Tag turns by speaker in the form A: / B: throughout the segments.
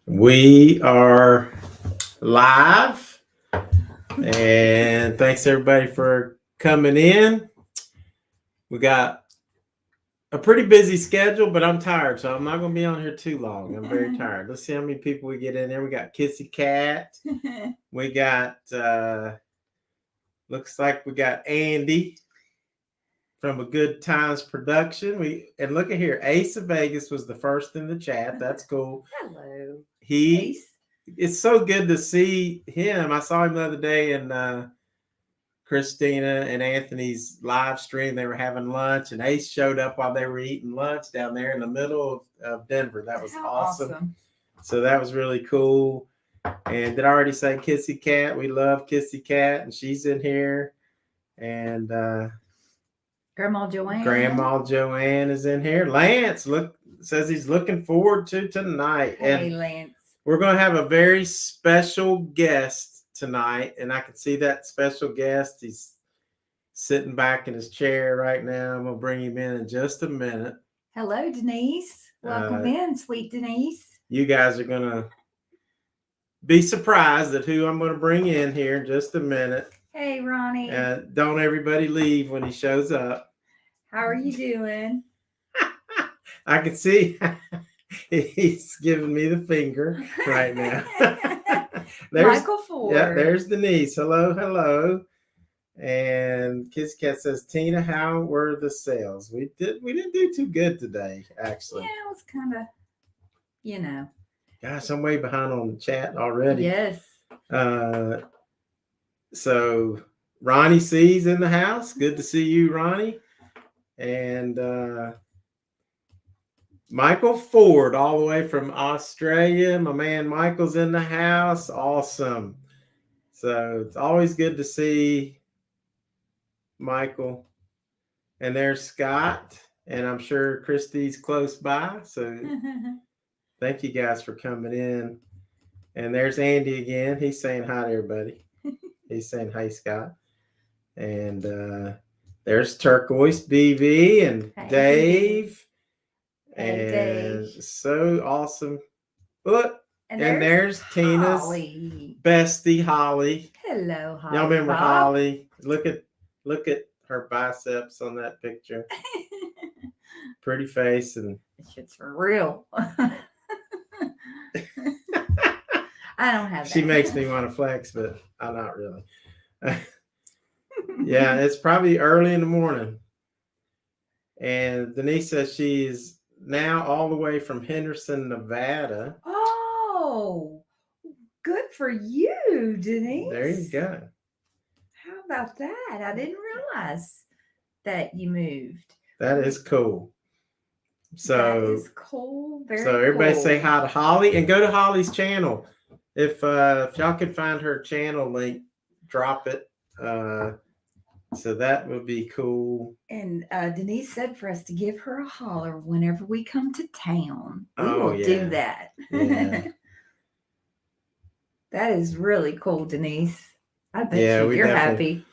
A: We are live, and thanks everybody for coming in. We got a pretty busy schedule, but I'm tired, so I'm not going to be on here too long. I'm very tired. Let's see how many people we get in there. We got Kissy Cat. We got, looks like we got Andy from a Good Times production. And look at here, Ace of Vegas was the first in the chat. That's cool.
B: Hello,
A: Ace. It's so good to see him. I saw him the other day in Christina and Anthony's live stream. They were having lunch, and Ace showed up while they were eating lunch down there in the middle of Denver. That was awesome. So that was really cool. And did I already say Kissy Cat? We love Kissy Cat, and she's in here. And
B: Grandma Joanne
A: is in here. Lance says he's looking forward to tonight.
B: Hey, and Lance.
A: We're going to have a very special guest tonight, and I can see that special guest. He's sitting back in his chair right now. I'm going to bring him in just a minute.
B: Hello, Denise. Welcome in, sweet Denise.
A: You guys are going to be surprised at who I'm going to bring in here in just a minute.
B: Hey, Ronnie.
A: Don't everybody leave when he shows up.
B: How are you doing?
A: I can see he's giving me the finger right now.
B: Michael Ford.
A: Yeah, there's Denise. Hello. And Kiss Cat says, Tina, how were the sales? We didn't do too good today, actually.
B: Yeah, it was kind of,
A: Gosh, I'm way behind on the chat already.
B: Yes.
A: So Ronnie C's in the house. Good to see you, Ronnie. And Michael Ford, all the way from Australia. My man Michael's in the house. Awesome. So it's always good to see Michael. And there's Scott. And I'm sure Christy's close by. So thank you guys for coming in. And there's Andy again. He's saying hi to everybody. He's saying hi, Scott. And there's Turquoise BV and Dave. And Dave. So awesome. Look, and there's Tina's bestie, Holly.
B: Hello, Holly.
A: Y'all remember Holly? Look at her biceps on that picture. Pretty face, and
B: it's for real. I don't have that.
A: She makes me want to flex, but I'm not really. Yeah, it's probably early in the morning. And Denise says she's now all the way from Henderson, Nevada.
B: Oh, good for you, Denise.
A: There you go.
B: How about that? I didn't realize that you moved.
A: That is cool. So
B: that is cool. Very
A: so everybody
B: cool.
A: say hi to Holly and go to Holly's channel. If y'all can find her channel link, drop it. So that would be cool.
B: And Denise said for us to give her a holler whenever we come to town. We will do that.
A: Yeah.
B: That is really cool, Denise. I bet you're happy.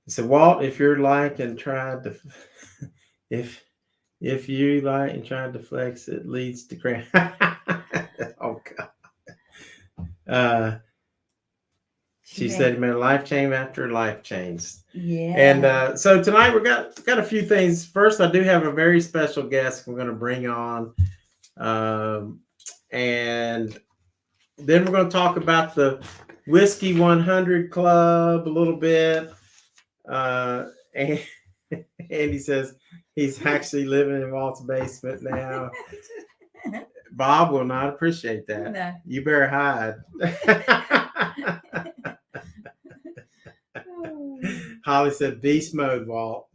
A: So Walt, if you're like and tried to, if you like and tried to flex, it leads to cramp. Oh God. She said he made a life change after life change.
B: Yeah.
A: And so tonight we got a few things. First, I do have a very special guest we're going to bring on. And then we're going to talk about the Whiskey 100 Club a little bit. And Andy says he's actually living in Walt's basement now. Bob will not appreciate that.
B: No.
A: You better hide. Holly said beast mode, Walt.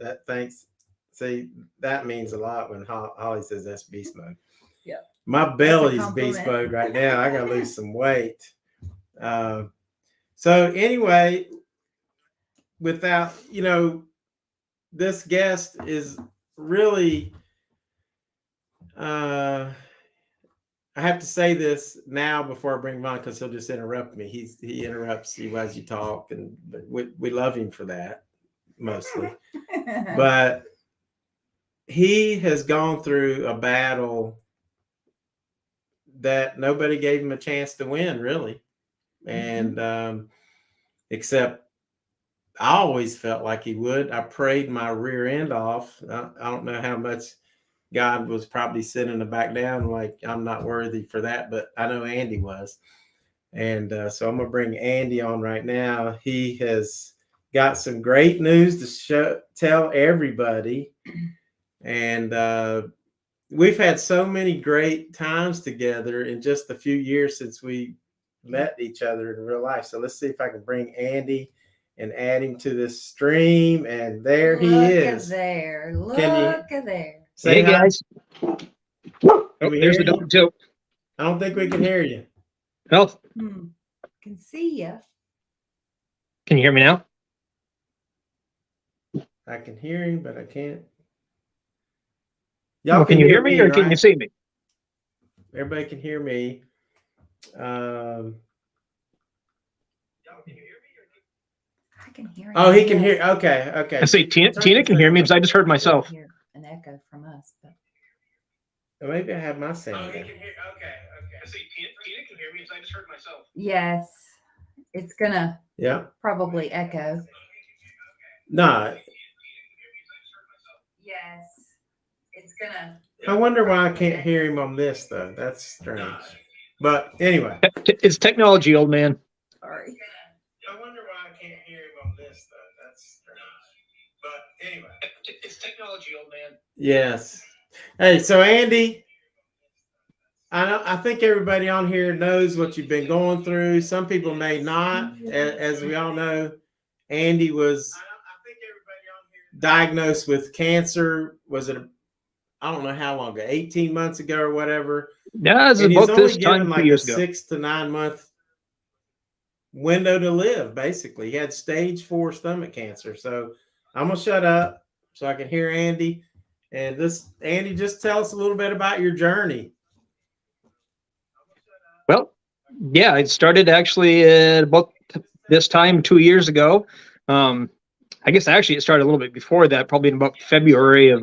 A: See, that means a lot when Holly says that's beast mode.
B: Yeah.
A: My belly's beast mode right now. I gotta lose some weight. So anyway, without this guest is really I have to say this now before I bring him on because he'll just interrupt me. He interrupts you as you talk, and we love him for that mostly. But he has gone through a battle that nobody gave him a chance to win, really. And except I always felt like he would. I prayed my rear end off. I don't know how much God was probably sitting back down like I'm not worthy for that, but I know Andy was. And so I'm going to bring Andy on right now. He has got some great news to tell everybody. And we've had so many great times together in just a few years since we met each other in real life. So let's see if I can bring Andy and add him to this stream. And there he is.
B: Look at there.
C: Hey, guys. Oh, there's the dog, too.
A: I don't think we can hear you.
C: Oh.
B: Can see you.
C: Can you hear me now?
A: I can hear him, but I can't.
C: Y'all can you hear me or right? Can you see me?
A: Everybody can hear me.
B: Y'all can hear me? I can hear him.
A: Oh, he can hear. Okay.
C: I see Tina can hear me because I just heard myself.
B: An echo from us, but
A: maybe I have my sound.
C: Oh, he can hear. Okay. I see Tina can hear me because I just heard myself.
B: Yes, it's gonna.
A: Yeah.
B: Probably echo.
A: No.
B: Yes, it's gonna.
A: I wonder why I can't hear him on this though. That's strange. But anyway,
C: it's technology, old man.
B: Sorry.
A: I wonder why I can't hear him on this though. That's strange. But anyway,
C: it's technology, old man.
A: Yes. Hey, so Andy, I think everybody on here knows what you've been going through. Some people may not. As we all know, Andy was diagnosed with cancer. Was it? I don't know how long ago, 18 months ago or whatever.
C: Yeah, it's about this time,
A: like
C: 2 years
A: a
C: ago.
A: 6 to 9 month window to live. Basically, he had stage 4 stomach cancer. So I'm gonna shut up so I can hear Andy. And Andy, just tell us a little bit about your journey.
C: Well, yeah, it started actually at about this time 2 years ago. I guess actually it started a little bit before that, probably in about February of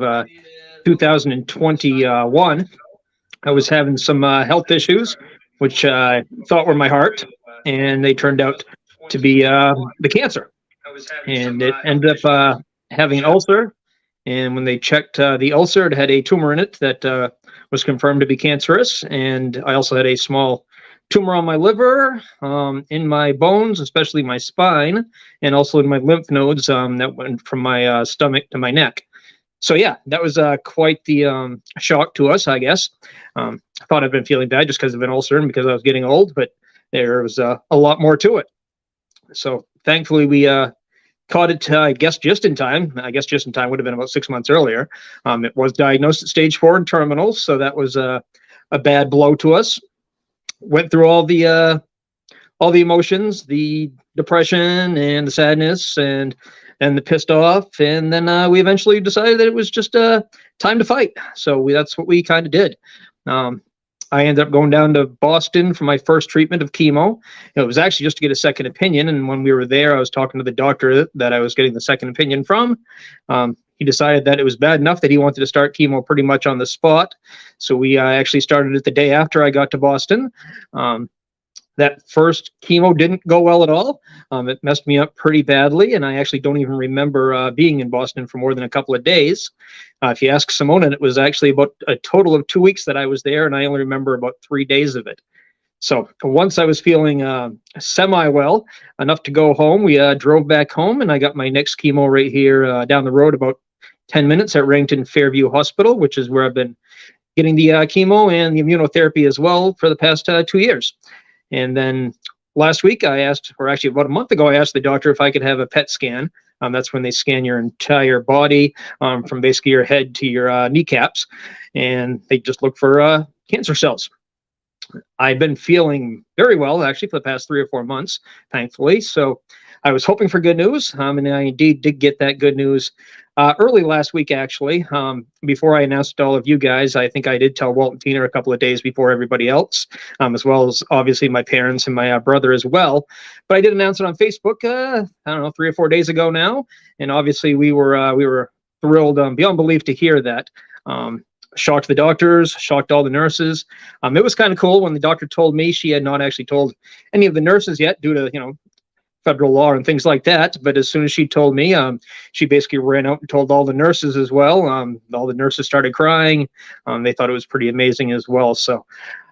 C: 2021. I was having some health issues, which I thought were my heart, and they turned out to be the cancer. And it ended up having an ulcer. And when they checked the ulcer, it had a tumor in it that was confirmed to be cancerous. And I also had a small tumor on my liver, in my bones, especially my spine, and also in my lymph nodes that went from my stomach to my neck. So yeah, that was quite the shock to us, I guess. I thought I'd been feeling bad just because of an ulcer and because I was getting old, but there was a lot more to it. So thankfully we caught it, I guess, just in time. I guess just in time would have been about 6 months earlier. It was diagnosed at stage 4 and terminal, so that was a bad blow to us. Went through all the emotions, the depression and the sadness and the pissed off, and then we eventually decided that it was just time to fight. So that's what we kind of did. I ended up going down to Boston for my first treatment of chemo. It was actually just to get a second opinion, and when we were there, I was talking to the doctor that I was getting the second opinion from. He decided that it was bad enough that he wanted to start chemo pretty much on the spot. So we actually started it the day after I got to Boston. That first chemo didn't go well at all. It messed me up pretty badly, and I actually don't even remember being in Boston for more than a couple of days. If you ask Simona, it was actually about a total of 2 weeks that I was there, and I only remember about 3 days of it. So once I was feeling semi-well, enough to go home, we drove back home, and I got my next chemo right here down the road, about 10 minutes at Rankin Fairview Hospital, which is where I've been getting the chemo and the immunotherapy as well for the past 2 years. And then last week I asked, or actually about a month ago, I asked the doctor if I could have a PET scan. That's when they scan your entire body from basically your head to your kneecaps, and they just look for cancer cells. I've been feeling very well, actually, for the past 3 or 4 months, thankfully. So I was hoping for good news, and I indeed did get that good news early last week, actually. Before I announced to all of you guys, I think I did tell Walt and Tina a couple of days before everybody else, as well as obviously my parents and my brother as well. But I did announce it on Facebook, I don't know, 3 or 4 days ago now. And obviously we were thrilled beyond belief to hear that. shocked the doctors, shocked all the nurses. It was kind of cool when the doctor told me. She had not actually told any of the nurses yet due to, federal law and things like that. But as soon as she told me, she basically ran out and told all the nurses as well. All the nurses started crying. They thought it was pretty amazing as well. So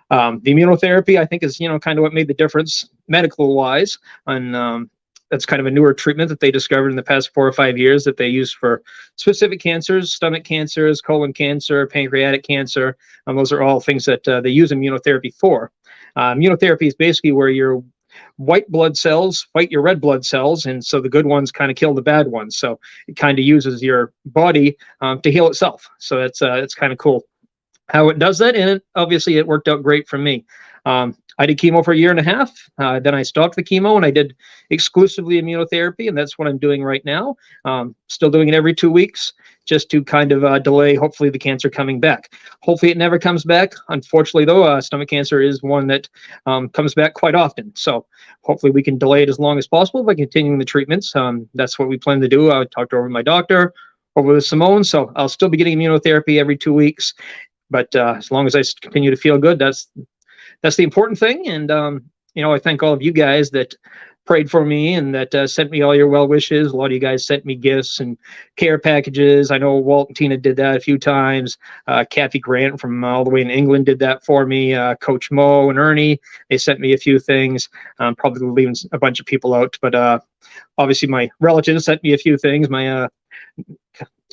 C: the immunotherapy, I think, is, kind of what made the difference medical wise. And that's kind of a newer treatment that they discovered in the past 4 or 5 years that they use for specific cancers, stomach cancers, colon cancer, pancreatic cancer. Those are all things that they use immunotherapy for. Immunotherapy is basically where your white blood cells fight your red blood cells, and so the good ones kind of kill the bad ones. So it kind of uses your body to heal itself. So it's kind of cool how it does that, and obviously it worked out great for me. I did chemo for 1.5 years. Then I stopped the chemo and I did exclusively immunotherapy, and that's what I'm doing right now. Still doing it every 2 weeks just to kind of delay, hopefully, the cancer coming back. Hopefully it never comes back. Unfortunately, though, stomach cancer is one that comes back quite often. So hopefully we can delay it as long as possible by continuing the treatments. That's what we plan to do. I talked over with my doctor, over with Simone. So I'll still be getting immunotherapy every 2 weeks. But as long as I continue to feel good, that's the important thing. And, I thank all of you guys that prayed for me and that sent me all your well wishes. A lot of you guys sent me gifts and care packages. I know Walt and Tina did that a few times. Kathy Grant from all the way in England did that for me. Coach Mo and Ernie, they sent me a few things. Probably leaving a bunch of people out. But obviously my relatives sent me a few things. My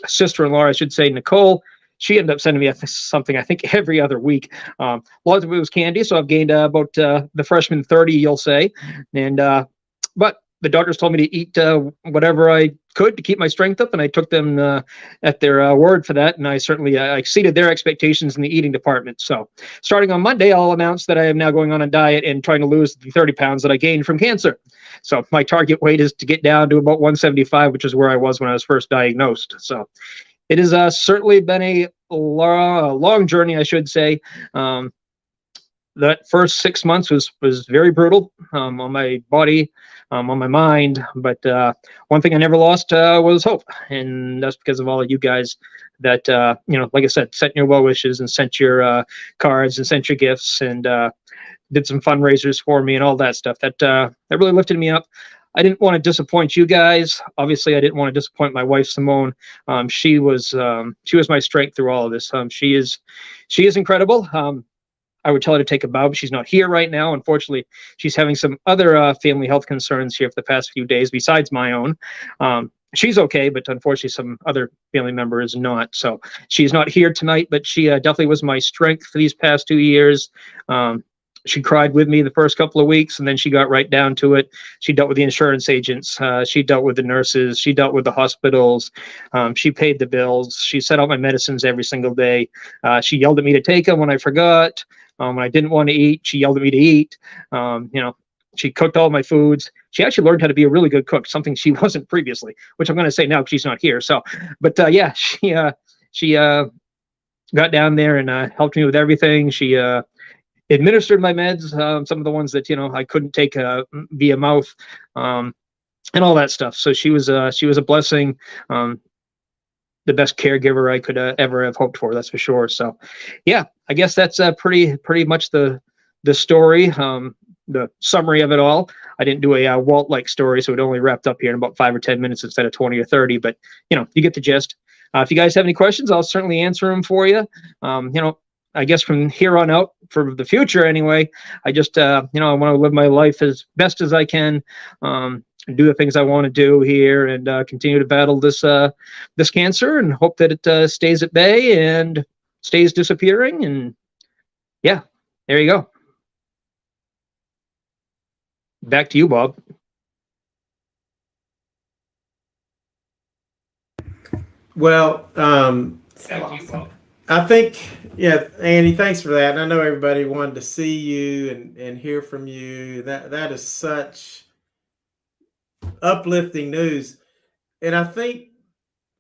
C: sister-in-law, I should say, Nicole, she ended up sending me something, I think, every other week. A lot of it was candy, so I've gained about the freshman 30, you'll say. And but the doctors told me to eat whatever I could to keep my strength up, and I took them at their word for that, and I certainly exceeded their expectations in the eating department. So starting on Monday, I'll announce that I am now going on a diet and trying to lose the 30 pounds that I gained from cancer. So my target weight is to get down to about 175, which is where I was when I was first diagnosed. So it has certainly been a long journey, I should say. That first 6 months was very brutal on my body, on my mind. But one thing I never lost was hope, and that's because of all of you guys that like I said, sent your well wishes and sent your cards and sent your gifts and did some fundraisers for me and all that stuff. That really lifted me up. I didn't want to disappoint you guys. Obviously, I didn't want to disappoint my wife, Simone. She was my strength through all of this. She is incredible. I would tell her to take a bow, but she's not here right now. Unfortunately, she's having some other family health concerns here for the past few days besides my own. She's okay, but unfortunately, some other family member is not. So she's not here tonight, but she definitely was my strength for these past 2 years. She cried with me the first couple of weeks, and then she got right down to it. She dealt with the insurance agents. She dealt with the nurses. She dealt with the hospitals. She paid the bills. She set out my medicines every single day. She yelled at me to take them when I forgot. When I didn't want to eat, she yelled at me to eat. She cooked all my foods. She actually learned how to be a really good cook, something she wasn't previously, which I'm going to say now because she's not here. So, but yeah, she got down there and helped me with everything. She administered my meds, some of the ones that I couldn't take via mouth, and all that stuff. So she was a blessing, the best caregiver I could ever have hoped for. That's for sure. So, yeah, I guess that's pretty much the story, the summary of it all. I didn't do a Walt-like story, so it only wrapped up here in about 5 or 10 minutes instead of 20 or 30. But you get the gist. If you guys have any questions, I'll certainly answer them for you. I guess from here on out, for the future anyway, I just, I want to live my life as best as I can, do the things I want to do here, and continue to battle this cancer, and hope that it stays at bay and stays disappearing. And yeah, there you go. Back to you, Bob.
A: Well, I think, yeah, Andy, thanks for that. And I know everybody wanted to see you and hear from you. That is such uplifting news. And I think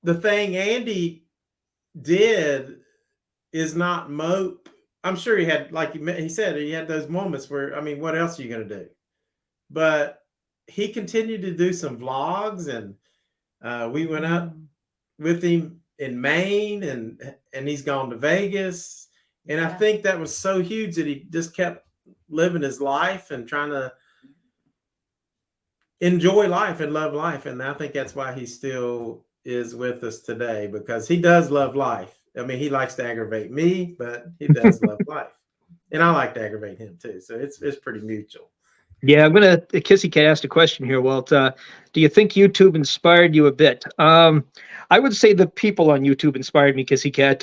A: the thing Andy did is not mope. I'm sure he had, like he said, he had those moments where, I mean, what else are you going to do? But he continued to do some vlogs, and we went up with him in Maine, and he's gone to Vegas. And I think that was so huge that he just kept living his life and trying to enjoy life and love life. And I think that's why he still is with us today, because he does love life. I mean, he likes to aggravate me, but he does love life. And I like to aggravate him too. So it's pretty mutual.
C: Yeah, I'm gonna Kissy Cat asked a question here, Walt. Do you think YouTube inspired you a bit? I would say the people on YouTube inspired me, Kissy Cat.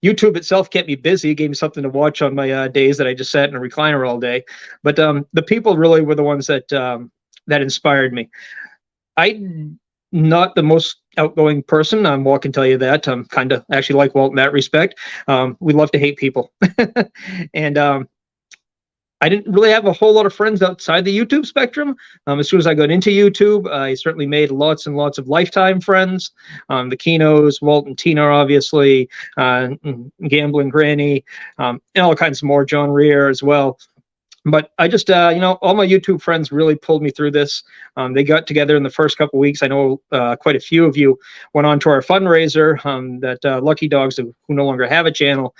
C: YouTube itself kept me busy, gave me something to watch on my days that I just sat in a recliner all day. But the people really were the ones that that inspired me. I'm not the most outgoing person. Walt can tell you that. I'm kind of actually like Walt in that respect. We love to hate people, and I didn't really have a whole lot of friends outside the YouTube spectrum. As soon as I got into YouTube, I certainly made lots and lots of lifetime friends. The Kinos, Walt and Tina, obviously, Gambling Granny, and all kinds more, John Rear as well. But I just, all my YouTube friends really pulled me through this. They got together in the first couple of weeks. I know quite a few of you went on to our fundraiser that Lucky Dogs, who no longer have a channel,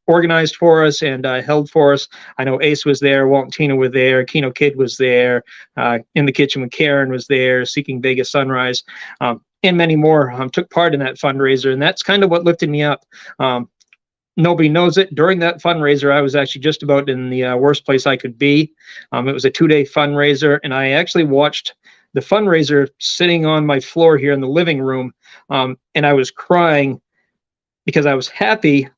C: organized for us and held for us. I know Ace was there, Walt and Tina were there, Keno Kid was there, In the Kitchen with Karen was there, Seeking Vegas Sunrise, and many more took part in that fundraiser. And that's kind of what lifted me up. Nobody knows it. During that fundraiser, I was actually just about in the worst place I could be. It was a 2-day fundraiser, and I actually watched the fundraiser sitting on my floor here in the living room, and I was crying because I was happy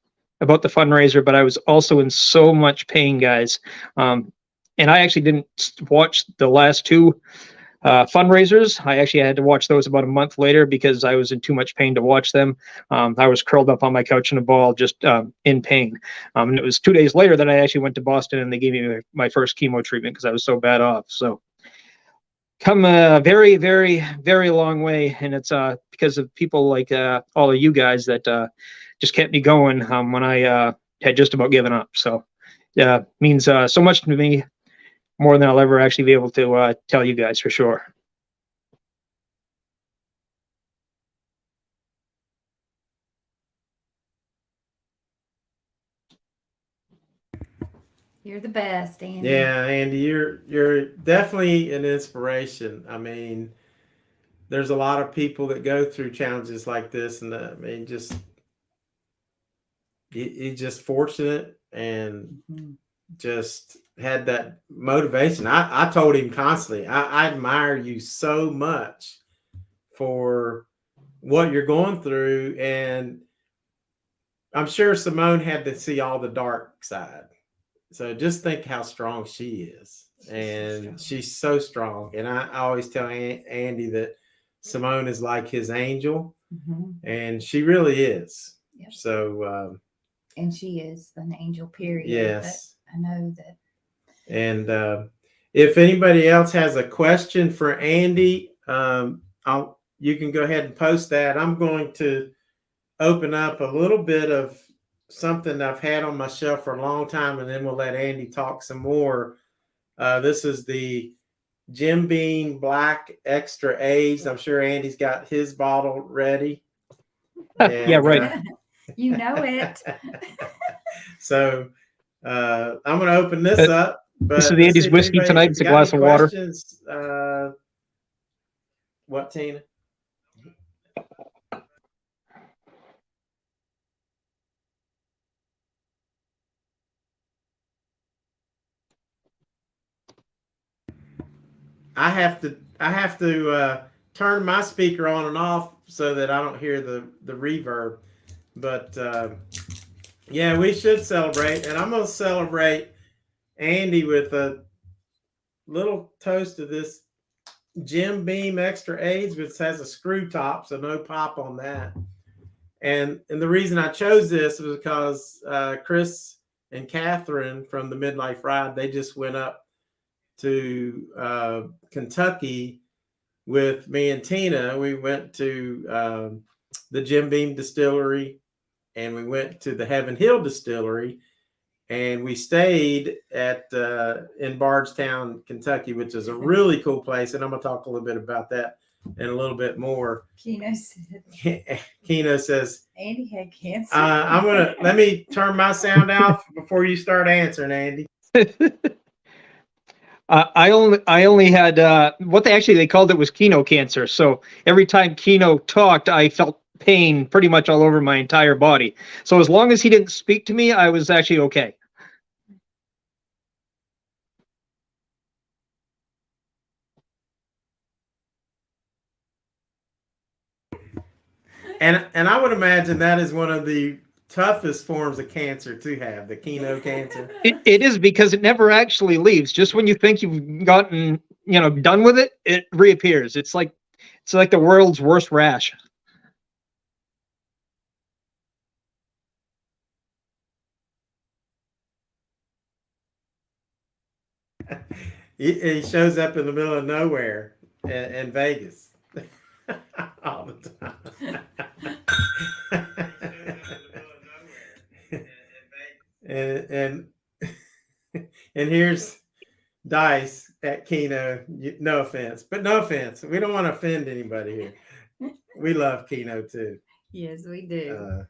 C: about the fundraiser, but I was also in so much pain, guys. And I actually didn't watch the last 2 fundraisers. I actually had to watch those about a month later because I was in too much pain to watch them. I was curled up on my couch in a ball, just in pain. And it was 2 days later that I actually went to Boston and they gave me my first chemo treatment because I was so bad off. So come a very, very, very long way. And it's because of people like all of you guys that just kept me going when I had just about given up. So means so much to me, more than I'll ever actually be able to tell you guys for sure.
B: You're the best, Andy.
A: Yeah, Andy, you're definitely an inspiration. I mean, there's a lot of people that go through challenges like this, and I mean, just you're just fortunate and just had that motivation. I told him constantly, I admire you so much for what you're going through, and I'm sure Simone had to see all the dark side. So just think how strong she is, and she's so strong. And I always tell Andy that Simone is like his angel, and she really is. Yep. So,
B: and she is an angel, period.
A: Yes,
B: but I know that.
A: And if anybody else has a question for Andy, you can go ahead and post that. I'm going to open up a little bit of something I've had on my shelf for a long time, and then we'll let Andy talk some more. This is the Jim Beam Black Extra Aged. I'm sure Andy's got his bottle ready.
C: And, yeah, right.
B: You know it.
A: So I'm going to open this up. But
C: this is Andy's whiskey tonight. It's a glass of water.
A: What, Tina? I have to turn my speaker on and off so that I don't hear the reverb. But yeah, we should celebrate, and I'm going to celebrate Andy with a little toast of this Jim Beam Extra Aged, which has a screw top, so no pop on that. And the reason I chose this was because Chris and Catherine from the Midlife Ride, they just went up to Kentucky with me and Tina. We went to the Jim Beam Distillery, and we went to the Heaven Hill Distillery, and we stayed at in Bardstown, Kentucky, which is a really cool place. And I'm going to talk a little bit about that and a little bit more.
B: Keno said,
A: Keno says,
B: Andy had cancer.
A: let me turn my sound off before you start answering, Andy.
C: I only had what they called it was Keno cancer. So every time Keno talked, I felt pain pretty much all over my entire body. So as long as he didn't speak to me, I was actually okay.
A: And I would imagine that is one of the toughest forms of cancer to have, the Keno cancer.
C: It is, because it never actually leaves. Just when you think you've gotten, done with it, it reappears. It's like the world's worst rash.
A: He shows up in the middle of nowhere in Vegas all the time. and here's Dice at Keno. No offense, but no offense. We don't want to offend anybody here. We love Keno too.
B: Yes, we do.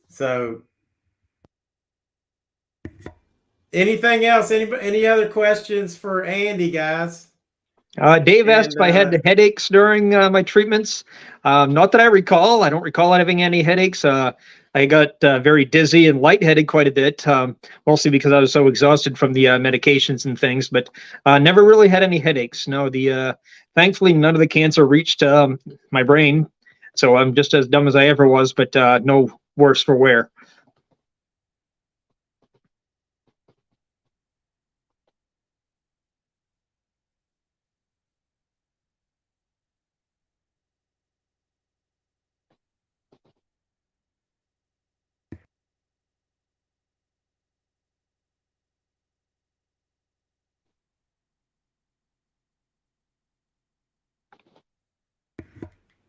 A: So, anything else? Any other questions for Andy, guys?
C: Dave asked if I had the headaches during my treatments. Not that I recall. I don't recall having any headaches. I got very dizzy and lightheaded quite a bit, mostly because I was so exhausted from the medications and things, but never really had any headaches. No, thankfully, none of the cancer reached my brain, so I'm just as dumb as I ever was, but no worse for wear.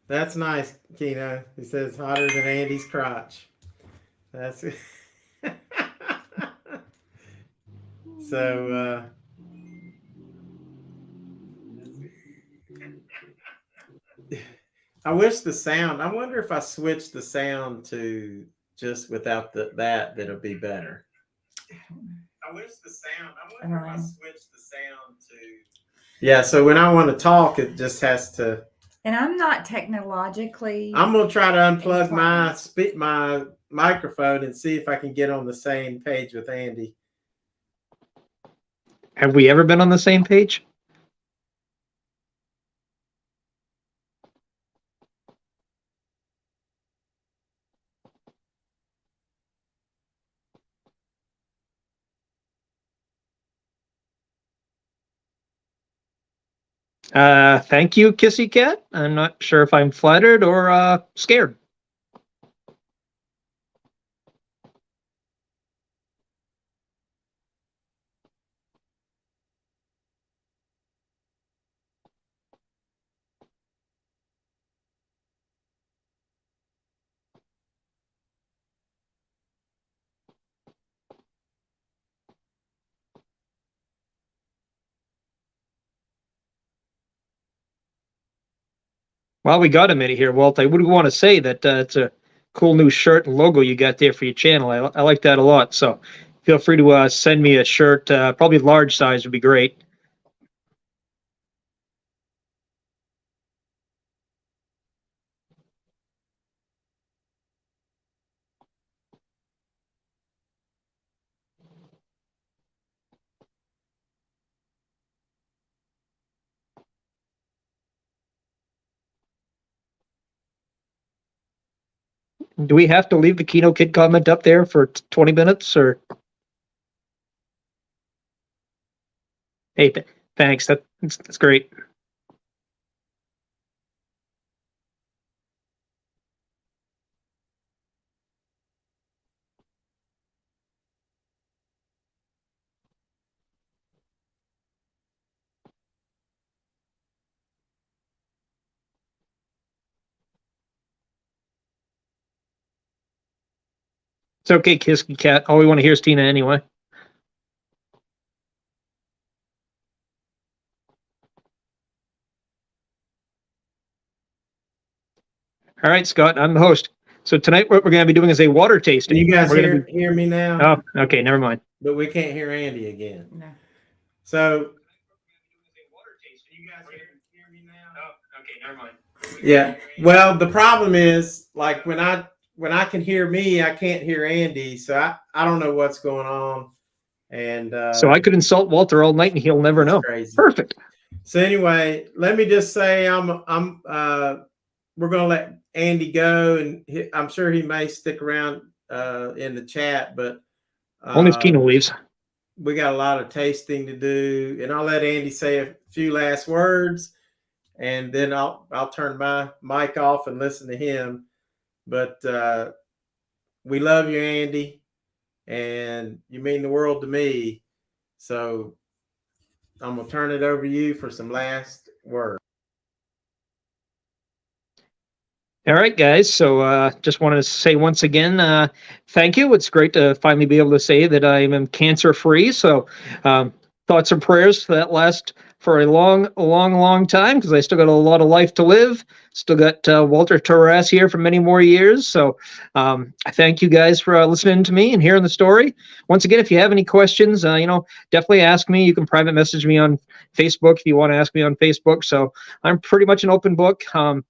A: That's nice, Keno. He says hotter than Andy's crotch. That's so. I wish the sound. I wonder if I switch the sound to just without that it'll be better. I wish the sound. I wonder if I switch the sound to. Yeah. So when I want to talk, it just has to.
B: And I'm not technologically.
A: I'm gonna try to unplug my microphone and see if I can get on the same page with Andy.
C: Have we ever been on the same page? Thank you, Kissy Cat. I'm not sure if I'm flattered or scared. While we got a minute here, Walt, I would want to say that it's a cool new shirt and logo you got there for your channel. I like that a lot. So feel free to send me a shirt. Probably large size would be great. Do we have to leave the Keno Kid comment up there for 20 minutes or? Hey, thanks. That's great. It's okay, Kissy Cat. All we want to hear is Tina anyway. All right, Scott, I'm the host. So tonight what we're going to be doing is a water tasting.
A: You guys
C: We're gonna
A: hear me now?
C: Oh, okay, never mind.
A: But we can't hear Andy again.
B: No.
A: So
C: You guys hear me now? Oh, okay, never mind.
A: yeah. Well, the problem is like when I can hear me, I can't hear Andy. So I don't know what's going on. And
C: So I could insult Walter all night and he'll never know.
A: Crazy.
C: Perfect.
A: So anyway, let me just say we're gonna let Andy go, and I'm sure he may stick around in the chat, but
C: Only if Keno leaves.
A: we got a lot of tasting to do, and I'll let Andy say a few last words, and then I'll turn my mic off and listen to him. But we love you, Andy, and you mean the world to me. So I'm gonna turn it over to you for some last words.
C: All right, guys. So just wanted to say once again, thank you. It's great to finally be able to say that I am cancer free. So thoughts and prayers for that last for a long time, because I still got a lot of life to live. Still got Walter Torres here for many more years. So I thank you guys for listening to me and hearing the story. Once again, if you have any questions, definitely ask me. You can private message me on Facebook if you want to ask me on Facebook. So I'm pretty much an open book.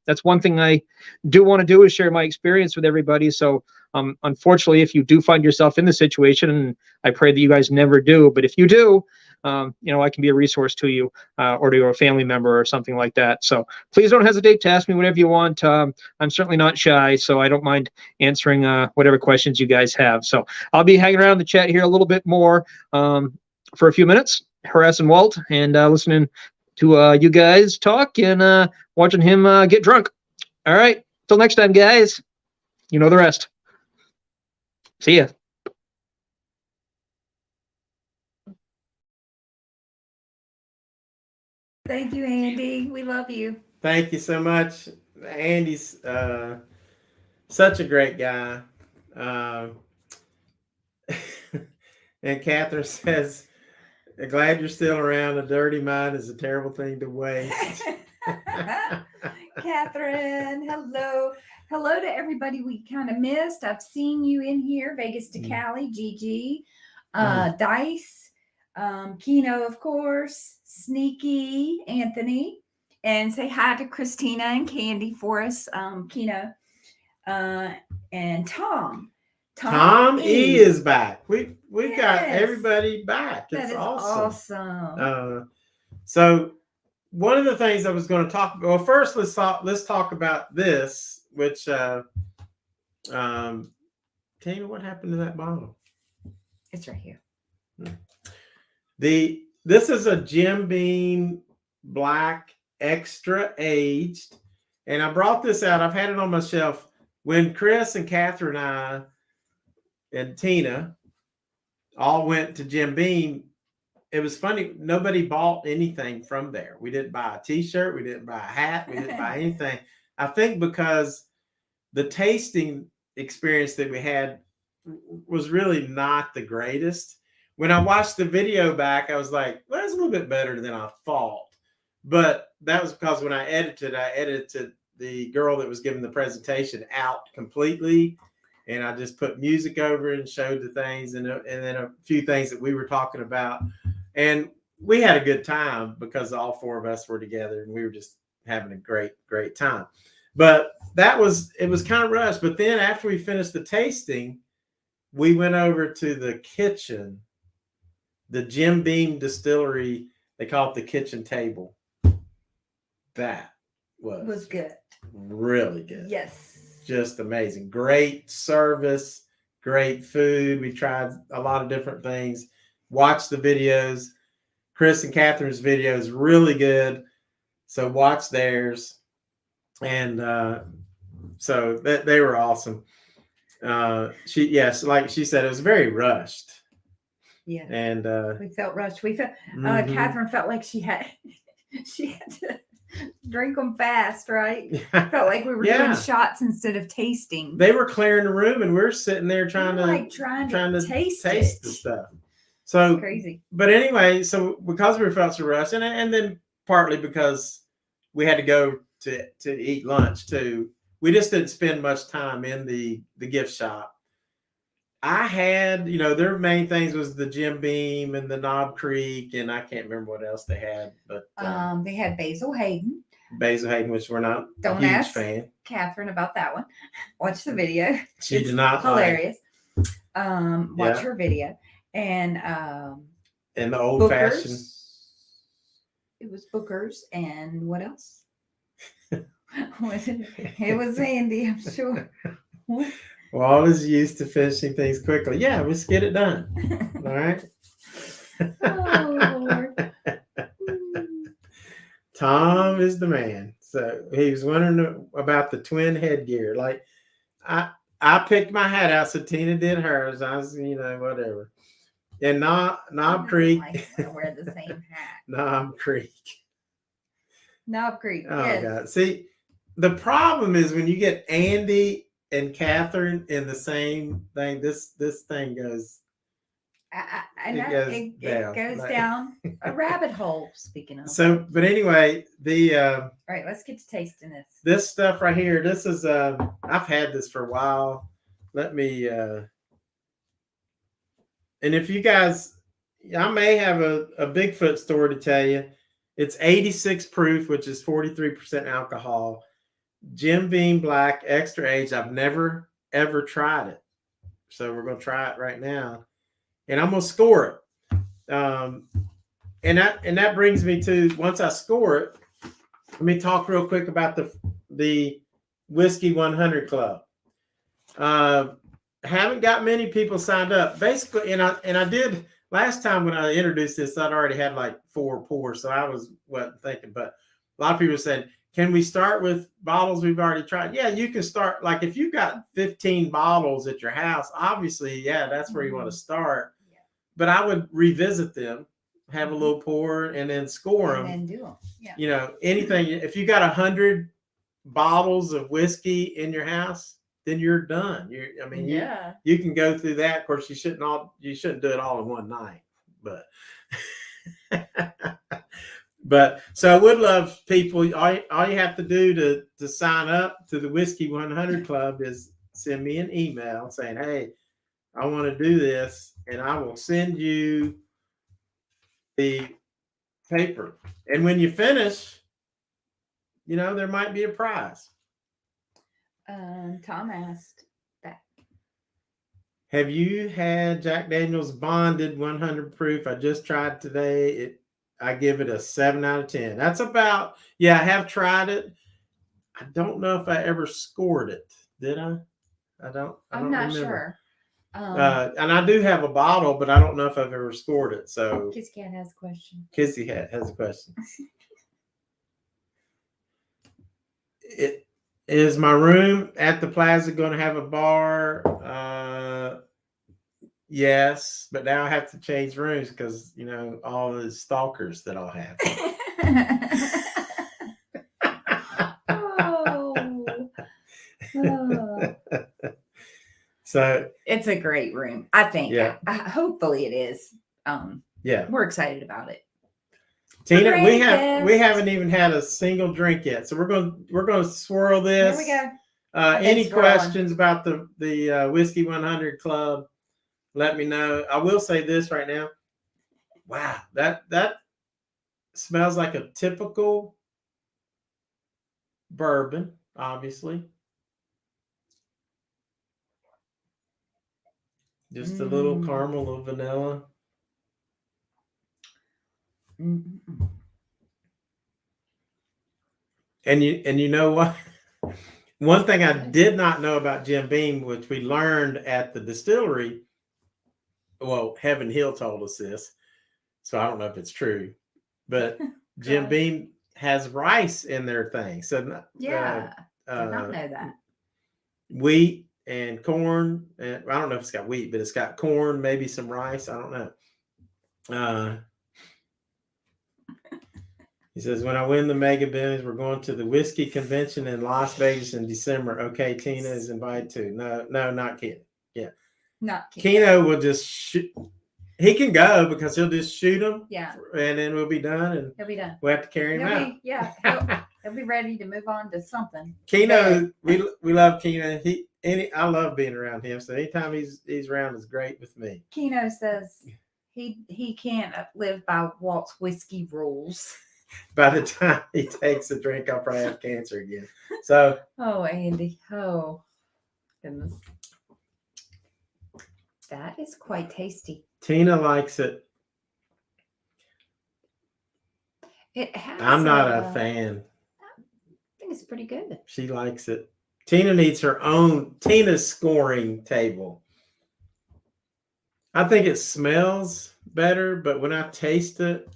C: That's one thing I do want to do, is share my experience with everybody. So unfortunately, if you do find yourself in the situation, and I pray that you guys never do, but if you do, I can be a resource to you or to a family member or something like that. So please don't hesitate to ask me whatever you want. I'm certainly not shy, so I don't mind answering whatever questions you guys have. So I'll be hanging around the chat here a little bit more for a few minutes, harassing Walt and listening to you guys talk and watching him get drunk. All right. Till next time, guys. You know the rest. See ya.
B: Thank you, Andy. We love you.
A: Thank you so much. Andy's such a great guy. And Catherine says, glad you're still around. A dirty mind is a terrible thing to waste.
B: Catherine, hello. Hello to everybody we kind of missed. I've seen you in here. Vegas to Cali, Gigi, Dice, Keno, of course, Sneaky, Anthony, and say hi to Christina and Candy for us, Keno, and Tom.
A: Tom E is back. We
B: Yes.
A: got everybody back. It's
B: That is
A: awesome. So one of the things I was going to talk about, well, first let's talk about this, which Tina, what happened to that bottle?
B: It's right here.
A: This is a Jim Beam Black Extra Aged, and I brought this out. I've had it on my shelf. When Chris and Catherine and I and Tina all went to Jim Beam, it was funny. Nobody bought anything from there. We didn't buy a T-shirt. We didn't buy a hat. We didn't buy anything. I think because the tasting experience that we had was really not the greatest. When I watched the video back, I was like, well, it's a little bit better than I thought. But that was because when I edited the girl that was giving the presentation out completely. And I just put music over it and showed the things and then a few things that we were talking about. And we had a good time because all four of us were together and we were just having a great time. But it was kind of rushed. But then after we finished the tasting, we went over to the kitchen, the Jim Beam Distillery. They call it the kitchen table. That was
B: good.
A: Really good.
B: Yes.
A: Just amazing. Great service, great food. We tried a lot of different things. Watch the videos. Chris and Catherine's video is really good. So watch theirs. And so they were awesome. Like she said, it was very rushed.
B: Yeah.
A: And
B: we felt rushed. We felt Catherine felt like she had to drink them fast, right? Felt like we were doing shots instead of tasting.
A: They were clearing the room, and we're sitting there trying to taste the stuff. So
B: it's crazy.
A: But anyway, so because we felt so rushed, and then partly because we had to go to eat lunch too, we just didn't spend much time in the gift shop. I had, their main things was the Jim Beam and the Knob Creek, and I can't remember what else they had, but
B: They had Basil Hayden.
A: Basil Hayden, which we're not
B: Don't
A: a huge
B: ask
A: fan.
B: Catherine about that one. Watch the video.
A: She
B: It's
A: did not
B: hilarious. Watch
A: Yeah.
B: her video. And
A: And the old fashioned.
B: It was Booker's, and what else? It was Andy, I'm sure.
A: We're always used to finishing things quickly. Yeah, let's get it done. All right.
B: Oh, Lord.
A: Tom is the man. So he was wondering about the twin headgear. Like I picked my hat out, so Tina did hers. I was, whatever. And Knob Creek.
B: I wear the same hat.
A: Knob Creek.
B: Knob Creek.
A: Oh
B: Yes.
A: God. See, the problem is when you get Andy and Catherine in the same thing, this thing goes.
B: It goes down a rabbit hole. Speaking of.
A: So, but anyway,
B: All right, let's get to tasting this.
A: this stuff right here, this is I've had this for a while. Let me and if you guys, I may have a Bigfoot story to tell you. It's 86 proof, which is 43% alcohol. Jim Beam Black, extra age. I've never ever tried it, so we're gonna try it right now, and I'm gonna score it. And that brings me to, once I score it, let me talk real quick about the Whiskey 100 Club. Haven't got many people signed up. Basically, and I did last time when I introduced this, I'd already had like 4 pours, so I wasn't thinking. But a lot of people said, can we start with bottles we've already tried? Yeah, you can start. Like if you've got 15 bottles at your house, obviously, yeah, that's where you want to start. Yeah. But I would revisit them, have a little pour, and then score them.
B: And then do them. Yeah.
A: Anything. If you got 100 bottles of whiskey in your house, then you're done. You can go through that. Of course, you shouldn't do it all in one night, but. But so I would love people. All you have to do to sign up to the Whiskey 100 Club is send me an email saying, "Hey, I want to do this," and I will send you the paper. And when you finish, there might be a prize.
B: Tom asked that.
A: Have you had Jack Daniel's Bonded 100 proof? I just tried today. I give it a 7 out of 10. That's about, I have tried it. I don't know if I ever scored it. Did I? I'm
B: not
A: remember.
B: Sure.
A: And I do have a bottle, but I don't know if I've ever scored it. So
B: Kissy Cat has a question.
A: Kissy Cat has a question. Is my room at the plaza going to have a bar? Yes, but now I have to change rooms because all the stalkers that I'll have. So
B: it's a great room, I think.
A: Yeah.
B: Hopefully it is. We're excited about it.
A: Tina, we haven't even had a single drink yet, so we're going to swirl this.
B: Here we go.
A: Any questions about the Whiskey 100 Club? Let me know. I will say this right now. Wow, that smells like a typical bourbon, obviously. Just a little caramel, a little vanilla. And you know what? One thing I did not know about Jim Beam, which we learned at the distillery. Well, Heaven Hill told us this, so I don't know if it's true, but Jim Beam has rice in their thing. So
B: did not know that.
A: Wheat and corn. And I don't know if it's got wheat, but it's got corn, maybe some rice. I don't know. He says, when I win the Mega Billions, we're going to the whiskey convention in Las Vegas in December. Okay, Tina is invited too. No, not kidding. Yeah.
B: Not kidding.
A: Keno will just shoot. He can go because he'll just shoot them.
B: Yeah.
A: And then we'll be done. And
B: he'll be done.
A: We'll have to carry him out.
B: He'll be ready to move on to something.
A: Keno, we love Keno. I love being around him. So anytime he's around is great with me.
B: Keno says he can't live by Walt's whiskey rules.
A: By the time he takes a drink, I'll probably have cancer again. So
B: Oh, Andy. Oh, goodness. That is quite tasty.
A: Tina likes it.
B: It has.
A: I'm not a fan.
B: I think it's pretty good.
A: She likes it. Tina needs her own Tina's scoring table. I think it smells better, but when I taste it,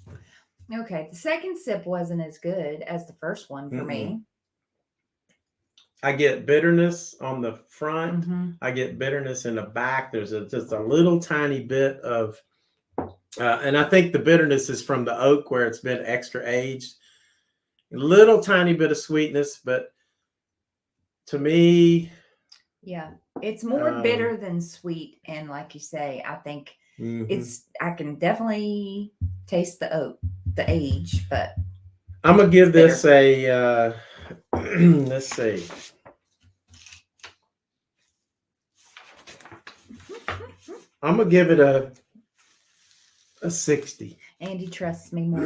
B: Okay, the second sip wasn't as good as the first one for me.
A: I get bitterness on the front.
B: Mm-hmm.
A: I get bitterness in the back. There's just a little tiny bit of, and I think the bitterness is from the oak where it's been extra aged. A little tiny bit of sweetness, but to me,
B: Yeah, it's more bitter than sweet, and like you say, I think I can definitely taste the oak, the age, but
A: I'm gonna give this a let's see. I'm gonna give it a 60.
B: Andy trusts me more.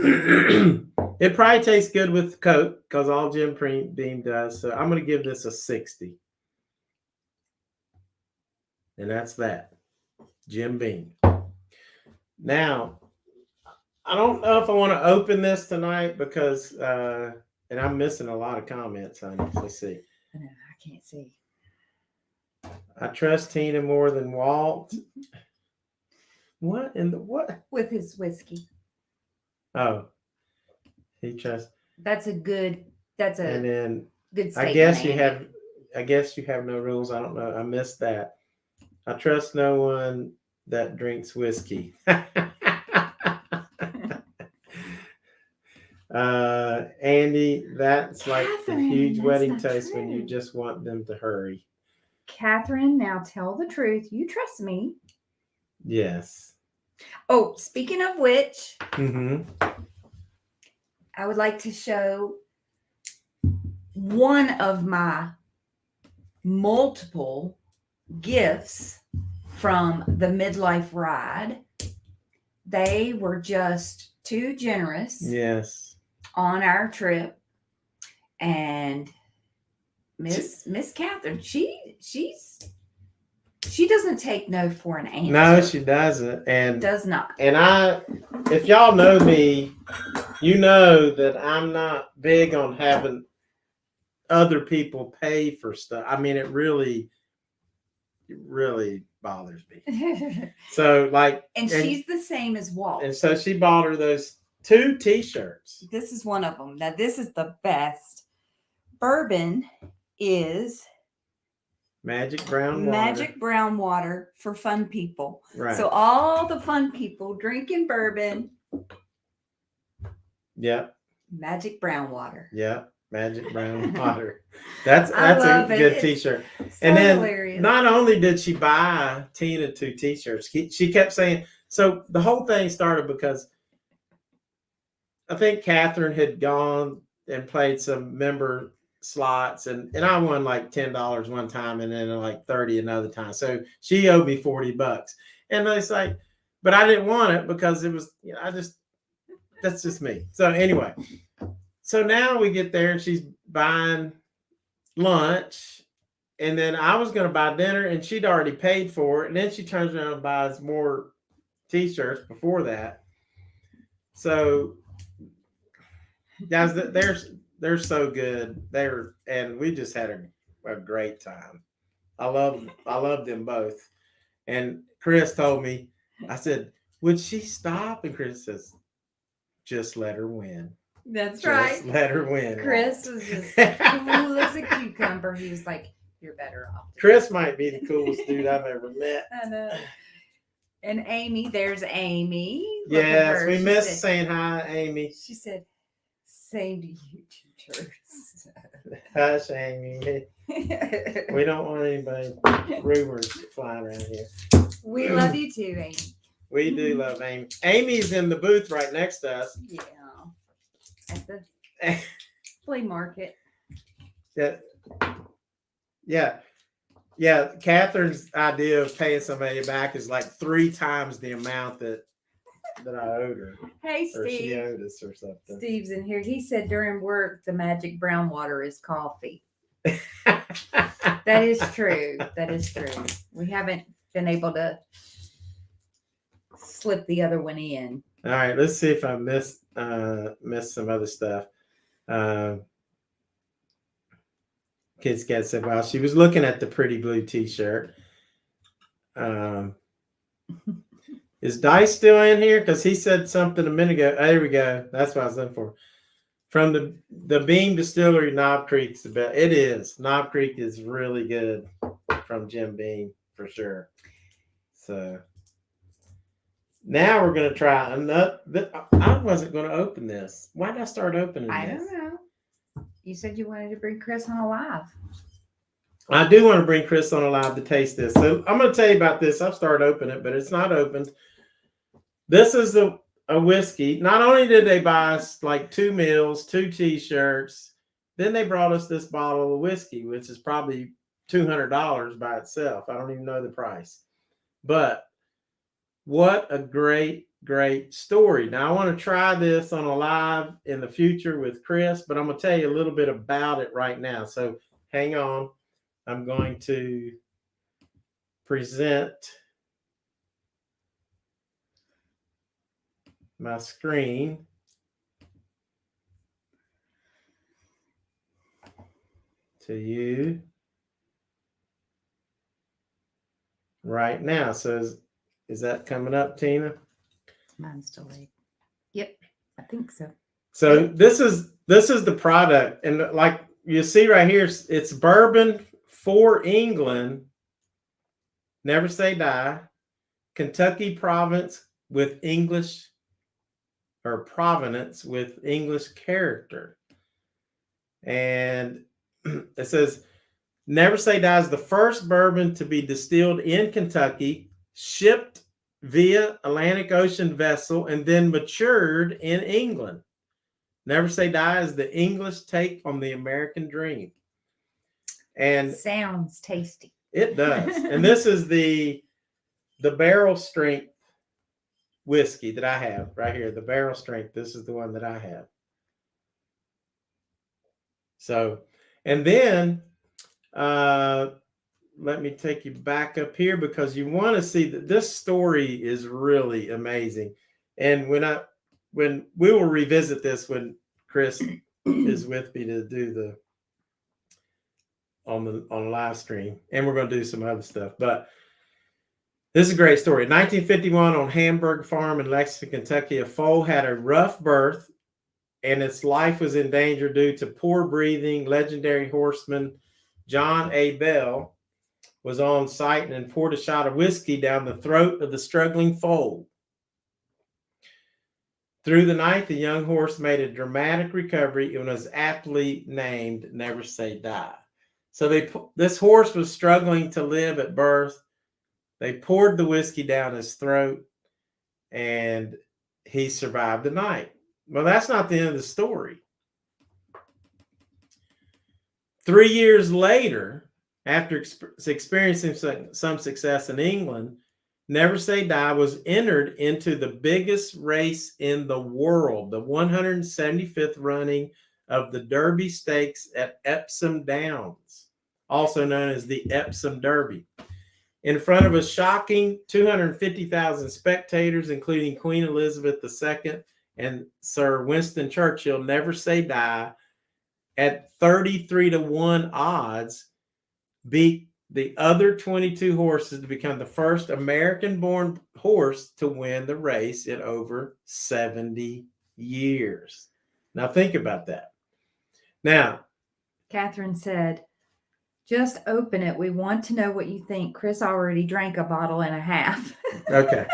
A: It probably tastes good with Coke because all Jim Beam does. So I'm gonna give this a 60. And that's that. Jim Beam. Now, I don't know if I want to open this tonight because and I'm missing a lot of comments on it. Let's see.
B: I can't see.
A: I trust Tina more than Walt. What in the what?
B: With his whiskey.
A: Oh, he trusts.
B: That's a good
A: And then
B: good statement.
A: I guess you have no rules. I don't know. I missed that. I trust no one that drinks whiskey. Andy, that's like a
B: Catherine,
A: huge
B: that's
A: wedding
B: not
A: toast when you
B: true.
A: just want them to hurry.
B: Catherine, now tell the truth. You trust me.
A: Yes.
B: Oh, speaking of which,
A: Mm-hmm.
B: I would like to show one of my multiple gifts from the midlife ride. They were just too generous
A: Yes.
B: on our trip, and Miss Catherine, she doesn't take no for an answer.
A: No, she doesn't. And
B: does not.
A: And if y'all know me, you know that I'm not big on having other people pay for stuff. I mean, it really bothers me. So
B: and she's the same as Walt.
A: And so she bought her those 2 t-shirts.
B: This is one of them. Now, this is the best. Bourbon is
A: Magic brown water.
B: magic brown water for fun people.
A: Right.
B: So all the fun people drinking bourbon.
A: Yep.
B: Magic brown water.
A: Yep. Magic brown water. That's
B: I
A: a
B: love it.
A: good
B: It's
A: t-shirt.
B: So
A: And then
B: hilarious.
A: not only did she buy Tina 2 t-shirts, she kept saying, so the whole thing started because I think Catherine had gone and played some member slots and I won like $10 one time and then like 30 another time. So she owed me $40. And it's like, but I didn't want it because it was, that's just me. So anyway, so now we get there and she's buying lunch. And then I was going to buy dinner and she'd already paid for it. And then she turns around and buys more t-shirts before that. So guys, they're so good. And we just had a great time. I love them both. And Chris told me, I said, would she stop? And Chris says, just let her win.
B: That's
A: Just
B: right.
A: let her win.
B: Chris was just cool as a cucumber. He was like, you're better off.
A: Chris might be the coolest dude I've ever met.
B: I know. And Amy, there's Amy. Look at
A: Yes,
B: her.
A: we
B: She
A: missed
B: said-
A: saying hi, Amy.
B: She said, same to you, teachers.
A: Hush, Amy. We don't want anybody rumors flying around here.
B: We love you too, Amy.
A: We do love Amy. Amy's in the booth right next to us.
B: Yeah. At the flea market.
A: Yeah. Catherine's idea of paying somebody back is like 3 times the amount that I owed her,
B: Hey,
A: or she
B: Steve.
A: owed us, or something.
B: Steve's in here. He said during work the magic brown water is coffee. That is true. That is true. We haven't been able to slip the other one in.
A: All right, let's see if I missed some other stuff. Kids Cat said, "Wow, she was looking at the pretty blue T-shirt." Is Dice still in here? Because he said something a minute ago. There we go. That's what I was looking for. From the Beam Distillery, Knob Creek's the best. It is. Knob Creek is really good from Jim Beam for sure. So now we're gonna try another. I wasn't gonna open this. Why did I start opening
B: I
A: this?
B: don't know. You said you wanted to bring Chris on a live.
A: I do want to bring Chris on alive to taste this. So I'm going to tell you about this. I've started opening it, but it's not opened. This is a whiskey. Not only did they buy us like 2 meals, 2 T-shirts, then they brought us this bottle of whiskey, which is probably $200 by itself. I don't even know the price. But what a great, great story. Now, I want to try this on a live in the future with Chris, but I'm going to tell you a little bit about it right now. So hang on. I'm going to present my screen to you right now. So is that coming up, Tina?
B: Mine's delayed. Yep, I think so.
A: So this is the product, and like you see right here, it's bourbon for England. Never Say Die, Kentucky province with English, or provenance with English character. And it says, Never Say Die is the first bourbon to be distilled in Kentucky, shipped via Atlantic Ocean vessel, and then matured in England. Never Say Die is the English take on the American dream. And
B: sounds tasty.
A: It does. And this is the barrel strength whiskey that I have right here. The barrel strength. This is the one that I have. So, and then let me take you back up here because you want to see that this story is really amazing. And when we will revisit this when Chris is with me to do on live stream, and we're going to do some other stuff. But this is a great story. In 1951, on Hamburg Farm in Lexington, Kentucky, a foal had a rough birth, and its life was in danger due to poor breathing. Legendary horseman John A. Bell was on site and poured a shot of whiskey down the throat of the struggling foal. Through the night, the young horse made a dramatic recovery and was aptly named Never Say Die. So this horse was struggling to live at birth. They poured the whiskey down his throat, and he survived the night. Well, that's not the end of the story. 3 years later, after experiencing some success in England, Never Say Die was entered into the biggest race in the world, the 175th running of the Derby Stakes at Epsom Downs, also known as the Epsom Derby. In front of a shocking 250,000 spectators, including Queen Elizabeth II and Sir Winston Churchill, Never Say Die, at 33-1 odds, beat the other 22 horses to become the first American-born horse to win the race in over 70 years. Now think about that. Now,
B: Catherine said, just open it. We want to know what you think. Chris already drank a bottle and a half.
A: Okay,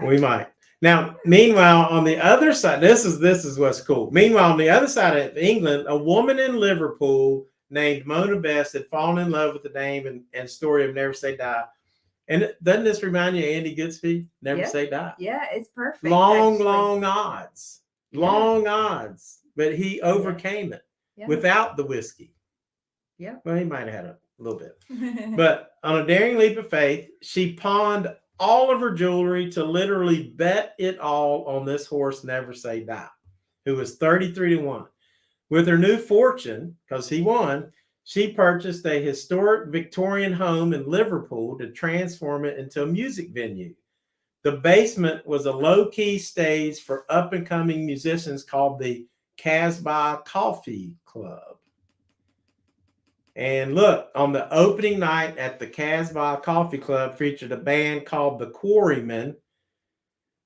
A: we might. Now, meanwhile, on the other side, this is what's cool. Meanwhile, on the other side of England, a woman in Liverpool named Mona Best had fallen in love with the name and story of Never Say Die. And doesn't this remind you of Andy Goodspeed? Never Say Die.
B: Yeah, it's perfect.
A: Long odds. Long odds. But he overcame it. without the whiskey.
B: Yep.
A: Well, he might have had a little bit. But on a daring leap of faith, she pawned all of her jewelry to literally bet it all on this horse, Never Say Die, who was 33-1. With her new fortune, because he won, she purchased a historic Victorian home in Liverpool to transform it into a music venue. The basement was a low-key stage for up-and-coming musicians called the Casbah Coffee Club. And look, on the opening night at the Casbah Coffee Club featured a band called the Quarrymen.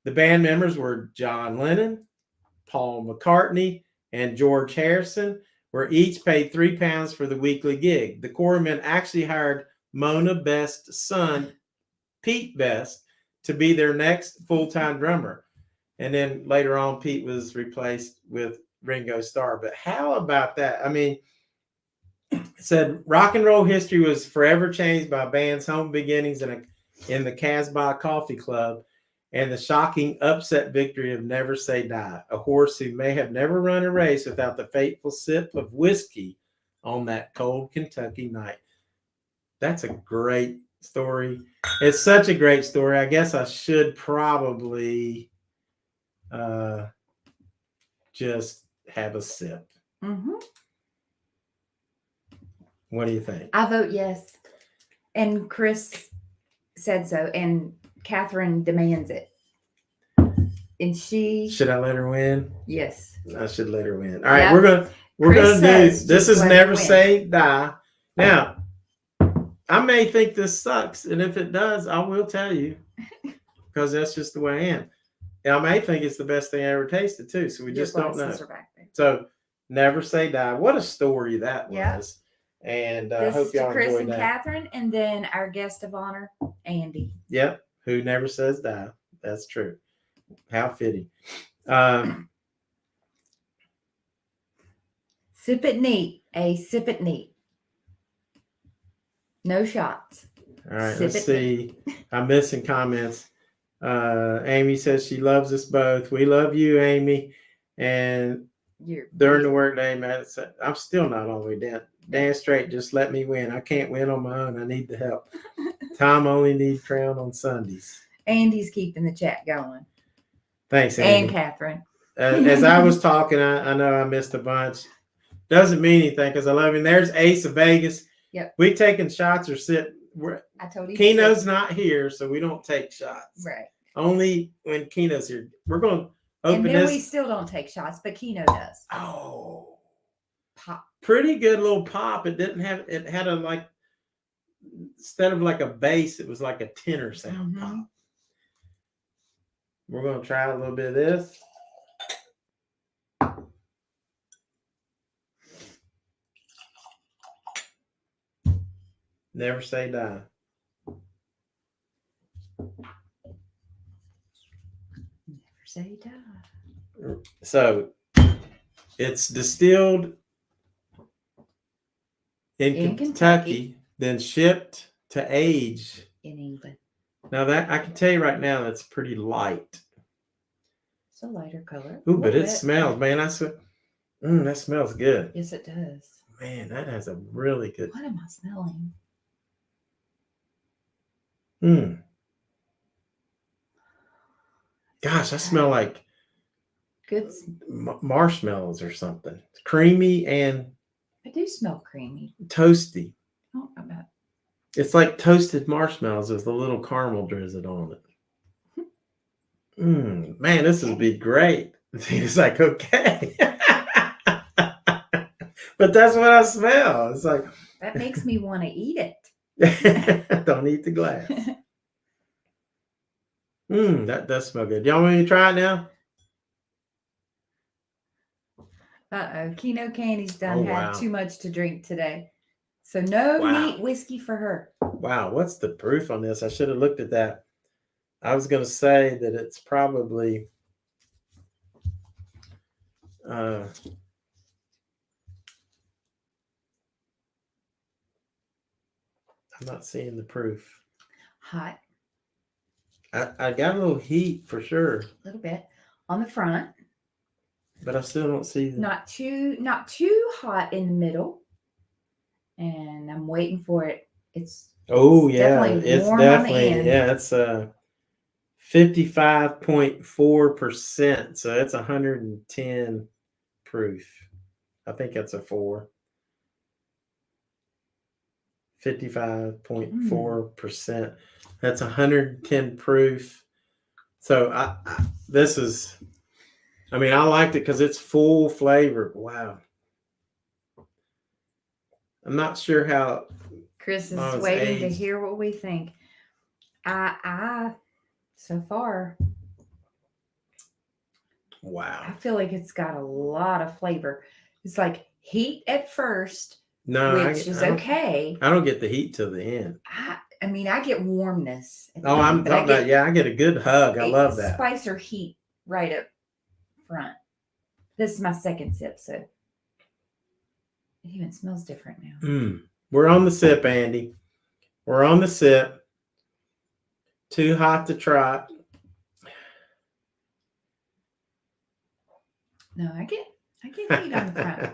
A: The band members were John Lennon, Paul McCartney, and George Harrison, were each paid £3 for the weekly gig. The Quarrymen actually hired Mona Best's son, Pete Best, to be their next full-time drummer. And then later on, Pete was replaced with Ringo Starr. But how about that? I mean, it said rock and roll history was forever changed by a band's home beginnings in the Casbah Coffee Club and the shocking upset victory of Never Say Die, a horse who may have never run a race without the fateful sip of whiskey on that cold Kentucky night. That's a great story. It's such a great story. I guess I should probably just have a sip.
B: Mm-hmm.
A: What do you think?
B: I vote yes. And Chris said so, and Catherine demands it. And she
A: Should I let her win?
B: yes.
A: I should let her win. All right,
B: Yep.
A: we're
B: Chris
A: gonna do
B: says
A: this.
B: just
A: Is
B: let her
A: Never
B: win.
A: Say Die. Now, I may think this sucks, and if it does, I will tell you, because that's just the way I am. And I may think it's the best thing I ever tasted too. So we
B: Your
A: just don't know.
B: glasses are back there.
A: So Never Say Die. What a story that
B: Yeah.
A: was. And I
B: This
A: hope
B: is to
A: y'all
B: Chris
A: enjoyed
B: and
A: that.
B: Catherine, and then our guest of honor, Andy.
A: Yep. Who never says die. That's true. How fitting.
B: Sip it neat. Sip it neat. No shots.
A: All right,
B: Sip
A: let's
B: it
A: see. I'm missing comments. Amy says she loves us both. We love you, Amy. And
B: You're
A: during the workday, man, I'm still not all the way down. Dan Straight, just let me win. I can't win on my own. I need the help. Tom only needs crown on Sundays.
B: Andy's keeping the chat going.
A: Thanks, Amy.
B: And Catherine.
A: As I was talking, I know I missed a bunch. Doesn't mean anything because I love him. There's Ace of Vegas.
B: Yep.
A: We taking shots or sit.
B: I told you.
A: Keno's not here, so we don't take shots.
B: Right.
A: Only when Keno's here. We're going to open
B: And then
A: this.
B: we still don't take shots, but Keno does.
A: Oh,
B: Pop.
A: pretty good little pop. It didn't have. It had a like instead of like a bass, it was like a tenor sound pop. We're going to try a little bit of this. Never Say Die.
B: Never say die.
A: So it's distilled in Kentucky, then shipped to age
B: in England.
A: Now that I can tell you right now, that's pretty light.
B: It's a lighter color.
A: Ooh, but it smells, man. I swear, that smells good.
B: Yes, it does.
A: Man, that has a really good.
B: What am I smelling?
A: Gosh, I smell like
B: good
A: marshmallows or something. It's creamy and
B: I do smell creamy.
A: Toasty.
B: Oh, I bet.
A: It's like toasted marshmallows with a little caramel drizzle on it. Man, this would be great. It's like, okay. But that's what I smell. It's like
B: that makes me want to eat it.
A: Don't eat the glass. That does smell good. Y'all want me to try it now?
B: Keno Candy's done had
A: wow.
B: too much to drink today. So no neat whiskey for her.
A: Wow, what's the proof on this? I should have looked at that. I was going to say that it's probably I'm not seeing the proof.
B: Hot.
A: I got a little heat for sure.
B: A little bit on the front.
A: but I still don't see the.
B: Not too hot in the middle. And I'm waiting for it. It's definitely
A: It's
B: warm on the
A: definitely
B: end.
A: it's 55.4%. So it's 110 proof. I think that's a 4. 55.4%. That's 110 proof. So I liked it because it's full flavor. Wow. I'm not sure how
B: Chris is
A: Mom's
B: waiting to
A: aged.
B: hear what we think. I so far, I
A: Wow.
B: feel like it's got a lot of flavor. It's like heat at first,
A: No,
B: which is okay.
A: I don't get the heat till the end.
B: I mean, I get warmness. At the
A: Oh,
B: end,
A: I'm
B: but
A: talking about, I get a good hug. I love that.
B: Spice or heat right up front. This is my second sip, so it even smells different now.
A: We're on the sip, Andy. We're on the sip. Too hot to try.
B: No, I get heat on the front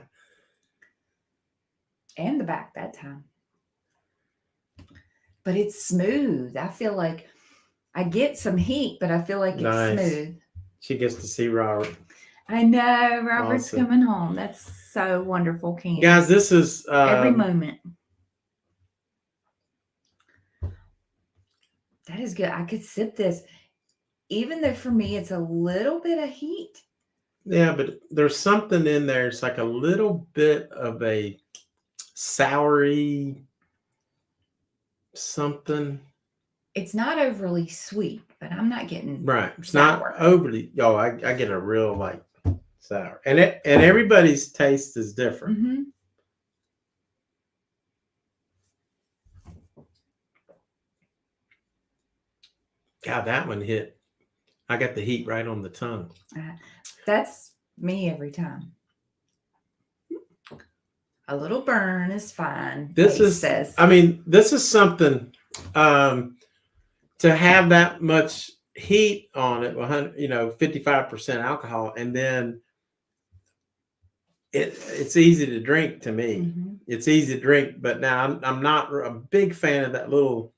B: and the back that time. But it's smooth. I feel like I get some heat, but I feel like it's
A: Nice.
B: smooth.
A: She gets to see Robert.
B: I know Robert's
A: Awesome.
B: coming home. That's so wonderful, Candy.
A: Guys, this is
B: every moment. That is good. I could sip this, even though for me it's a little bit of heat.
A: Yeah, but there's something in there. It's like a little bit of a soury something.
B: It's not overly sweet, but I'm not getting
A: right. It's
B: sour.
A: not overly. Oh, I get a real like sour, and everybody's taste is different.
B: Mm-hmm.
A: God, that one hit. I got the heat right on the tongue.
B: That's me every time. A little burn is fine.
A: This is something to have that much heat on it, 55% alcohol, and then it's easy to drink to me.
B: Mm-hmm.
A: It's easy to drink, but now I'm not a big fan of that little.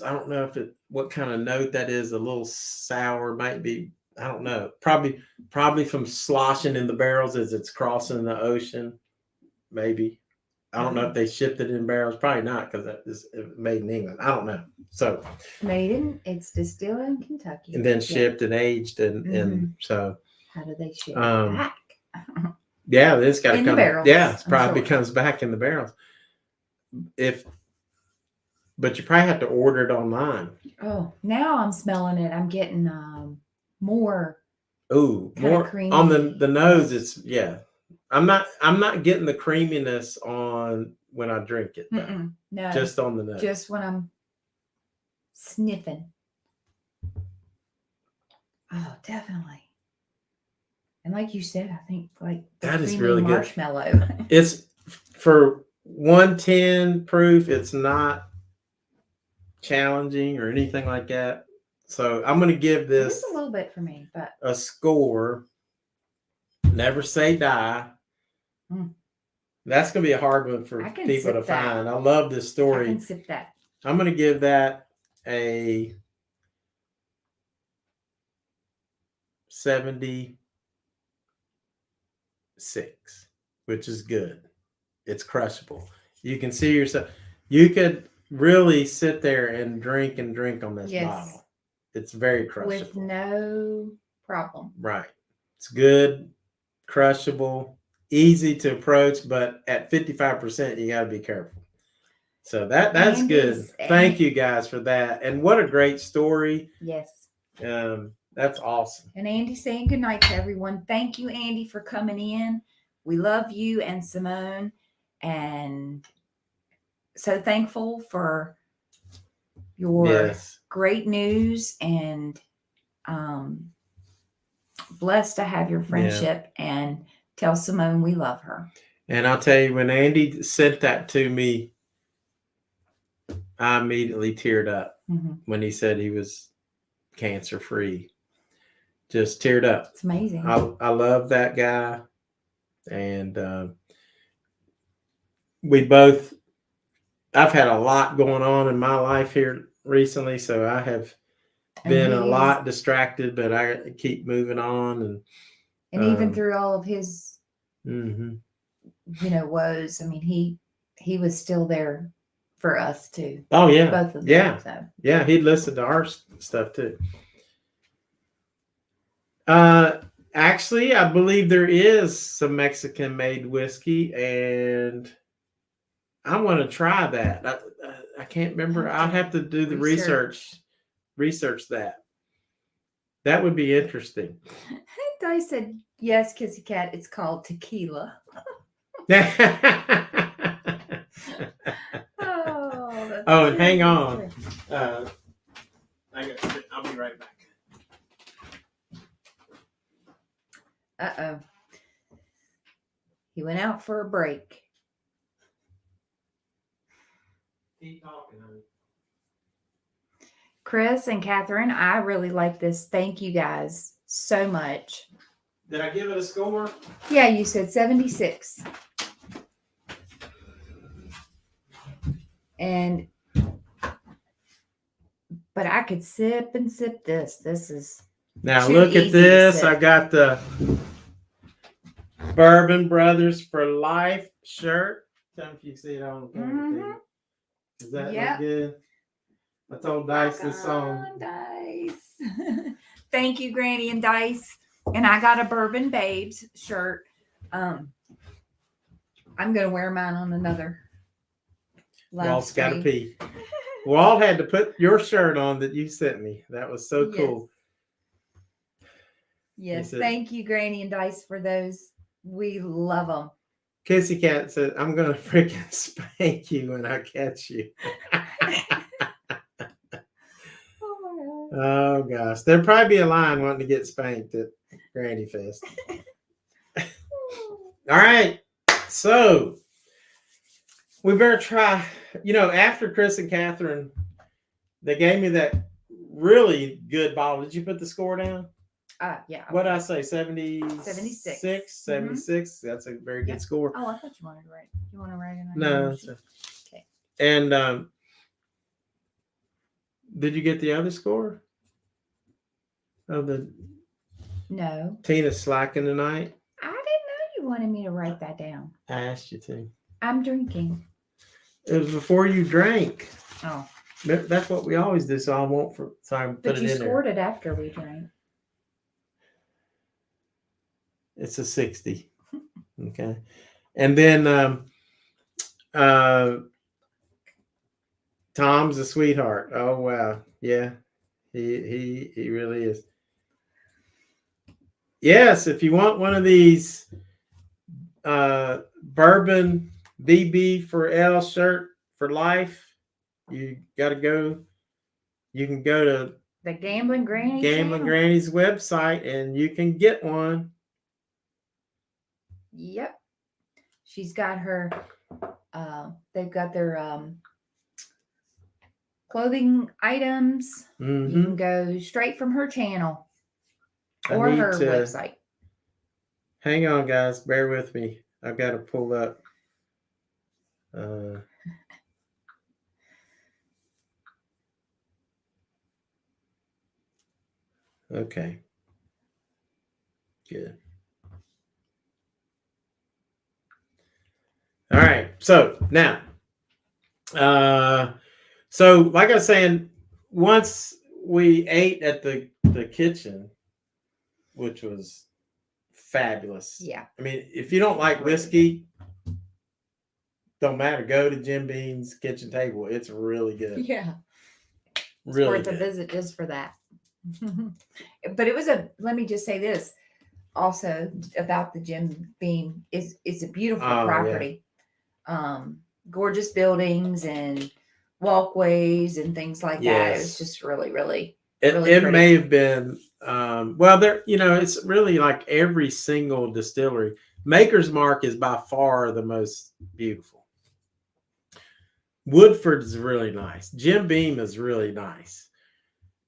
A: I don't know what kind of note that is. A little sour, might be. I don't know. Probably from sloshing in the barrels as it's crossing the ocean. Maybe. I don't know if they shipped it in barrels. Probably not, because it's made in England. I don't know. So
B: It's distilled in Kentucky.
A: And then shipped and aged and so.
B: How do they ship it back?
A: Yeah, it's got to
B: in
A: come.
B: The barrels,
A: yeah, it probably
B: sure.
A: comes back in the barrels. But you probably have to order it online.
B: Oh, now I'm smelling it. I'm getting more.
A: Ooh, more
B: creamy.
A: on the nose. It's I'm not getting the creaminess on when I drink it. Though.
B: No,
A: just on the nose.
B: Just when I'm sniffing. Oh, definitely. And like you said, I think like
A: that is really good.
B: Marshmallow.
A: It's for 110 proof. It's not challenging or anything like that. So I'm going to give this
B: just a little bit for me, but
A: a score. Never say die. That's going to be a hard one for people to find. I love this story.
B: I can sip that.
A: I'm going to give that a 76, which is good. It's crushable. You can see yourself. You could really sit there and drink on this bottle. It's very crushable.
B: With no problem.
A: Right. It's good, crushable, easy to approach, but at 55%, you got to be careful. So that's good. Thank you guys for that. And what a great story.
B: Yes.
A: That's awesome.
B: And Andy saying good night to everyone. Thank you, Andy, for coming in. We love you and Simone. And so thankful for your great news and blessed to have your friendship and tell Simone we love her.
A: And I'll tell you, when Andy sent that to me, I immediately teared up when he said he was cancer free. just teared up.
B: It's amazing.
A: I love that guy, and we both. I've had a lot going on in my life here recently, so I have been a lot distracted, but I keep moving on,
B: and even through all of his,
A: mm-hmm.
B: woes. I mean, he was still there for us too.
A: Oh yeah,
B: both of them.
A: Yeah,
B: so.
A: yeah. He'd listen to our stuff too. Actually, I believe there is some Mexican-made whiskey, and I want to try that. I can't remember. I'll have to do the research that. That would be interesting.
B: I said, yes, Kissy Cat, it's called tequila.
A: Oh, and hang on. I'll be right back.
B: Uh-oh. He went out for a break.
A: Keep talking, honey.
B: Chris and Catherine, I really like this. Thank you guys so much.
A: Did I give it a score?
B: Yeah, you said 76. But I could sip and sip this. This is
A: now
B: too
A: look at
B: easy
A: this.
B: to
A: I
B: sip.
A: got the Bourbon Brothers for Life shirt. Tell me if you see it on the camera. Does that look good? I told Dice this song.
B: Dice. Thank you, Granny and Dice. And I got a Bourbon Babes shirt. I'm gonna wear mine on another.
A: Walt's got to pee. Walt had to put your shirt on that you sent me. That was so cool.
B: Yes, thank you, Granny and Dice, for those. We love them.
A: Kissy Cat said, "I'm gonna freaking spank you when I catch you." Oh gosh, there'd probably be a line wanting to get spanked at Granny Fest. All right, so we better try. After Chris and Catherine, they gave me that really good bottle. Did you put the score down?
B: Yeah.
A: What did I say? 76?
B: 76.
A: 76. That's a very good score.
B: Oh, I thought you wanted to write. You want to write it on
A: No.
B: Okay.
A: And did you get the other score? Of the
B: No.
A: Tina's slacking tonight?
B: I didn't know you wanted me to write that down.
A: I asked you to.
B: I'm drinking.
A: It was before you drank.
B: Oh.
A: That's what we always do, so I won't put it in there.
B: But you scored it after we drank.
A: It's a 60. Okay. And then Tom's a sweetheart. Oh wow. Yeah. He really is. Yes, if you want one of these Bourbon BB for L shirt for life, you got to go. You can go to
B: the Gambling Granny
A: Granny's website and you can get one.
B: Yep. She's got her, they've got their clothing items.
A: Mm-hmm.
B: You can go straight from her channel or her website.
A: Hang on, guys. Bear with me. I've got to pull up. Okay. Good. All right. So now, so like I was saying, once we ate at the kitchen, which was fabulous.
B: Yeah.
A: I mean, if you don't like whiskey, don't matter. Go to Jim Beam's kitchen table. It's really good.
B: Yeah.
A: Really
B: it's worth a visit just for that. But it was let me just say this also about the Jim Beam it's a beautiful property. Yeah. Gorgeous buildings and walkways and things like that. It was just really, really, really
A: it
B: pretty.
A: may have been there, it's really like every single distillery. Maker's Mark is by far the most beautiful. Woodford is really nice. Jim Beam is really nice.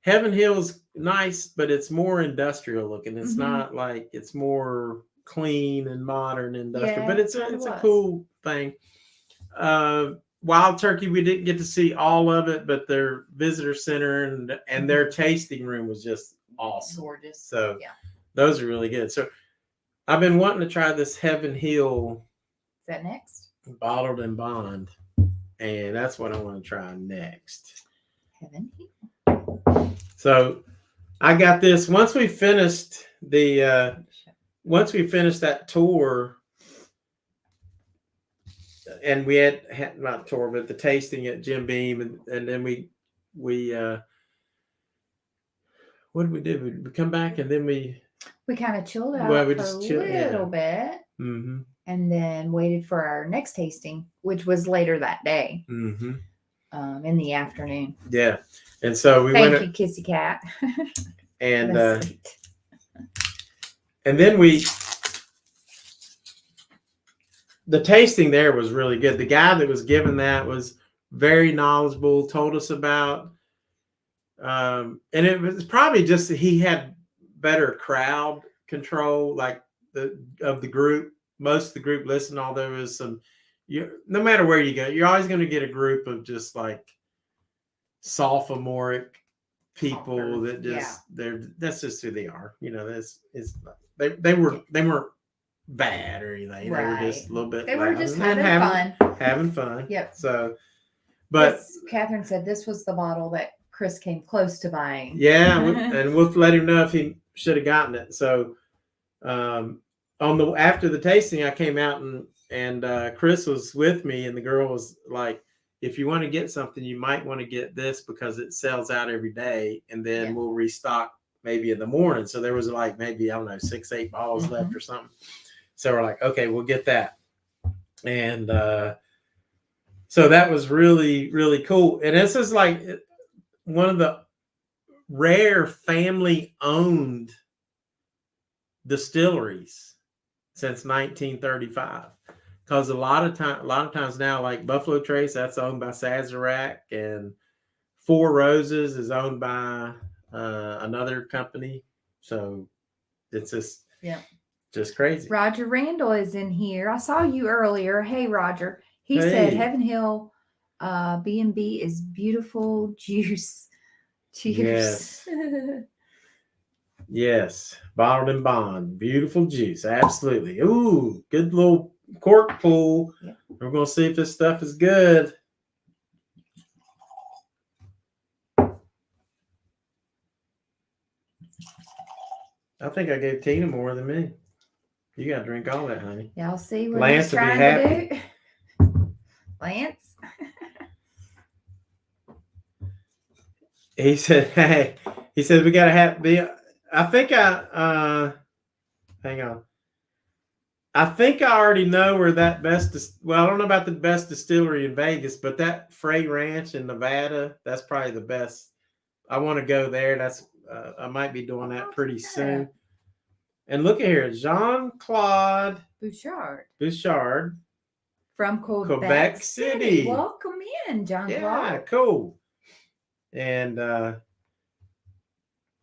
A: Heaven Hill's nice, but it's more industrial looking. It's
B: Mhm.
A: not like it's more clean and modern industrial,
B: Yeah,
A: but it's
B: kinda
A: a
B: was.
A: cool thing. Wild Turkey, we didn't get to see all of it, but their visitor center and their tasting room was just awesome.
B: Gorgeous.
A: So
B: Yeah.
A: those are really good. So I've been wanting to try this Heaven Hill
B: Is that next?
A: bottled and bond, and that's what I want to try next.
B: Heaven Hill.
A: So I got this. Once we finished that tour, and we had not tour, but the tasting at Jim Beam, and then we what did we do? We come back and then we
B: kind of chilled out
A: Well, we
B: for
A: just
B: a
A: chilled, yeah.
B: little bit,
A: mm-hmm,
B: and then waited for our next tasting, which was later that day,
A: mm-hmm.
B: in the afternoon.
A: Yeah, and so we
B: Thank
A: went
B: you, Kissy Cat.
A: and
B: That's sweet.
A: and then the tasting there was really good. The guy that was giving that was very knowledgeable, told us about, and it was probably just that he had better crowd control, like of the group. Most of the group listened, although there was some, no matter where you go, you're always going to get a group of just like sophomoric people that just that's just who they are. They weren't bad or anything. They were just a little bit.
B: They were
A: loud
B: just
A: and having fun.
B: Yep.
A: So, but
B: Catherine said this was the bottle that Chris came close to buying.
A: yeah, and we'll let him know if he should have gotten it. So, after the tasting, I came out and Chris was with me, and the girl was like, "If you want to get something, you might want to get this because it sells out every day, and then we'll restock maybe in the morning." So there was like maybe, I don't know, 6-8 bottles left or something. So we're like, okay, we'll get that. And so that was really, really cool. And this is like one of the rare family-owned distilleries since 1935. Because a lot of times now, like Buffalo Trace, that's owned by Sazerac, and Four Roses is owned by another company. So it's just crazy.
B: Roger Randall is in here. I saw you earlier. Hey, Roger. He said Heaven Hill B&B is beautiful juice. Cheers.
A: Yes. Yes. Bottled and bond. Beautiful juice. Absolutely. Ooh, good little cork pull. Yep. We're going to see if this stuff is good. I think I gave Tina more than me. You got to drink all that, honey.
B: Y'all see what
A: Lance
B: he's trying to do? Lance?
A: He said, hey, we got to have I think hang on. I think I already know where that I don't know about the best distillery in Vegas, but that Frey Ranch in Nevada, that's probably the best. I want to go there. That's I might be doing that pretty soon. And look at here, Jean-Claude Bouchard
B: from
A: Quebec City.
B: Welcome in, Jean-Claude.
A: Yeah, cool. And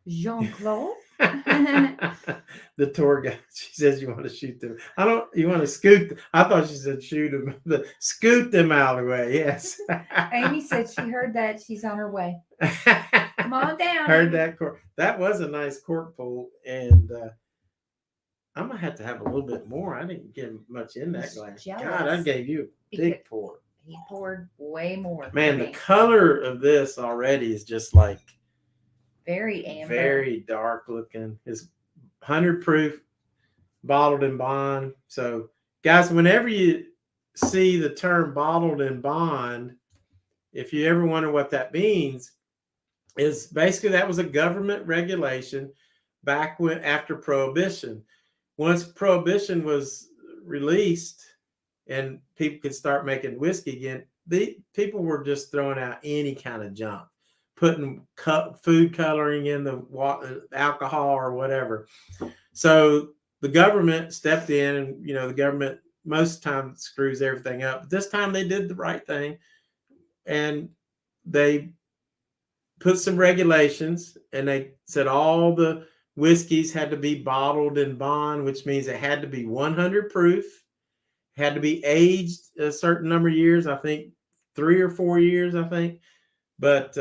B: Jean-Claude.
A: The tour guide, she says, you want to shoot them. You want to scoot. I thought she said shoot them. Scoot them out of the way. Yes.
B: Amy said she heard that. She's on her way. Come on down.
A: Heard that cork. That was a nice cork pull. And I'm going to have a little bit more. I didn't get much in that glass.
B: Jealous.
A: God, I gave you a big pour.
B: He poured way more.
A: Man, the color of this already is just like
B: very amber.
A: Very dark looking. It's 100 proof, bottled and bond. So, guys, whenever you see the term bottled and bond, if you ever wonder what that means, is basically that was a government regulation back after Prohibition. Once Prohibition was released and people could start making whiskey again, the people were just throwing out any kind of junk, putting food coloring in the alcohol or whatever. So the government stepped in, and the government most times screws everything up. But this time they did the right thing, and they put some regulations, and they said all the whiskeys had to be bottled in bond, which means it had to be 100 proof, had to be aged a certain number of years. I think 3 or 4 years. I think, but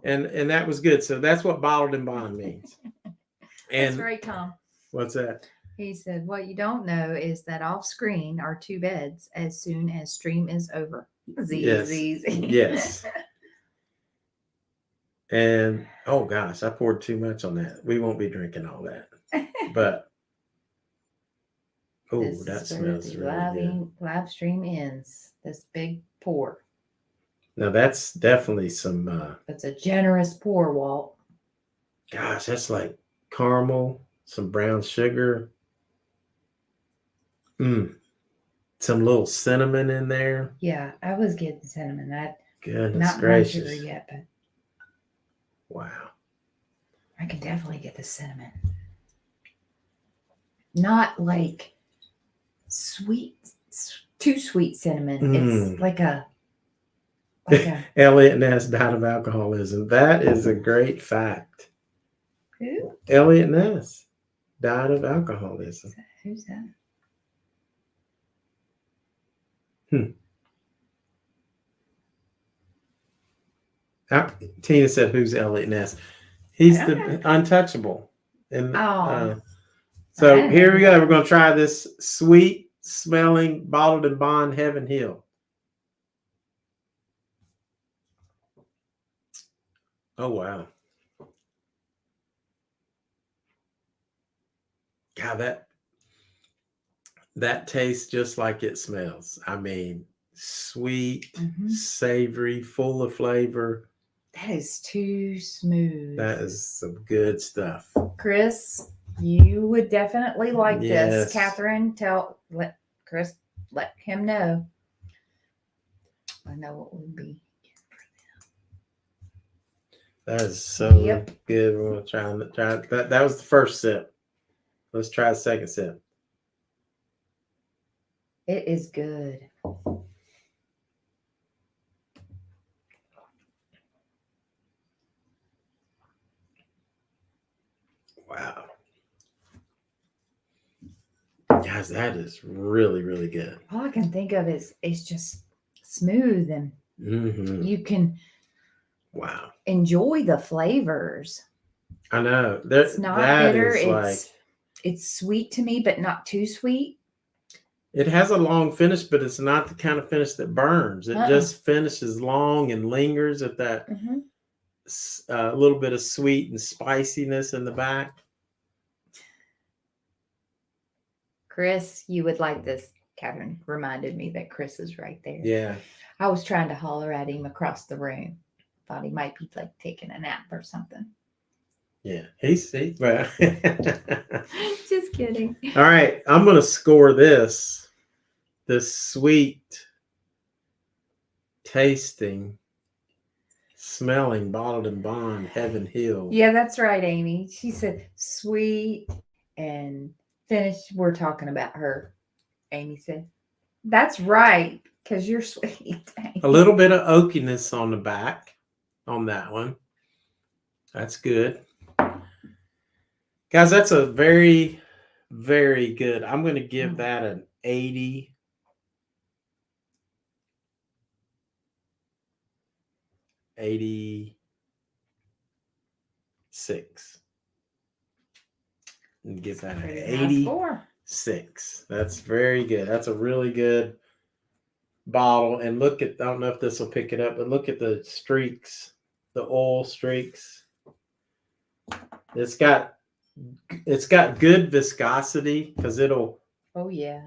A: and that was good. So that's what bottled in bond means.
B: That's
A: And
B: right, Tom.
A: what's that?
B: He said, "What you don't know is that off screen are 2 beds as soon as stream is over."
A: Yes. Yes. And oh gosh, I poured too much on that. We won't be drinking all that. But oh,
B: This
A: that
B: is where
A: smells
B: the
A: really good.
B: live stream ends. This big pour.
A: Now that's definitely some
B: It's a generous pour, Walt.
A: gosh, that's like caramel, some brown sugar. Some little cinnamon in there.
B: Yeah, I was getting cinnamon.
A: Goodness
B: Not
A: gracious.
B: my sugar yet, but
A: Wow.
B: I can definitely get the cinnamon. Not like sweet, too sweet cinnamon. It's like a
A: Elliot Ness died of alcoholism. That is a great fact.
B: who?
A: Elliot Ness died of alcoholism.
B: Who's that?
A: Tina said, "Who's Elliot Ness?" He's
B: I
A: the
B: don't
A: untouchable. And
B: Oh.
A: so
B: I don't
A: here
B: know.
A: we go. We're going to try this sweet smelling bottled in bond Heaven Hill. Oh wow. God, that tastes just like it smells. I mean, sweet, savory, full of flavor.
B: That is too smooth.
A: That is some good stuff.
B: Chris, you would definitely like
A: Yes.
B: this. Catherine, let Chris let him know. I know what would be.
A: That is so
B: Yep.
A: good. We're going to try that. That was the first sip. Let's try the second sip.
B: It is good.
A: Wow. Guys, that is really, really good.
B: All I can think of is it's just smooth and you can
A: Wow.
B: enjoy the flavors.
A: I know.
B: It's not bitter.
A: Is
B: It's sweet to me, but not too sweet.
A: it has a long finish, but it's not the kind of finish that burns. It just finishes long and lingers at that little bit of sweet and spiciness in the back.
B: Chris, you would like this. Catherine reminded me that Chris is right there.
A: Yeah.
B: I was trying to holler at him across the room. Thought he might be like taking a nap or something.
A: Yeah. He's well.
B: Just kidding.
A: All right. I'm going to score this sweet tasting, smelling bottled in bond Heaven Hill.
B: Yeah, that's right, Amy. She said sweet and finished. We're talking about her. Amy said, "That's right, because you're sweet."
A: A little bit of oakiness on the back on that one. That's good. Guys, that's a very, very good. I'm going to give that an 80. $86. And give that an 86. That's very good. That's a really good bottle. And look at, I don't know if this will pick it up, but look at the streaks, the oil streaks. It's got good viscosity because it'll.
B: Oh yeah,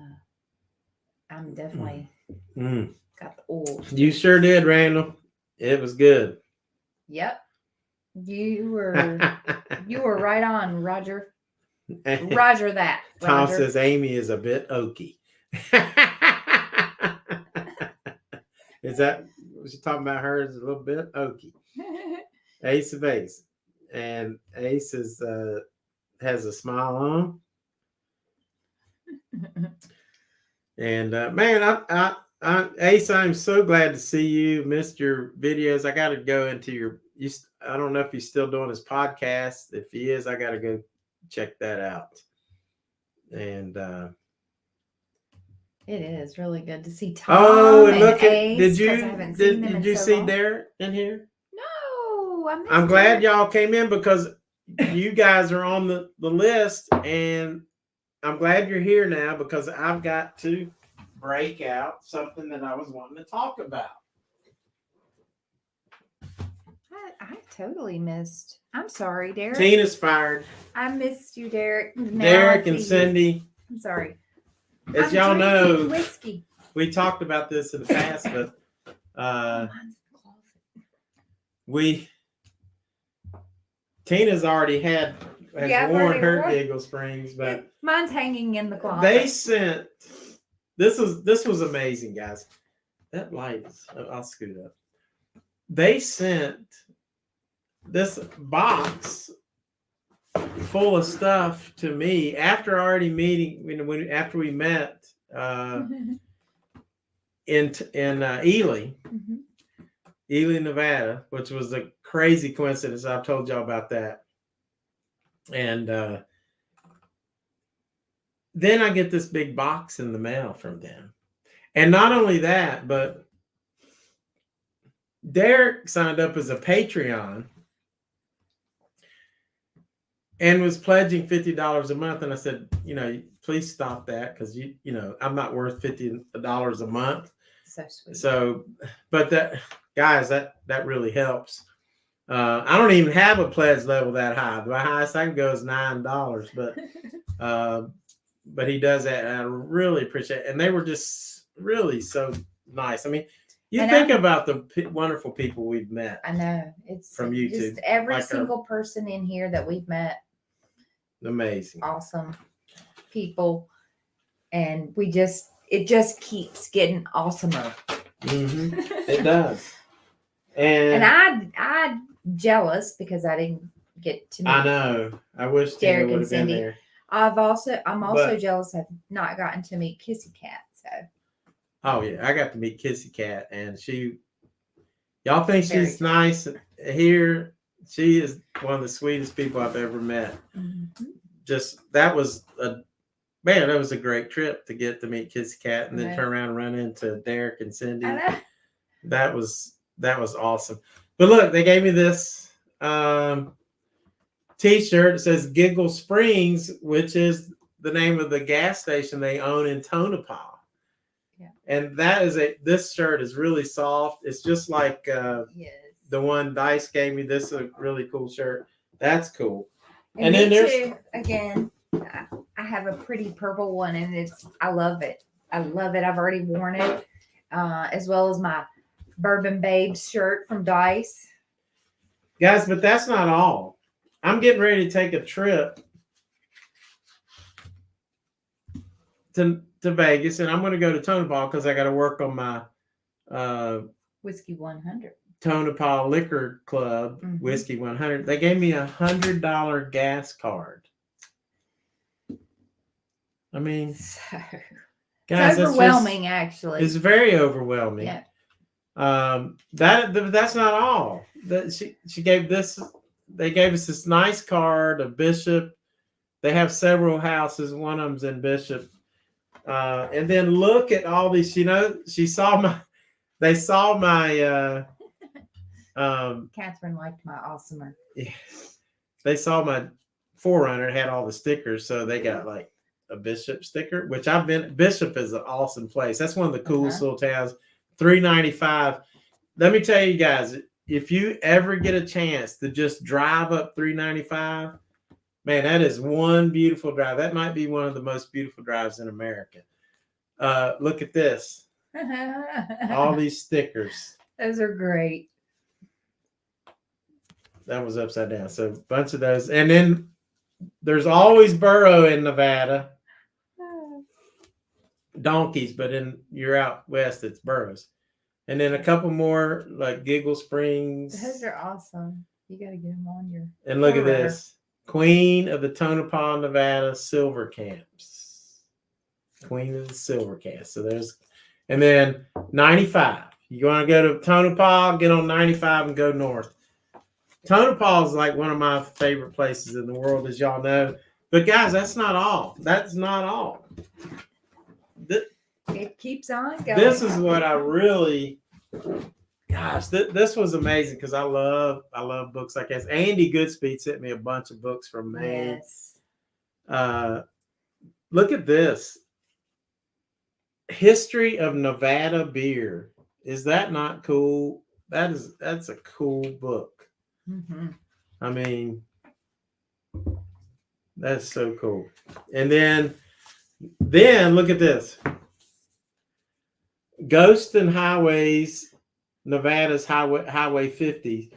B: I'm definitely got the oil.
A: You sure did, Randall. It was good.
B: Yep, you were right on, Roger. Roger that.
A: Tom
B: Roger.
A: says Amy is a bit oaky. Is that what you're talking about? Her is a little bit oaky. Ace of Ace, and Ace is has a smile on. And man, Ace, I'm so glad to see you. Missed your videos. I got to go into I don't know if he's still doing his podcast. If he is, I got to go check that out. And
B: It is really good to see Tom
A: and
B: and
A: look at
B: Ace,
A: did
B: 'cause I
A: you
B: haven't seen them
A: did
B: in
A: you
B: so
A: see
B: long.
A: Derek in here?
B: No, I missed
A: I'm glad
B: it.
A: y'all came in because you guys are on the list, and I'm glad you're here now because I've got to break out something that I was wanting to talk about.
B: I totally missed. I'm sorry, Derek.
A: Tina's fired.
B: I missed you, Derek. Now
A: Derek
B: I
A: and
B: see you.
A: Cindy,
B: I'm sorry.
A: as
B: I'm
A: y'all
B: drinking
A: know,
B: whiskey.
A: we talked about this in the past, but
B: Mine's in the closet.
A: Tina's already has
B: Yeah, I've
A: worn
B: already
A: her
B: worn-
A: Giggle Springs, but
B: Mine's hanging in the closet.
A: they sent this was amazing, guys. That light is, I'll scoot up. They sent this box full of stuff to me after already meeting after we met in Ely,
B: Mhm.
A: Ely, Nevada, which was a crazy coincidence. I've told y'all about that. And then I get this big box in the mail from them. And not only that, but Derek signed up as a Patreon and was pledging $50 a month. And I said, please stop that because I'm not worth $50 a month.
B: So sweet.
A: So, but that, guys, that really helps. I don't even have a pledge level that high. The highest I can go is $9, but he does that, and I really appreciate it. And they were just really so nice. I mean, think about the wonderful people we've met.
B: I know it's
A: from YouTube.
B: Just every
A: Like
B: single person in here that we've met,
A: amazing,
B: awesome people, and it just keeps getting awesomer.
A: Mm-hmm. It does. And
B: I'm jealous because I didn't get to meet.
A: I know. I wish Tina
B: Derek
A: would
B: and
A: have been
B: Cindy.
A: there.
B: I'm also
A: But-
B: jealous I've not gotten to meet Kissy Cat. So
A: Oh yeah, I got to meet Kissy Cat, and y'all think
B: Very
A: she's nice here. She is one of the sweetest people I've ever met.
B: Mhm.
A: That was a great trip to get to meet Kissy Cat and then
B: Right.
A: turn around and run into Derek and Cindy.
B: I know.
A: That was awesome. But look, they gave me this t-shirt that says Giggle Springs, which is the name of the gas station they own in Tonopah.
B: Yeah.
A: And this shirt is really soft. It's just like
B: Yes.
A: the one Dice gave me. This is a really cool shirt. That's cool.
B: And
A: then
B: me
A: there's
B: too. Again, I have a pretty purple one, and I love it. I love it. I've already worn it, as well as my Bourbon Babes shirt from Dice.
A: guys, but that's not all. I'm getting ready to take a trip to Vegas, and I'm going to go to Tonopah because I got to work on my
B: Whiskey 100.
A: Tonopah Liquor Club Whiskey 100. They gave me $100 gas card. I mean, guys,
B: It's overwhelming, actually.
A: It's very overwhelming.
B: Yeah.
A: That's not all. She gave this. They gave us this nice card of Bishop. They have several houses. One of them's in Bishop. And then look at all these. They saw my.
B: Catherine liked my awesomer.
A: Yeah, they saw my Forerunner. It had all the stickers, so they got like a Bishop sticker, which I've been. Bishop is an awesome place. That's one of the coolest little towns. $3.95. Let me tell you guys, if you ever get a chance to just drive up $3.95, man, that is one beautiful drive. That might be one of the most beautiful drives in America. Look at this. All these stickers.
B: Those are great.
A: That was upside down. So a bunch of those. And then there's always burro in Nevada. Donkeys, but you're out west, it's burros. And then a couple more like Giggle Springs.
B: Those are awesome. You got to get them on your.
A: And look at this. Queen of the Tonopah, Nevada Silver Camps. Queen of the Silver Camps. So and then 95. You want to go to Tonopah, get on 95 and go north. Tonopah is like one of my favorite places in the world, as y'all know. But guys, that's not all. That's not all.
B: It keeps on going.
A: This is what I really, gosh, this was amazing because I love books like this. Andy Goodspeed sent me a bunch of books from Maine.
B: Yes.
A: Look at this. History of Nevada Beer. Is that not cool? That's a cool book.
B: Mm-hmm.
A: I mean, that's so cool. And then look at this. Ghosts and Highways, Nevada's Highway 50.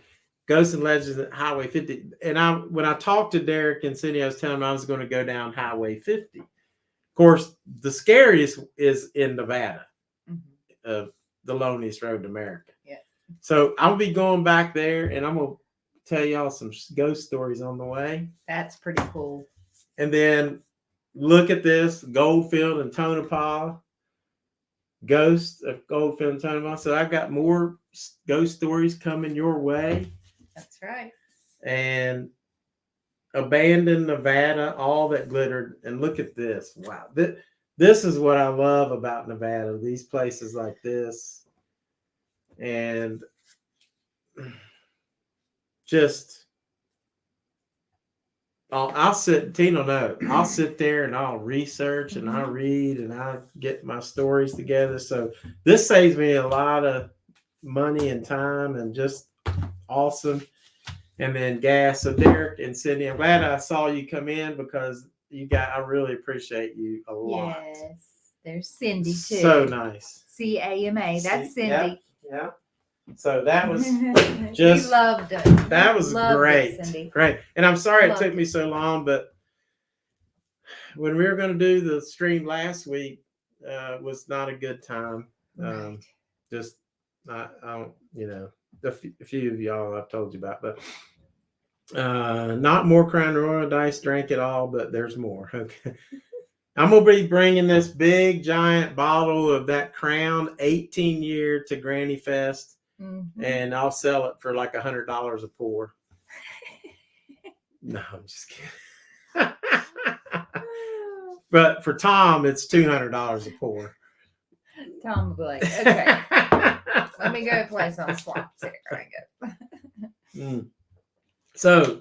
A: Ghosts and Legends at Highway 50. And when I talked to Derek and Cindy, I was telling him I was going to go down Highway 50. Of course, the scariest is in Nevada, the loneliest road in America.
B: Yeah. So
A: I'll be going back there, and I'm gonna tell y'all some ghost stories on the way.
B: That's pretty cool.
A: And then look at this: Goldfield and Tonopah. Ghost of Goldfield and Tonopah. So I've got more ghost stories coming your way.
B: That's right.
A: And Abandoned Nevada, All That Glittered. And look at this. Wow. This is what I love about Nevada. These places like this. And just, I'll sit, Tino knows, I'll sit there and I'll research and I'll read and I'll get my stories together. So this saves me a lot of money and time and just awesome. And then gas. So Derek and Cindy, I'm glad I saw you come in because I really appreciate you a lot.
B: Yes. There's Cindy too.
A: So nice.
B: CAMA. That's Cindy.
A: Yeah. So that was
B: We
A: just
B: loved it.
A: that was
B: Loved
A: great.
B: it, Cindy.
A: Great. And I'm sorry
B: Loved
A: it took me so long, but when we were going to do the stream last week, was not a good time.
B: Right.
A: Just I don't, a few of y'all I've told you about, but not more Crown Royal Dice drank it all, but there's more. Okay. I'm going to be bringing this big giant bottle of that Crown 18-year to Granny Fest.
B: Mm-hmm.
A: And I'll sell it for like $100 a pour. No, I'm just kidding. But for Tom, it's $200 a pour.
B: Tom will be like, okay, let me go play some slots here. I go.
A: So,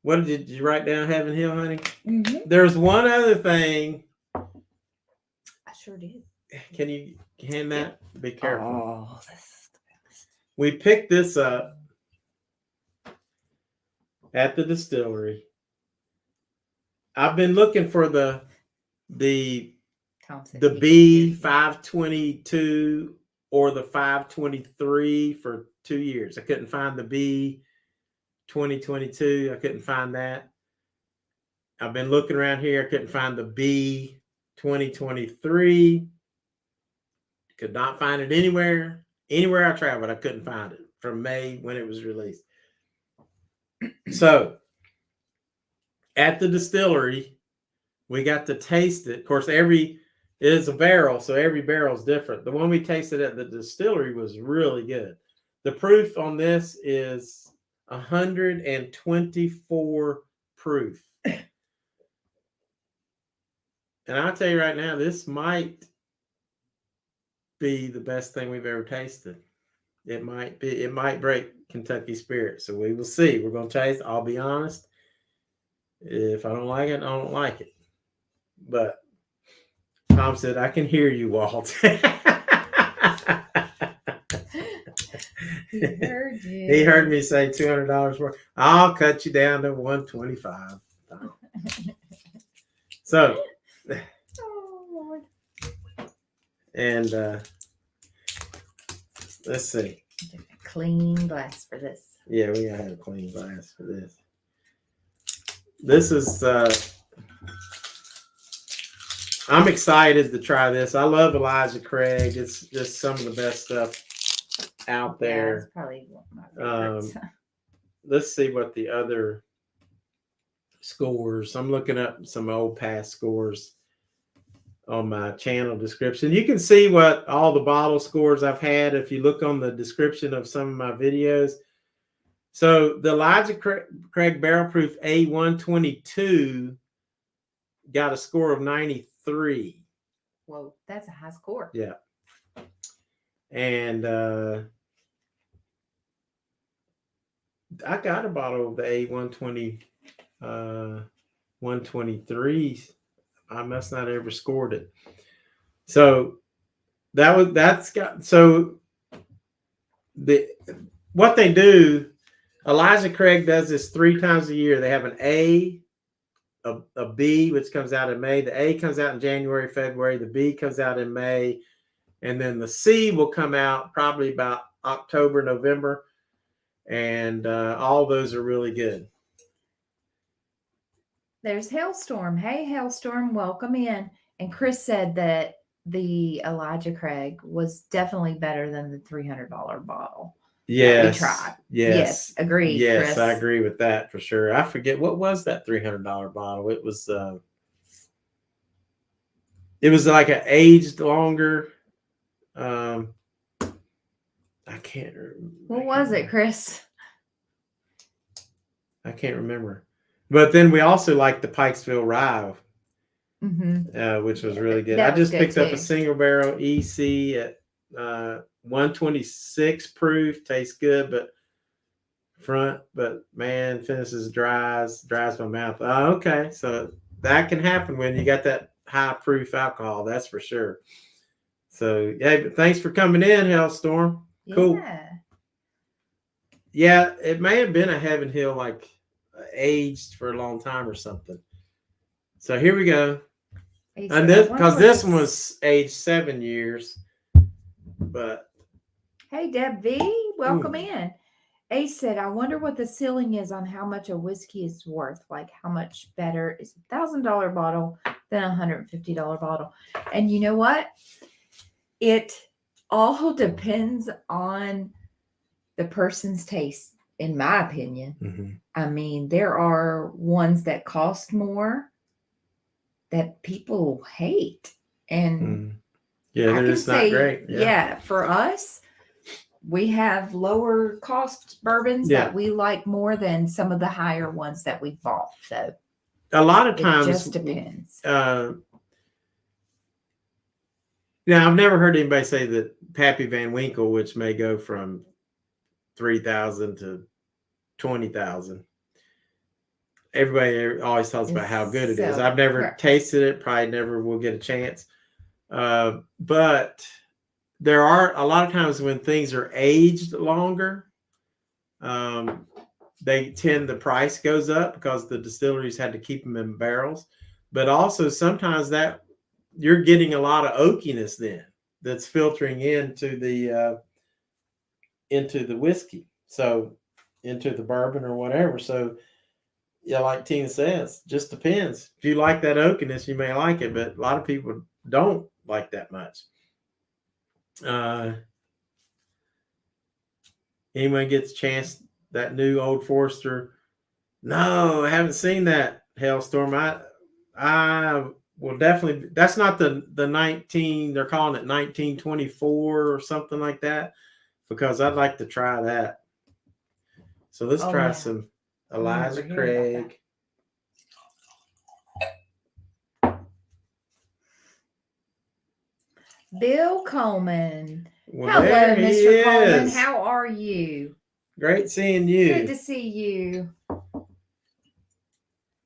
A: what did you write down? Heaven Hill, honey?
B: Mm-hmm.
A: There's one other thing.
B: I sure did.
A: Can you hand that? Be careful.
B: Oh, this is the best.
A: We picked this up at the distillery. I've been looking for the B522 or the 523 for 2 years. I couldn't find the B2022. I couldn't find that. I've been looking around here. I couldn't find the B2023. Could not find it anywhere. Anywhere I traveled, I couldn't find it from May when it was released. So at the distillery, we got to taste it. Of course, it is a barrel, so every barrel is different. The one we tasted at the distillery was really good. The proof on this is 124 proof. And I'll tell you right now, this might be the best thing we've ever tasted. It might break Kentucky spirit. So we will see. We're going to taste. I'll be honest. If I don't like it, I don't like it. But Tom said, I can hear you, Walt.
B: He heard you.
A: He heard me say $200 more. I'll cut you down to $125. So, and let's see.
B: Clean glass for this.
A: Yeah, we gotta have a clean glass for this. This is I'm excited to try this. I love Elijah Craig. It's just some of the best stuff out there.
B: Yeah, it's probably one of my favorites.
A: Let's see what the other scores. I'm looking up some old past scores on my channel description. You can see what all the bottle scores I've had if you look on the description of some of my videos. So the Elijah Craig Barrel Proof A122 got a score of 93.
B: Whoa, that's a high score.
A: Yeah. And I got a bottle of the A120 123s. I must not ever scored it. So what they do, Elijah Craig does this 3 times a year. They have an A, a B, which comes out in May. The A comes out in January, February. The B comes out in May. And then the C will come out probably about October, November. And all those are really good.
B: There's Hailstorm. Hey, Hailstorm, welcome in. And Chris said that the Elijah Craig was definitely better than the $300 bottle.
A: Yes.
B: That we tried.
A: Yes.
B: Agreed.
A: Yes,
B: Chris.
A: I agree with that for sure. I forget what was that $300 bottle. It was like an aged longer. I can't remember.
B: What was it, Chris?
A: I can't remember. But then we also liked the Pikesville Rye, which was really good. I just picked up a single barrel EC at 126 proof. Tastes good, but man, finishes dries my mouth. Oh, okay. So that can happen when you got that high proof alcohol. That's for sure. So yeah, but thanks for coming in, Hailstorm. Cool. Yeah, it may have been a Heaven Hill like aged for a long time or something. So here we go. And this one was aged 7 years. But
B: hey, Deb V, welcome in. Ace said, I wonder what the ceiling is on how much a whiskey is worth. Like how much better is a $1,000 bottle than a $150 bottle? And you know what? It all depends on the person's taste, in my opinion. I mean, there are ones that cost more that people hate. And
A: yeah, they're just not great.
B: Yeah, for us, we have lower cost bourbons that we like more than some of the higher ones that we bought. So
A: a lot of times
B: it just depends.
A: Now, I've never heard anybody say that Pappy Van Winkle, which may go from 3,000 to 20,000. Everybody always talks about how good it is. I've never tasted it, probably never will get a chance. But there are a lot of times when things are aged longer, the price goes up because the distilleries had to keep them in barrels. But also sometimes that you're getting a lot of oakiness then that's filtering into the whiskey, so into the bourbon or whatever. So yeah, like Tina says, just depends. If you like that oakiness, you may like it, but a lot of people don't like that much. Anyone gets a chance, that new Old Forester? No, I haven't seen that, Hailstorm. I will definitely. That's not the 19. They're calling it 1924 or something like that, because I'd like to try that. So let's try some Elijah Craig.
B: Bill Coleman.
A: Well,
B: hello, Mr. Coleman. How are you?
A: Great seeing you.
B: Good to see you.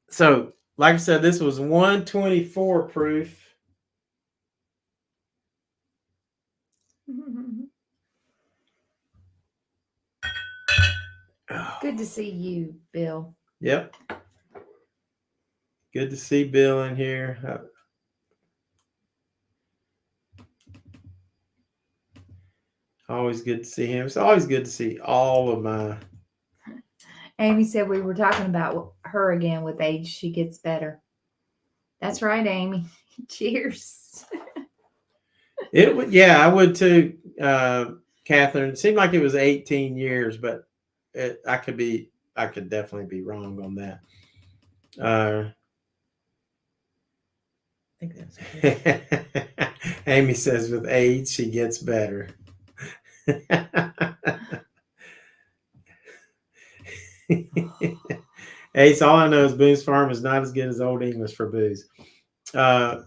A: So, like I said, this was 124 proof.
B: Good to see you, Bill.
A: Yep. Good to see Bill in here. Always good to see him. It's always good to see all of my.
B: Amy said we were talking about her again. With age, she gets better. That's right, Amy. Cheers.
A: It would, yeah, I would too, Catherine. It seemed like it was 18 years, but I could definitely be wrong on that.
B: I think that's
A: Amy says with age, she gets better. Ace, all I know is Boone's Farm is not as good as Old English for booze. I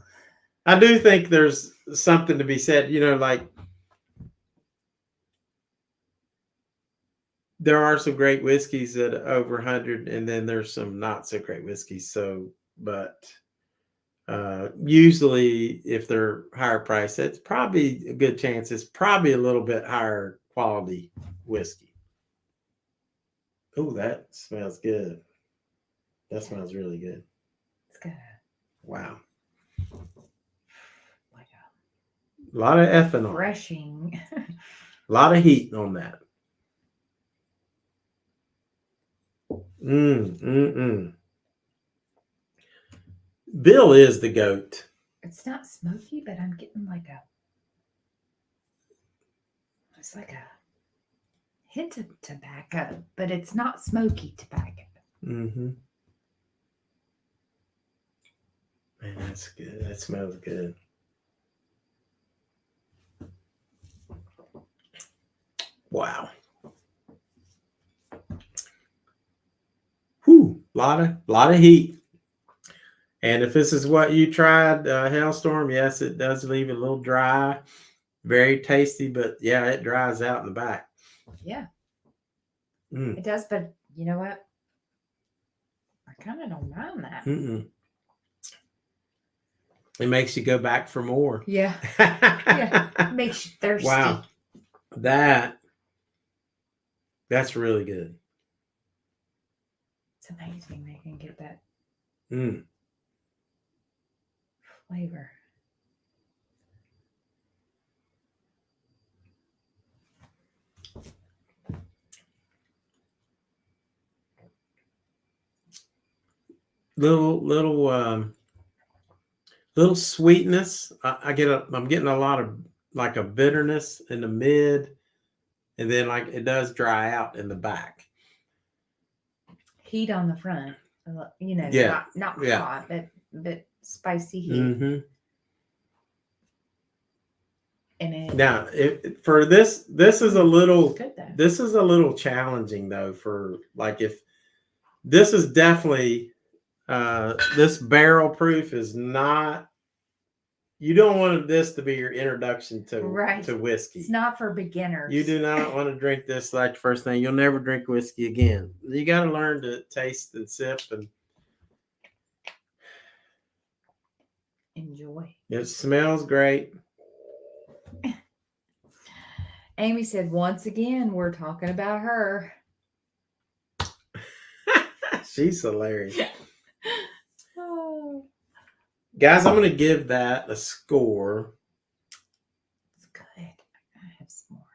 A: do think there's something to be said, like there are some great whiskeys that are over 100, and then there's some not so great whiskeys. So, but usually if they're higher priced, it's probably a good chance it's probably a little bit higher quality whiskey. Oh, that smells good. That smells really good.
B: It's good.
A: Wow.
B: Like
A: A lot of ethanol.
B: refreshing.
A: A lot of heat on that. Bill is the goat.
B: It's not smoky, but I'm getting it's like a hint of tobacco, but it's not smoky tobacco.
A: Man, that's good. That smells good. Wow. Whew, lot of heat. And if this is what you tried, Hailstorm, yes, it does leave it a little dry, very tasty, but yeah, it dries out in the back.
B: Yeah, it does. But you know what? I kind of don't mind that.
A: It makes you go back for more.
B: Yeah, yeah, makes you thirsty.
A: Wow, that's really good.
B: It's amazing they can get that flavor.
A: Little sweetness. I'm getting a lot of like a bitterness in the mid, and then like it does dry out in the back.
B: Heat on the front,
A: Yeah.
B: not
A: Yeah.
B: hot, but spicy heat. And it,
A: Now, for this is a little
B: good though.
A: this is a little challenging though, for like if this is definitely this barrel proof is not, you don't want this to be your introduction to whiskey.
B: It's not for beginners.
A: You do not want to drink this like the first thing. You'll never drink whiskey again. You got to learn to taste and sip and
B: enjoy.
A: It smells great.
B: Amy said, once again, we're talking about her.
A: She's hilarious.
B: Oh.
A: Guys, I'm going to give that a score.
B: It's good. I have some more.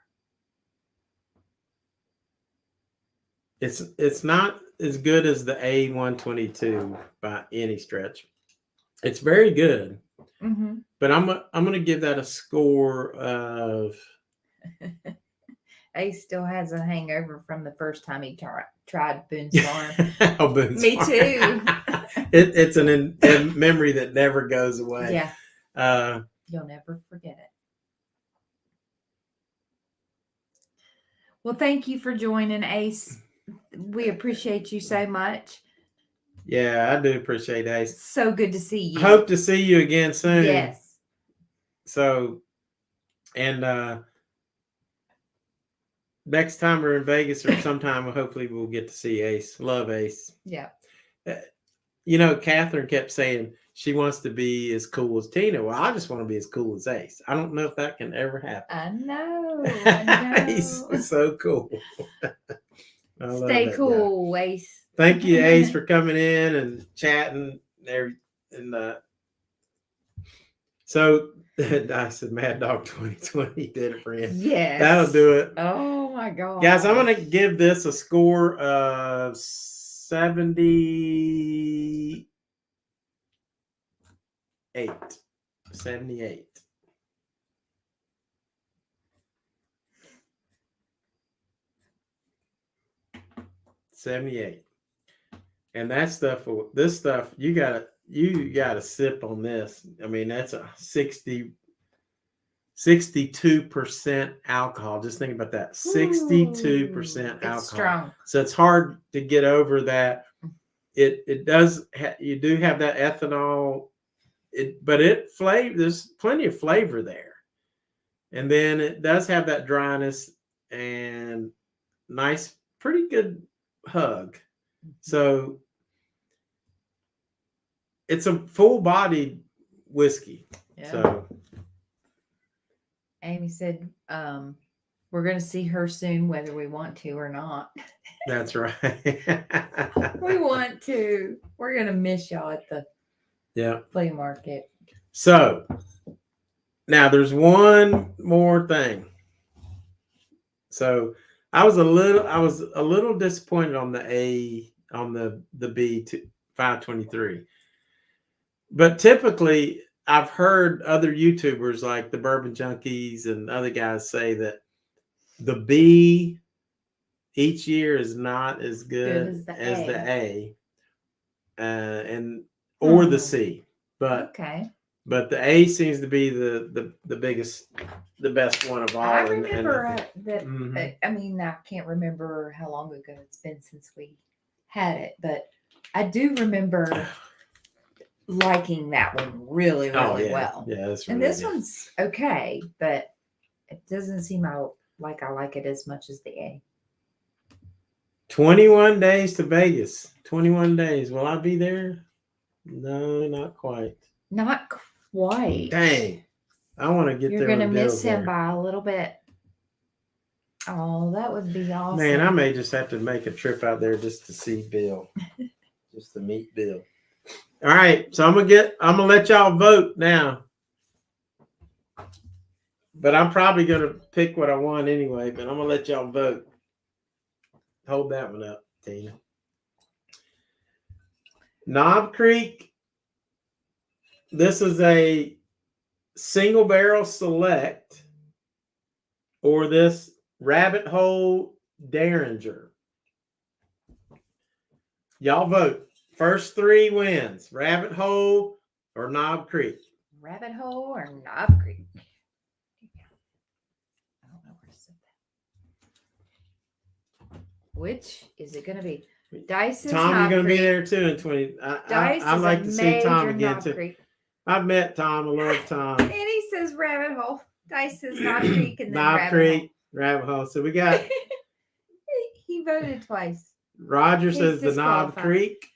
A: It's not as good as the A122 by any stretch. It's very good.
B: Mm-hmm.
A: But I'm going to give that a score of...
B: Ace still has a hangover from the first time he tried Boone's Farm.
A: Oh, Boone's
B: Me
A: Farm.
B: too.
A: It's a memory that never goes away.
B: Yeah. You'll never forget it. Well, thank you for joining, Ace. We appreciate you so much.
A: Yeah, I do appreciate Ace.
B: It's so good to see you.
A: Hope to see you again soon.
B: Yes.
A: So, and next time we're in Vegas or sometime, hopefully we'll get to see Ace. Love Ace.
B: Yeah.
A: You know, Catherine kept saying she wants to be as cool as Tina. Well, I just want to be as cool as Ace. I don't know if that can ever happen.
B: I know.
A: Ace is so cool.
B: Stay cool, guy. Ace.
A: Thank you, Ace, for coming in and chatting. So I said Mad Dog 2020 did it for you.
B: Yes.
A: That'll do it.
B: Oh my God.
A: Guys, I'm going to give this a score of 78. 78. And this stuff, you gotta sip on this. I mean, that's a 60 62% alcohol. Just think about that. 62%
B: It's
A: alcohol.
B: strong.
A: So it's hard to get over that. It does. You do have that ethanol. But there's plenty of flavor there. And then it does have that dryness and nice, pretty good hug. So it's a full-bodied whiskey.
B: Yeah.
A: So
B: Amy said, we're going to see her soon, whether we want to or not.
A: that's right.
B: We want to. We're going to miss y'all at the flea market.
A: So now there's one more thing. So I was a little disappointed on the B 523. But typically I've heard other YouTubers like the Bourbon Junkies and other guys say that the B each year is not as good as the A or the C. But But the A seems to be the biggest, the best one of all.
B: I remember that.
A: Mm-hmm.
B: I mean, I can't remember how long ago it's been since we had it, but I do remember liking that one really well.
A: Yeah, that's
B: and
A: really
B: this one's okay, but it doesn't seem like I like it as much as the A.
A: 21 days to Vegas. 21 days. Will I be there? No, not quite.
B: Not quite.
A: Dang. I want to get there.
B: You're going to miss him by a little bit. Oh, that would be awesome.
A: Man, I may just have to make a trip out there just to see Bill. Just to meet Bill. All right. So I'm going to let y'all vote now. But I'm probably going to pick what I want anyway, but I'm going to let y'all vote. Hold that one up, Tina. Knob Creek. This is a single barrel select, or this Rabbit Hole Derringer. Y'all vote. First three wins. Rabbit Hole or Knob Creek.
B: Rabbit Hole or Knob Creek. I don't know where to set that. Which is it going to be? Dice is
A: Tom,
B: Knob
A: you're going to be
B: Creek.
A: there too in 20. I'd like to see Tom again too.
B: Creek.
A: I've met Tom. I love Tom.
B: And he says Rabbit Hole. Dice says Knob Creek and then
A: Knob Creek, Rabbit Hole. So we got.
B: He voted twice.
A: Roger says the Knob Creek.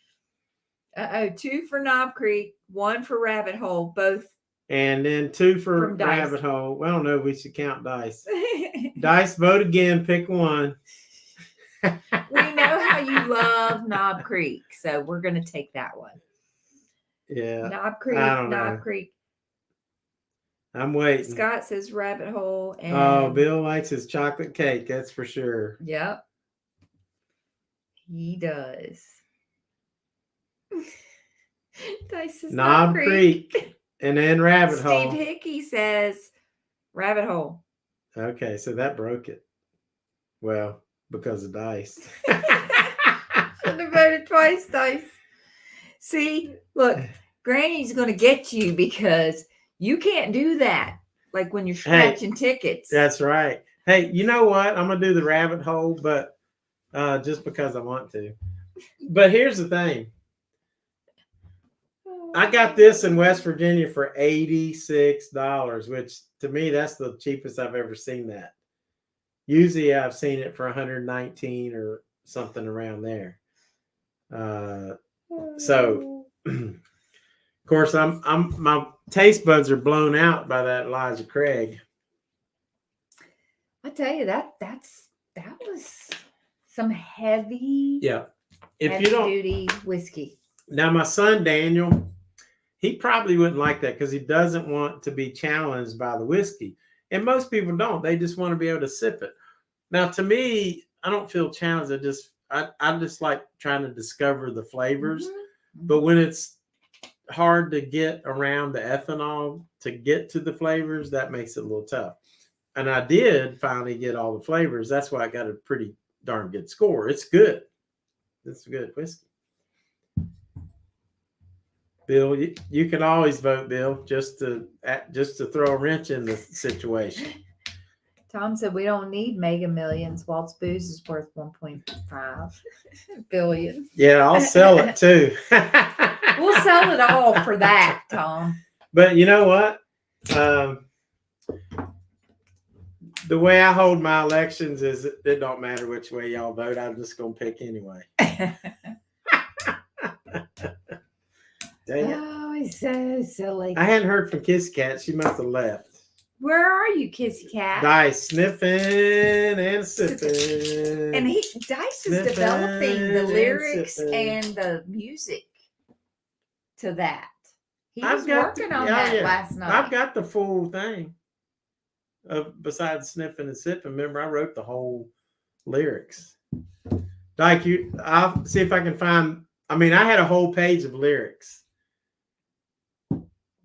B: 2 for Knob Creek, 1 for Rabbit Hole, both.
A: And then 2 for Rabbit Hole. Well, I don't know if we should count Dice. Dice, vote again. Pick one.
B: We know how you love Knob Creek, so we're going to take that one.
A: Yeah.
B: Knob Creek, Knob Creek.
A: I'm waiting.
B: Scott says Rabbit Hole. And
A: Bill likes his chocolate cake. That's for sure.
B: Yep. He does. Dice says
A: Knob Creek. And then Rabbit Hole.
B: Steve Hickey says Rabbit Hole.
A: Okay, so that broke it. Well, because of Dice.
B: Should have voted twice, Dice. See, look, Granny's going to get you because you can't do that. Like when you're scratching tickets.
A: That's right. Hey, you know what? I'm going to do the Rabbit Hole, but just because I want to. But here's the thing. I got this in West Virginia for $86, which to me, that's the cheapest I've ever seen that. Usually I've seen it for $119 or something around there. So of course my taste buds are blown out by that Elijah Craig.
B: I tell you that was some heavy duty whiskey.
A: Now my son Daniel, he probably wouldn't like that because he doesn't want to be challenged by the whiskey. And most people don't. They just want to be able to sip it. Now, to me, I don't feel challenged. I just like trying to discover the flavors. Mm-hmm. But when it's hard to get around the ethanol to get to the flavors, that makes it a little tough. And I did finally get all the flavors. That's why I got a pretty darn good score. It's good. It's a good whiskey. Bill, you can always vote, Bill, just to throw a wrench in the situation.
B: Tom said we don't need mega millions. Walt's booze is worth 1.5 billion.
A: Yeah, I'll sell it too.
B: We'll sell it all for that, Tom.
A: But you know what? The way I hold my elections is it don't matter which way y'all vote. I'm just gonna pick anyway. Dang it.
B: Oh, he's so silly.
A: I hadn't heard from Kissy Cat. She must have left.
B: Where are you, Kissy Cat?
A: Dice sniffing and sipping.
B: And Dice is
A: Sniffing
B: developing the
A: and
B: lyrics
A: sipping.
B: and the music to that. He
A: I've
B: was
A: got
B: working
A: the-
B: on
A: yeah,
B: that
A: yeah.
B: last night.
A: I've got the full thing. Besides sniffing and sipping, remember I wrote the whole lyrics. Dyke, I'll see if I can find. I mean, I had a whole page of lyrics.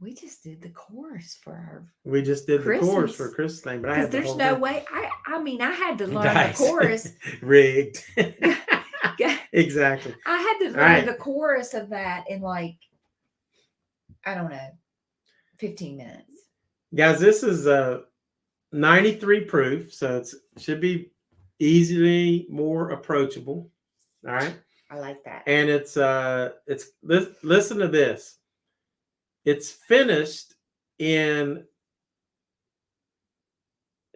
B: We just did the chorus for our
A: We just did the chorus
B: Christmas.
A: for Christmas thing, but I
B: because
A: had the
B: there's
A: whole
B: no
A: thing.
B: way. I mean, I had to learn
A: Dice.
B: the chorus.
A: Rigged. Exactly.
B: I had to learn
A: right.
B: the chorus of that in like, I don't know, 15 minutes.
A: Guys, this is 93 proof, so it should be easily more approachable. All right.
B: I like that.
A: And it's listen to this. It's finished in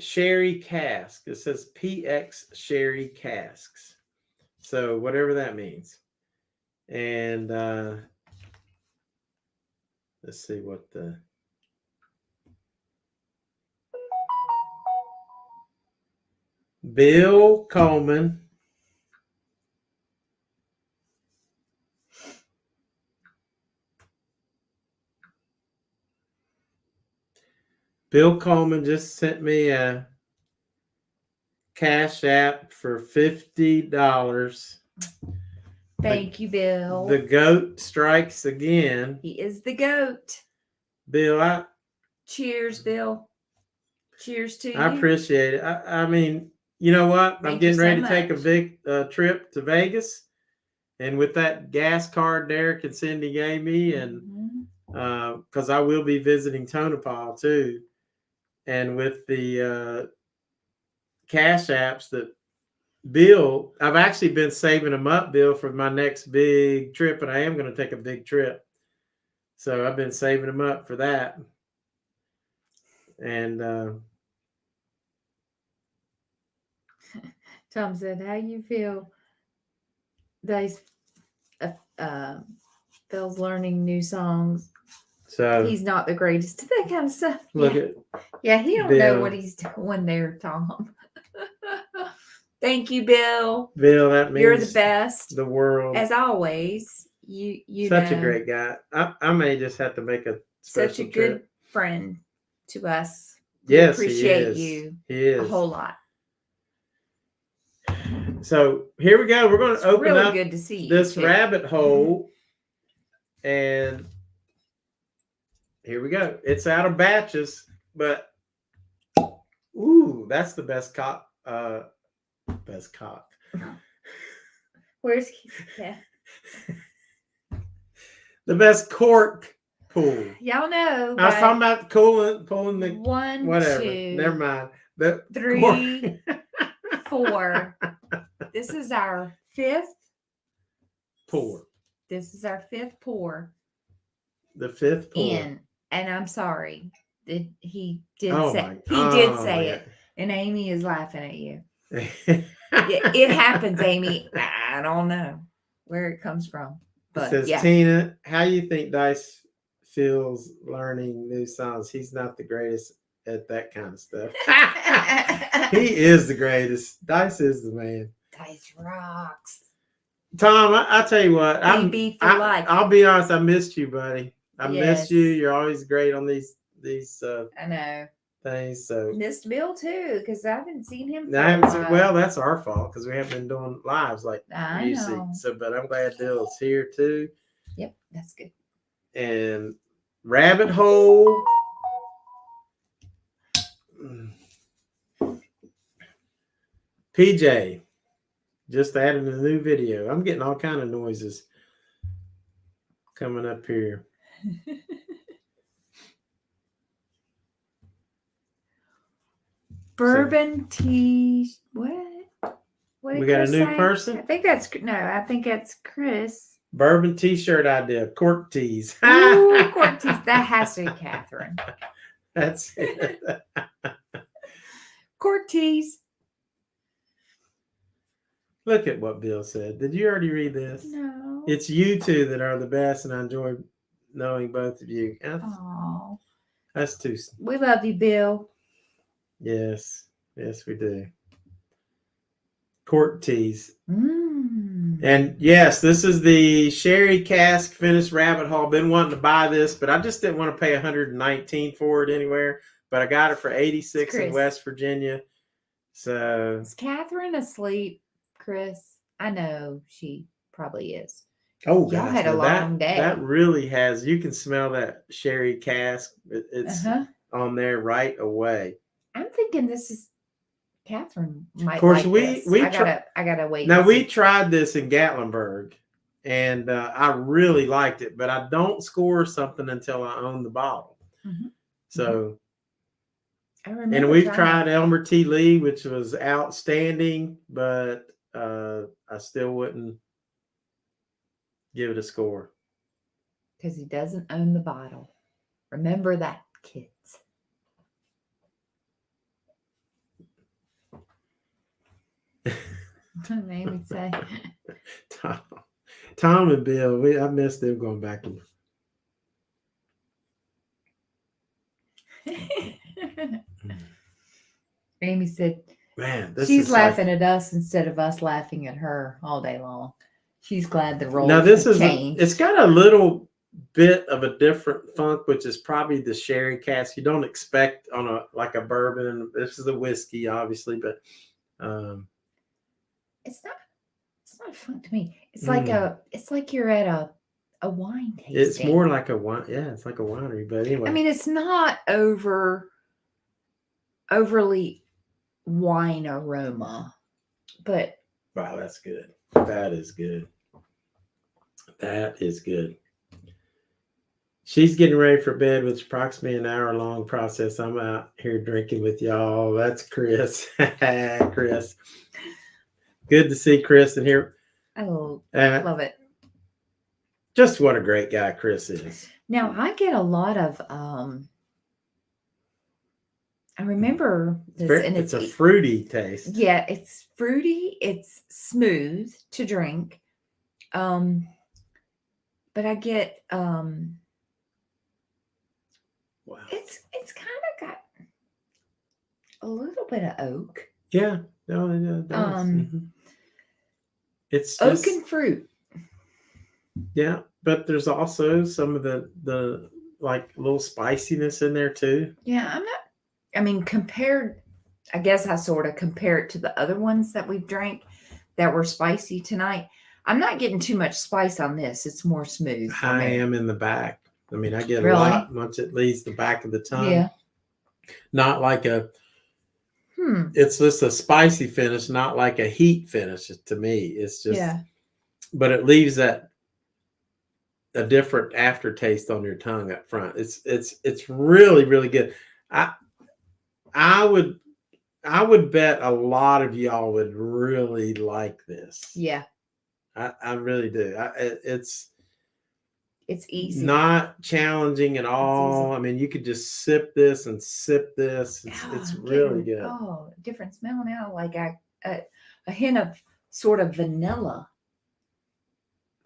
A: sherry cask. It says PX sherry casks. So whatever that means. And let's see what the Bill Coleman. Bill Coleman just sent me a Cash App for $50.
B: Thank you, Bill.
A: The GOAT strikes again.
B: He is the GOAT.
A: Bill,
B: Cheers, Bill. Cheers to you.
A: I appreciate it. I mean, you know what? I'm
B: Thank
A: getting
B: you so
A: ready to take a
B: much.
A: big trip to Vegas. And with that gas card Derek and Cindy gave me, and
B: Mhm.
A: because I will be visiting Tonopah too. And with the Cash Apps that Bill, I've actually been saving them up, Bill, for my next big trip, and I am going to take a big trip. So I've been saving them up for that. And
B: Tom said, "How you feel?" Phil's learning new songs.
A: so
B: He's not the greatest at that kind of stuff.
A: look
B: yeah.
A: at
B: Yeah, he don't
A: Bill.
B: know what he's doing there, Tom. Thank you, Bill.
A: Bill. That means
B: You're the best,
A: the world.
B: as always. You
A: Such
B: know,
A: a great guy. I may just have to make a special
B: such a
A: trip.
B: good friend to us. We
A: Yes,
B: appreciate
A: he is.
B: you
A: He is.
B: a whole lot.
A: So here we go. We're going
B: It's
A: to open
B: really
A: up
B: good to see you,
A: this
B: too.
A: rabbit hole, and here we go. It's out of batches, but ooh, that's the best cock. Best cock.
B: Where's yeah?
A: The best cork pull.
B: Y'all know.
A: I was
B: but
A: talking about pulling the
B: 1,
A: whatever.
B: 2,
A: Never mind. The
B: 3, 4. This is our 5th
A: pour.
B: This is our 5th pour
A: The 5th pour.
B: in, and I'm sorry. He did
A: Oh
B: say
A: my-
B: he did
A: oh,
B: say
A: yeah.
B: it, and Amy is laughing at you. It happens, Amy. I don't know where it comes from,
A: It
B: but
A: says,
B: yeah.
A: Tina, how you think Dice feels learning new songs? He's not the greatest at that kind of stuff. He is the greatest. Dice is the man.
B: Dice rocks.
A: Tom, I tell you what,
B: BB for life.
A: I'll be honest, I missed you, buddy. I
B: Yes.
A: missed you. You're always great on these
B: I know.
A: things. So
B: Missed Bill too, because I haven't seen him.
A: I haven't seen, well, that's our fault because we haven't been doing lives like
B: I
A: you
B: know.
A: see. So, but I'm glad Bill's here too.
B: Yep, that's good.
A: And rabbit hole. PJ just added a new video. I'm getting all kind of noises coming up here.
B: Bourbon tea. What? What did
A: We got a
B: Chris
A: new
B: say?
A: person?
B: I think that's Chris.
A: Bourbon t-shirt idea. Cork teas.
B: Ooh, cork teas. That has to be Catherine.
A: That's it.
B: Cork teas.
A: Look at what Bill said. Did you already read this?
B: No.
A: It's you two that are the best, and I enjoy knowing both of you.
B: Oh,
A: That's too.
B: we love you, Bill.
A: Yes, yes, we do. Cork teas. And yes, this is the sherry cask finished rabbit hole. Been wanting to buy this, but I just didn't want to pay $119 for it anywhere. But I got it for $86 in West Virginia. So
B: is Catherine asleep, Chris? I know she probably is.
A: y'all
B: gosh, had a
A: that,
B: long day.
A: That really has. You can smell that sherry cask. It's on there right away.
B: I'm thinking this is Catherine. Might
A: of course,
B: like I gotta wait.
A: Now we tried this in Gatlinburg, and I really liked it, but I don't score something until I own the bottle. So.
B: I remember.
A: And we've tried Elmer T. Lee, which was outstanding, but I still wouldn't give it a score.
B: Because he doesn't own the bottle. Remember that, kids. Made me say.
A: Tom and Bill, I miss them going back and
B: Amy said,
A: man,
B: she's laughing at us instead of us laughing at her all day long. She's glad the roles
A: now this is
B: changed.
A: It's got a little bit of a different funk, which is probably the sherry cask. You don't expect on a bourbon. This is a whiskey, obviously, but
B: it's not fun to me. It's like you're at a wine tasting.
A: It's more like a wine. Yeah, it's like a winery. But anyway,
B: I mean, it's not overly wine aroma, but
A: wow, that's good. That is good. That is good. She's getting ready for bed, which is approximately an hour-long process. I'm out here drinking with y'all. That's Chris. Chris. Good to see Chris in here.
B: Oh, love it.
A: Just what a great guy Chris is.
B: Now, I get a lot of, I remember this, and
A: it's a fruity taste.
B: Yeah, it's fruity. It's smooth to drink. But I get,
A: wow.
B: It's kind of got a little bit of oak.
A: Yeah. No, it does. It's
B: oak and fruit.
A: Yeah, but there's also some of the like little spiciness in there too.
B: Yeah, compared, I guess I sort of compare it to the other ones that we've drank that were spicy tonight. I'm not getting too much spice on this. It's more smooth.
A: I am in the back. I mean, I get a lot once it leaves the back of the tongue.
B: Yeah.
A: Not like it's just a spicy finish, not like a heat finish to me. It's just, but it leaves a different aftertaste on your tongue up front. It's really, really good. I would bet a lot of y'all would really like this.
B: Yeah.
A: I really do.
B: It's easy.
A: Not challenging at all. I mean, you could just sip this and sip this. It's really good.
B: Oh, different smell now. Like a hint of sort of vanilla.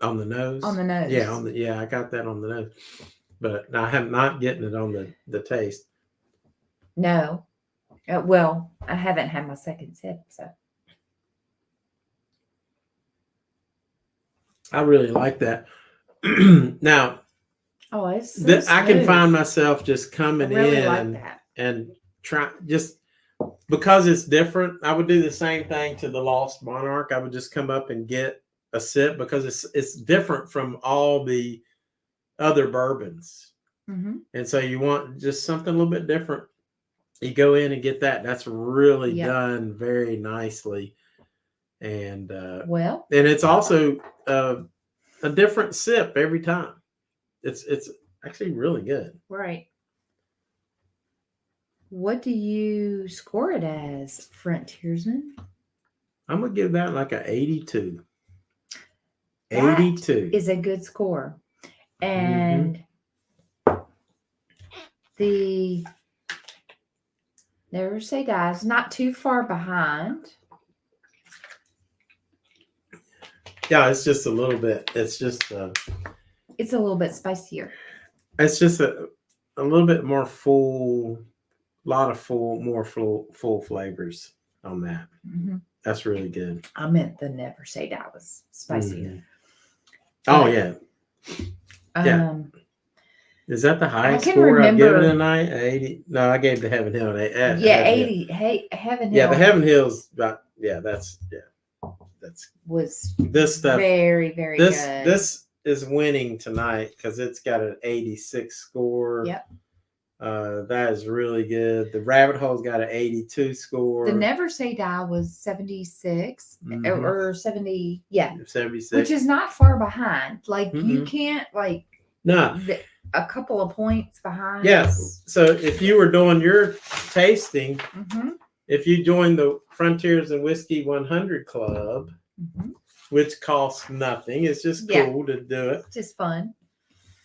A: On the nose?
B: On the nose.
A: Yeah, I got that on the nose. But I am not getting it on the taste.
B: No. Well, I haven't had my second sip, so.
A: I really like that. Now,
B: it's so
A: I can find myself just coming in
B: like that.
A: And try just because it's different. I would do the same thing to the Lost Monarch. I would just come up and get a sip because it's different from all the other bourbons. And so you want just something a little bit different. You go in and get that. That's really done very nicely. And and it's also a different sip every time. It's actually really good.
B: Right. What do you score it as, Frontiersman?
A: I'm gonna give that like a 82.
B: That
A: 82
B: is a good score. And the Never Say Die's not too far behind.
A: Yeah, it's just a little bit. It's just
B: It's a little bit spicier.
A: it's just a little bit more full, more full flavors on that.
B: Mm-hmm.
A: That's really good.
B: I meant the Never Say Die was spicier.
A: Mhm. Oh yeah. Yeah. Is that the highest
B: can
A: score I've given
B: remember-
A: tonight? 80? No, I gave the Heaven Hill an 8.
B: Yeah,
A: Heaven Hill.
B: 80. Hey, Heaven Hill.
A: Yeah, the Heaven Hill's about. That's
B: was
A: this stuff.
B: very, very good.
A: This is winning tonight because it's got an 86 score.
B: Yep.
A: That is really good. The Rabbit Hole's got an 82 score.
B: The Never Say Die was 76
A: Mhm.
B: or 70. Yeah.
A: 76.
B: Which is not far behind. Like, you can't, like,
A: no.
B: A couple of points behind.
A: Yeah. So if you were doing your tasting, if you joined the Frontiers and Whiskey 100 Club, which costs nothing, it's just cool to do it.
B: Just fun.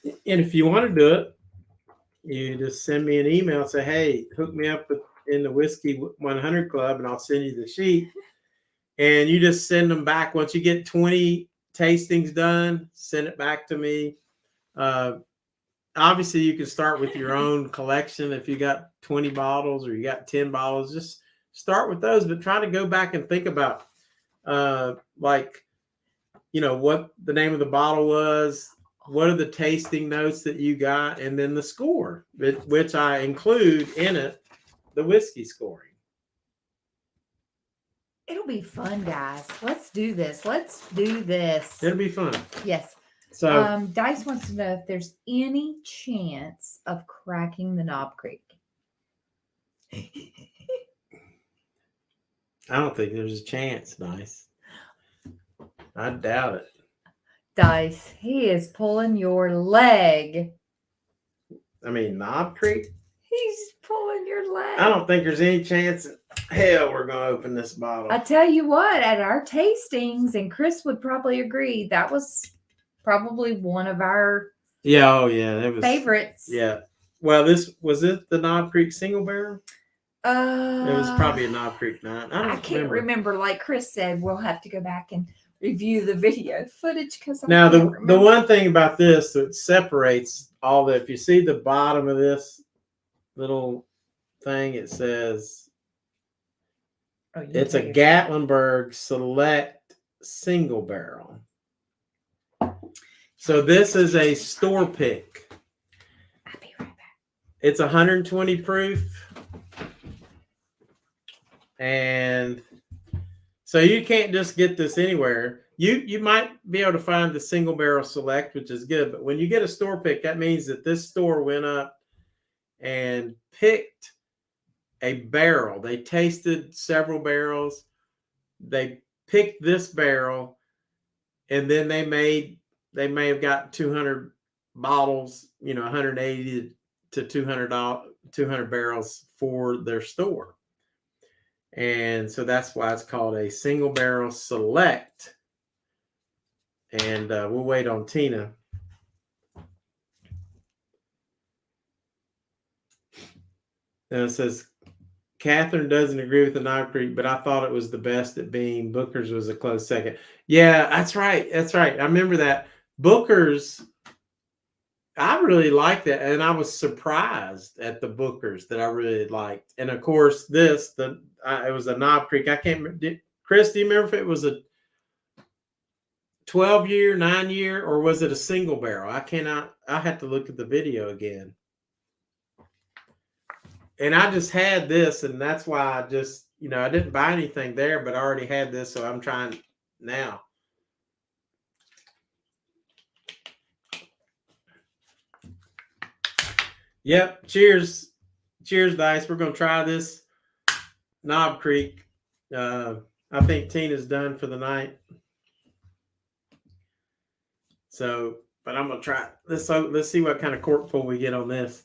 A: And if you want to do it, you just send me an email and say, hey, hook me up in the Whiskey 100 Club, and I'll send you the sheet. And you just send them back. Once you get 20 tastings done, send it back to me. Obviously, you can start with your own collection. If you got 20 bottles or you got 10 bottles, just start with those. But try to go back and think about, what the name of the bottle was, what are the tasting notes that you got, and then the score, which I include in it, the whiskey scoring.
B: It'll be fun, guys. Let's do this.
A: It'll be fun.
B: Yes.
A: So
B: Dice wants to know if there's any chance of cracking the Knob Creek.
A: I don't think there's a chance, Dice. I doubt it.
B: Dice, he is pulling your leg.
A: I mean, Knob Creek?
B: He's pulling your leg.
A: I don't think there's any chance in hell we're going to open this bottle.
B: I tell you what, at our tastings, and Chris would probably agree, that was probably one of our
A: it was
B: favorites.
A: Yeah. Well, was it the Knob Creek single barrel? It was probably a Knob Creek 9.
B: I can't remember. Like Chris said, we'll have to go back and review the video footage because
A: now the one thing about this that separates all the, if you see the bottom of this little thing, it says it's a Gatlinburg Select single barrel. So this is a store pick.
B: I'll be right back.
A: It's 120 proof. And so you can't just get this anywhere. You might be able to find the single barrel select, which is good. But when you get a store pick, that means that this store went up and picked a barrel. They tasted several barrels. They picked this barrel, and then they may have got 200 bottles, 180 to 200 barrels for their store. And so that's why it's called a single barrel select. And we'll wait on Tina. And it says, Catherine doesn't agree with the Knob Creek, but I thought it was the best at being. Booker's was a close second. Yeah, that's right. I remember that. Booker's, I really liked that. And I was surprised at the Booker's that I really liked. And of course, it was a Knob Creek. I can't remember. Chris, do you remember if it was a 12-year, 9-year, or was it a single barrel? I had to look at the video again. And I just had this, and that's why I just, I didn't buy anything there, but I already had this, so I'm trying now. Yep. Cheers. Cheers, Dice. We're going to try this Knob Creek. I think Tina's done for the night. So but I'm gonna try. Let's see what kind of cork pull we get on this.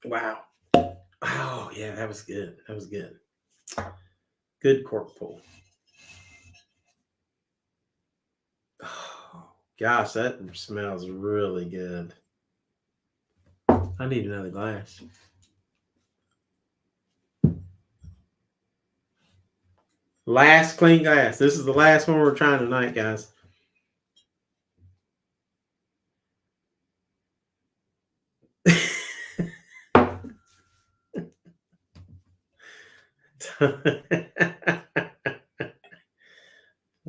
A: Wow. Oh yeah, that was good. That was good. Good cork pull. Oh, gosh, that smells really good. I need another glass. Last clean glass. This is the last one we're trying tonight, guys.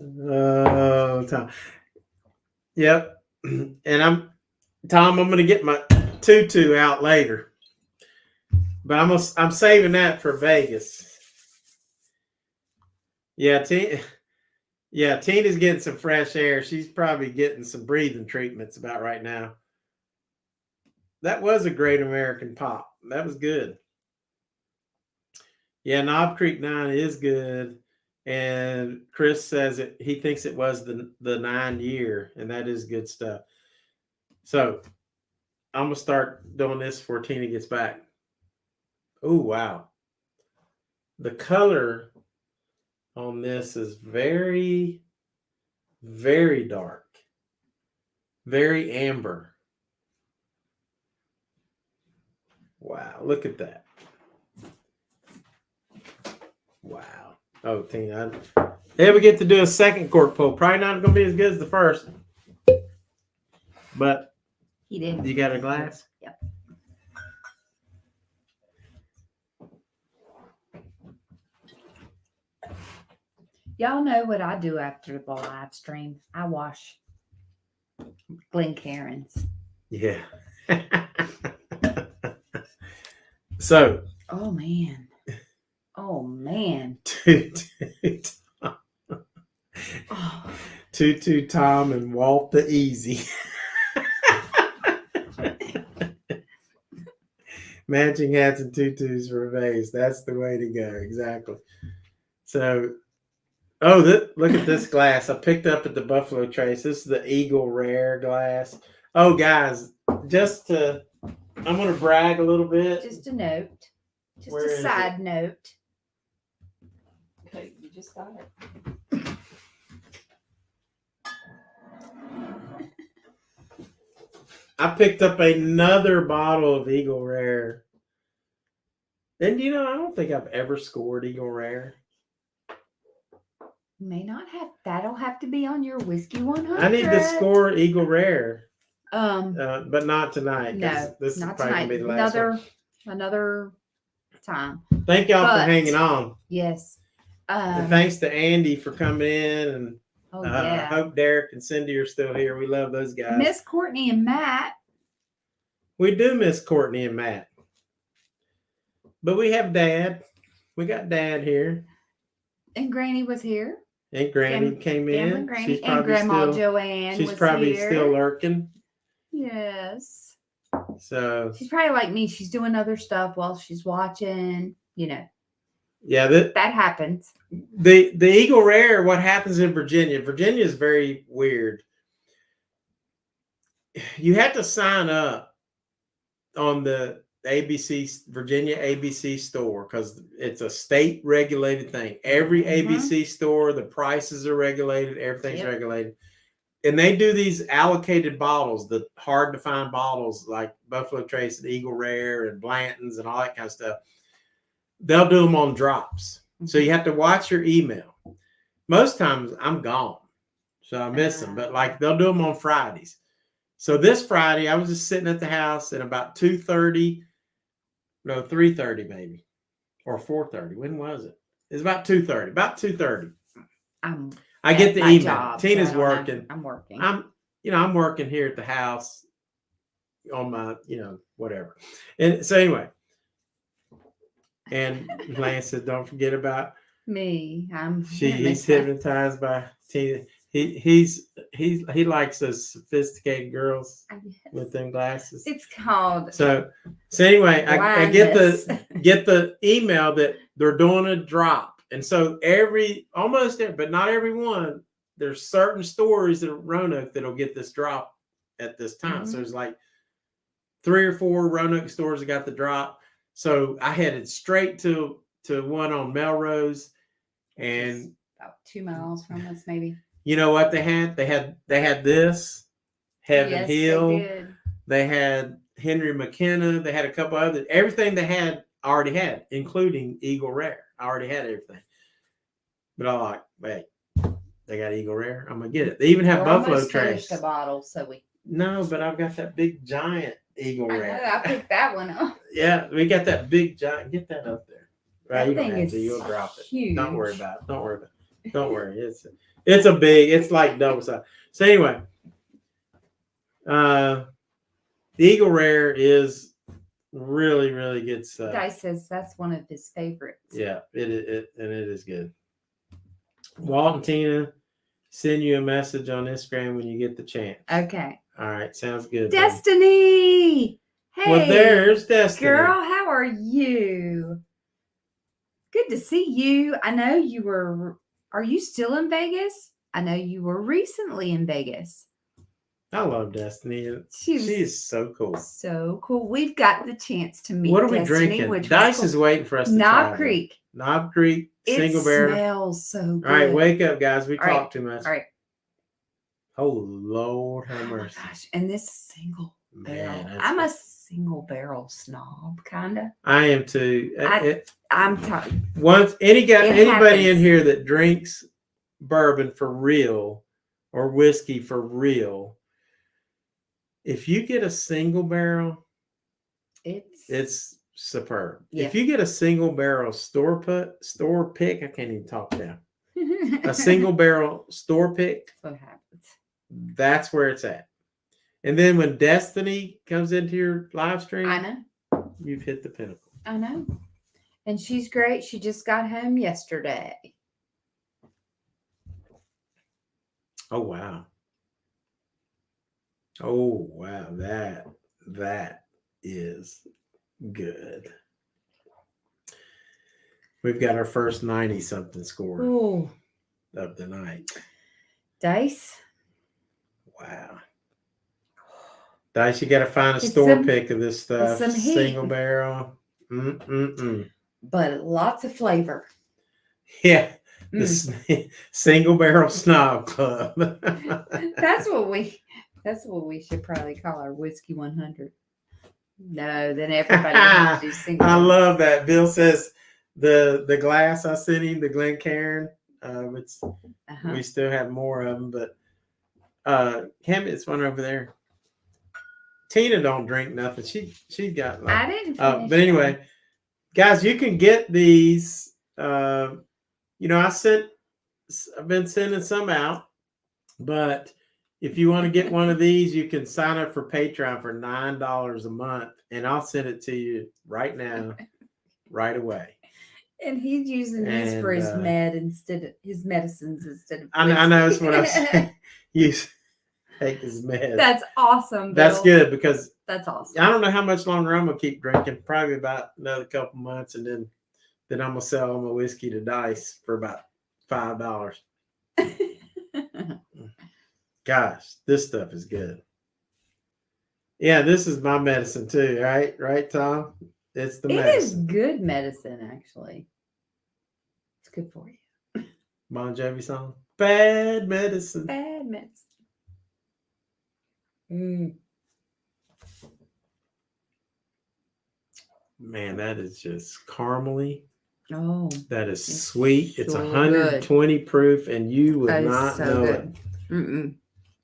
A: Oh, Tom. Yep. And Tom, I'm gonna get my tutu out later. But I'm saving that for Vegas. Yeah, Tina's getting some fresh air. She's probably getting some breathing treatments about right now. That was a great American pop. That was good. Yeah, Knob Creek 9 is good. And Chris says he thinks it was the 9 year, and that is good stuff. So I'm gonna start doing this before Tina gets back. Oh wow. The color on this is very, very dark. Very amber. Wow, look at that. Wow. Oh, Tina. Then we get to do a second cork pull. Probably not going to be as good as the first. But
B: He did.
A: You got a glass?
B: Yep. Y'all know what I do after the live stream? I wash Glencairns.
A: Yeah. So.
B: Oh, man. Oh, man.
A: Tutu Tom and Walt the Easy. Matching hats and tutus for Vegas. That's the way to go. Exactly. So, look at this glass I picked up at the Buffalo Trace. This is the Eagle Rare glass. Oh, guys, I'm going to brag a little bit.
B: Just a note. Just
A: Where
B: a
A: is
B: side note.
D: Okay, you just got it.
A: I picked up another bottle of Eagle Rare. And I don't think I've ever scored Eagle Rare.
B: May not have. That'll have to be on your whiskey 100.
A: I need to score Eagle Rare.
B: But
A: not tonight.
B: no,
A: This is
B: not
A: probably
B: tonight.
A: gonna be the last one.
B: Another time.
A: Thank y'all for
B: But-
A: hanging on.
B: Yes.
A: And thanks to Andy for coming in, and
B: Oh
A: I
B: yeah.
A: hope Derek and Cindy are still here. We love those guys.
B: Miss Courtney and Matt.
A: We do miss Courtney and Matt, but we have Dad. We got Dad here,
B: And Granny was here.
A: and Granny came in.
B: Grandma Granny
A: She's
B: and
A: probably
B: Grandma
A: still.
B: Joanne
A: She's
B: was
A: probably
B: here.
A: still lurking.
B: Yes.
A: So
B: She's probably like me. She's doing other stuff while she's watching.
A: yeah,
B: That happens.
A: the Eagle Rare. What happens in Virginia? Virginia is very weird. You have to sign up on the Virginia ABC store, because it's a state regulated thing. Every ABC store, the prices are regulated, everything's
B: Yep.
A: regulated. And they do these allocated bottles, the hard to find bottles like Buffalo Trace and Eagle Rare and Blanton's and all that kind of stuff. They'll do them on drops. So you have to watch your email. Most times I'm gone, so I miss them, but like they'll do them on Fridays. So this Friday, I was just sitting at the house at about 3:30 maybe, or 4:30. When was it? It's about 2:30. About 2:30. I get the
B: my
A: email.
B: job, so
A: Tina's
B: I don't have-
A: working.
B: I'm working.
A: I'm working here at the house on my, whatever. And so anyway, and Lance said, "Don't forget about
B: Me.
A: he's hypnotized by Tina. He likes those sophisticated girls with them glasses."
B: It's called.
A: So anyway, I get
B: blindness.
A: the email that they're doing a drop, and so but not everyone, there's certain stores in Roanoke that'll get this drop at this time. So
B: Mhm.
A: there's like 3 or 4 Roanoke stores that got the drop. So I headed straight to one on Melrose, and
B: About 2 miles from us, maybe.
A: you know what they had? They had this Heaven
B: Yes,
A: Hill.
B: they did.
A: They had Henry McKenna. They had a couple other. Everything they had, I already had, including Eagle Rare. I already had everything. But I like, wait, they got Eagle Rare. I'm gonna get it. They even have
B: We're
A: Buffalo
B: almost
A: Trace.
B: finished a bottle, so we.
A: No, but I've got that big giant Eagle
B: I know.
A: Rare.
B: I picked that one up.
A: Yeah, we got that big giant. Get that up there. Right,
B: That
A: you don't
B: thing
A: have
B: is
A: to. You'll drop it.
B: huge.
A: Don't worry about it. Don't worry about it. Don't worry. It's a big. It's like double size. So anyway, the Eagle Rare is really, really good stuff.
B: Guy says that's one of his favorites.
A: Yeah, it is good. Walt and Tina, send you a message on Instagram when you get the chance.
B: Okay.
A: All right, sounds good. baby.
B: Destiny. Hey.
A: Well, there's Destiny.
B: Girl, how are you? Good to see you. I know you were. Are you still in Vegas? I know you were recently in Vegas.
A: I love Destiny.
B: She's
A: She's so cool.
B: so cool. We've got the chance to meet.
A: What are we
B: Destiny,
A: drinking?
B: Which
A: Dice
B: was
A: is waiting for us to
B: Knob
A: try
B: Creek.
A: them. Knob Creek,
B: It
A: single barrel.
B: smells so good.
A: All right, wake up, guys. We
B: All right,
A: talk too much.
B: All right.
A: Oh, Lord have
B: Oh my
A: mercy.
B: gosh. And this single barrel.
A: Man, that's
B: I'm a
A: good.
B: single barrel snob, kind of.
A: I am too.
B: I'm tired.
A: Once anybody
B: happens.
A: in here that drinks bourbon for real or whiskey for real, if you get a single barrel, it's superb.
B: Yeah.
A: If you get a single barrel store pick, I can't even talk now. A single barrel store pick,
B: That's what happens.
A: that's where it's at. And then when Destiny comes into your live stream,
B: I know.
A: you've hit the pinnacle.
B: I know. And she's great. She just got home yesterday.
A: Oh wow. Oh wow. That is good. We've got our first 90-something score
B: Oh,
A: of the night.
B: Dice.
A: Wow. Dice, you got to find a
B: It's
A: store
B: some-
A: pick of this stuff.
B: some heat.
A: Single barrel.
B: But lots of flavor.
A: Yeah. The single barrel snob club.
B: That's what we should probably call our whiskey 100. No, then everybody would have to do single.
A: I love that. Bill says the glass I sent him, the Glencairn, it's
B: Uh-huh.
A: we still have more of them, but it's one over there. Tina don't drink nothing. She got like,
B: I didn't finish
A: but anyway,
B: mine.
A: guys, you can get these. I've been sending some out, but if you want to get one of these, you can sign up for Patreon for $9 a month, and I'll send it to you right now, right away.
B: And he's using these for his
A: And,
B: his medicines instead of.
A: I know that's
B: whiskey.
A: what I said. You take his meds.
B: That's awesome.
A: That's
B: Bill.
A: good because
B: That's awesome.
A: I don't know how much longer I'm gonna keep drinking. Probably about another couple months, and then I'm gonna sell all my whiskey to Dice for about $5. Gosh, this stuff is good. Yeah, this is my medicine too, right? Right, Tom? It's the
B: It is
A: medicine.
B: good medicine, actually. It's good for you.
A: Bon Jovi song. Bad medicine.
B: Bad medicine. Mm.
A: Man, that is just caramely.
B: Oh,
A: That is
B: It's
A: sweet. It's
B: so
A: 120 proof, and you would
B: that is
A: not
B: so
A: know it.
B: good. Mm-mm.